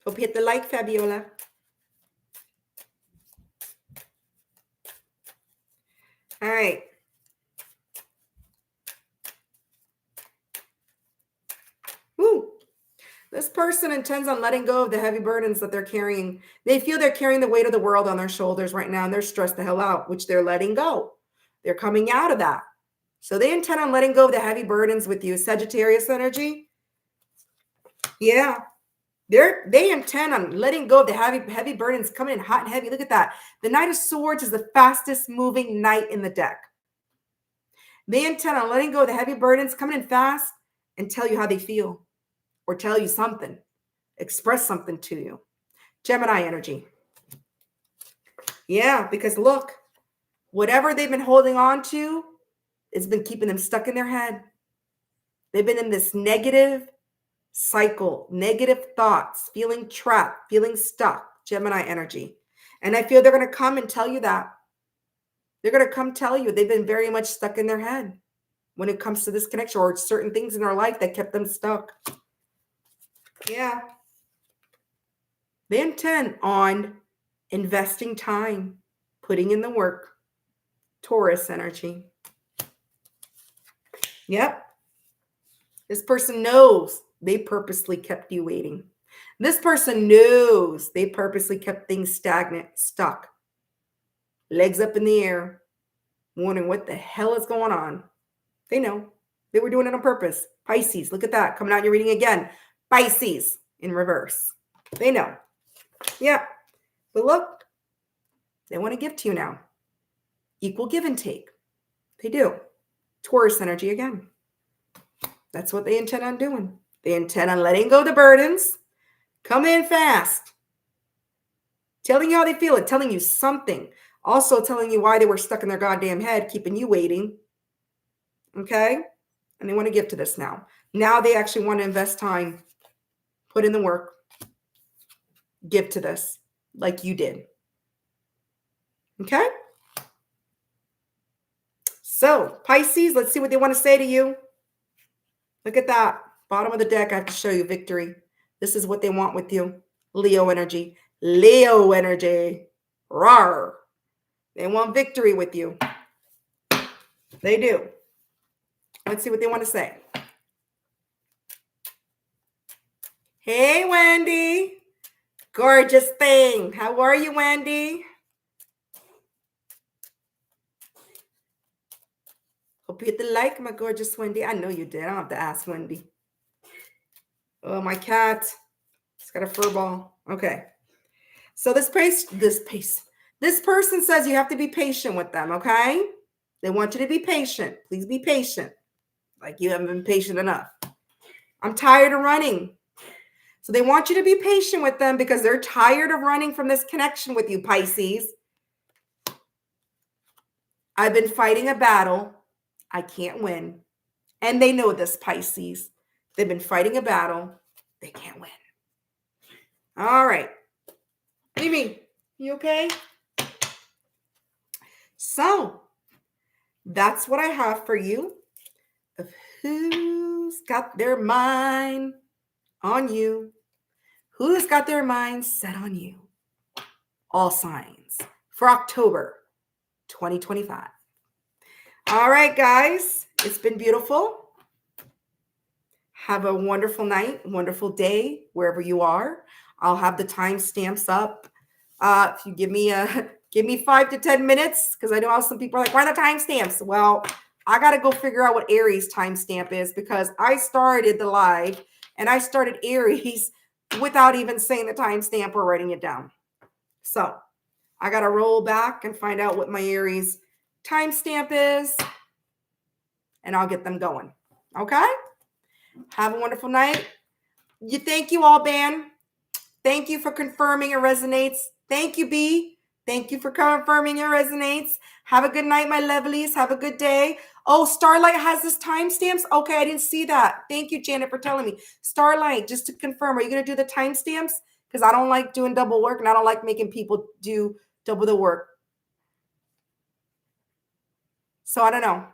Speaker 1: Hope you hit the like, Fabiola. All right. Woo. This person intends on letting go of the heavy burdens that they're carrying. They feel they're carrying the weight of the world on their shoulders right now, and they're stressed the hell out, which they're letting go. They're coming out of that. So they intend on letting go of the heavy burdens with you. Sagittarius energy. Yeah. They intend on letting go of the heavy burdens coming in hot and heavy. Look at that. The Knight of Swords is the fastest moving knight in the deck. They intend on letting go of the heavy burdens coming in fast and tell you how they feel or tell you something, express something to you. Gemini energy. Yeah, because look, whatever they've been holding on to, it's been keeping them stuck in their head. They've been in this negative cycle, negative thoughts, feeling trapped, feeling stuck. Gemini energy. And I feel they're going to come and tell you that. They're going to come tell you they've been very much stuck in their head when it comes to this connection or certain things in their life that kept them stuck. Yeah. They intend on investing time, putting in the work. Taurus energy. Yep. This person knows they purposely kept you waiting. This person knows they purposely kept things stagnant, stuck. Legs up in the air, wondering what the hell is going on. They know. They were doing it on purpose. Pisces, look at that. Coming out in your reading again. Pisces in reverse. They know. Yeah. But look, they want to give to you now. Equal give and take. They do. Taurus energy again. That's what they intend on doing. They intend on letting go of the burdens. Come in fast. Telling you how they feel it. Telling you something. Also telling you why they were stuck in their goddamn head, keeping you waiting. Okay? And they want to give to this now. Now they actually want to invest time, put in the work, give to this like you did. Okay? So, Pisces, let's see what they want to say to you. Look at that. Bottom of the deck, I have to show you victory. This is what they want with you. Leo energy. Leo energy. Rawr. They want victory with you. They do. Let's see what they want to say. Hey, Wendy. Gorgeous thing. How are you, Wendy? Hope you hit the like, my gorgeous Wendy. I know you did. I don't have to ask Wendy. Oh, my cat. It's got a fur ball. Okay. So this person says you have to be patient with them, okay? They want you to be patient. Please be patient. Like you haven't been patient enough. I'm tired of running. So they want you to be patient with them because they're tired of running from this connection with you, Pisces. I've been fighting a battle. I can't win. And they know this, Pisces. They've been fighting a battle. They can't win. All right. Mimi, you okay? So that's what I have for you of who's got their mind on you. Who's got their mind set on you? All signs for October 2025. All right, guys. It's been beautiful. Have a wonderful night, wonderful day, wherever you are. I'll have the timestamps up. If you give me 5 to 10 minutes, because I know how some people are like, why the timestamps? Well, I got to go figure out what Aries timestamp is because I started the live and I started Aries without even saying the timestamp or writing it down. So I got to roll back and find out what my Aries timestamp is, and I'll get them going. Okay? Have a wonderful night. Thank you all, Ban. Thank you for confirming it resonates. Thank you, B. Thank you for confirming it resonates. Have a good night, my lovelies. Have a good day. Oh, Starlight has this timestamps? Okay, I didn't see that. Thank you, Janet, for telling me. Starlight, just to confirm, are you going to do the timestamps? Because I don't like doing double work, and I don't like making people do double the work. So I don't know.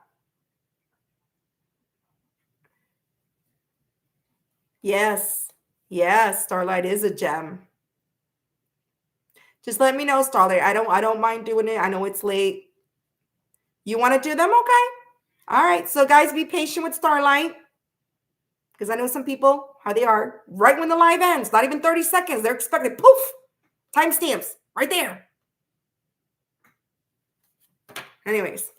Speaker 1: Yes. Yes, Starlight is a gem. Just let me know, Starlight. I don't mind doing it. I know it's late. You want to do them? Okay. All right. So guys, be patient with Starlight. Because I know some people, how they are. Right when the live ends, not even 30 seconds, they're expecting poof. Timestamps right there. Anyways.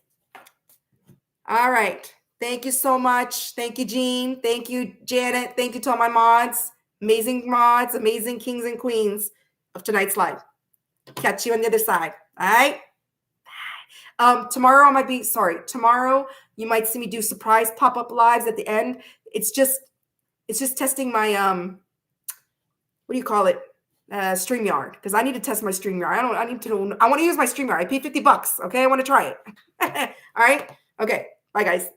Speaker 1: All right. Thank you so much. Thank you, Jean. Thank you, Janet. Thank you to all my mods. Amazing mods, amazing kings and queens of tonight's live. Catch you on the other side. All right. Tomorrow you might see me do surprise pop-up lives at the end. It's just testing my what do you call it? StreamYard, because I need to test my StreamYard. I want to use my StreamYard. I paid $50. Okay, I want to try it. All right. Okay. Bye, guys.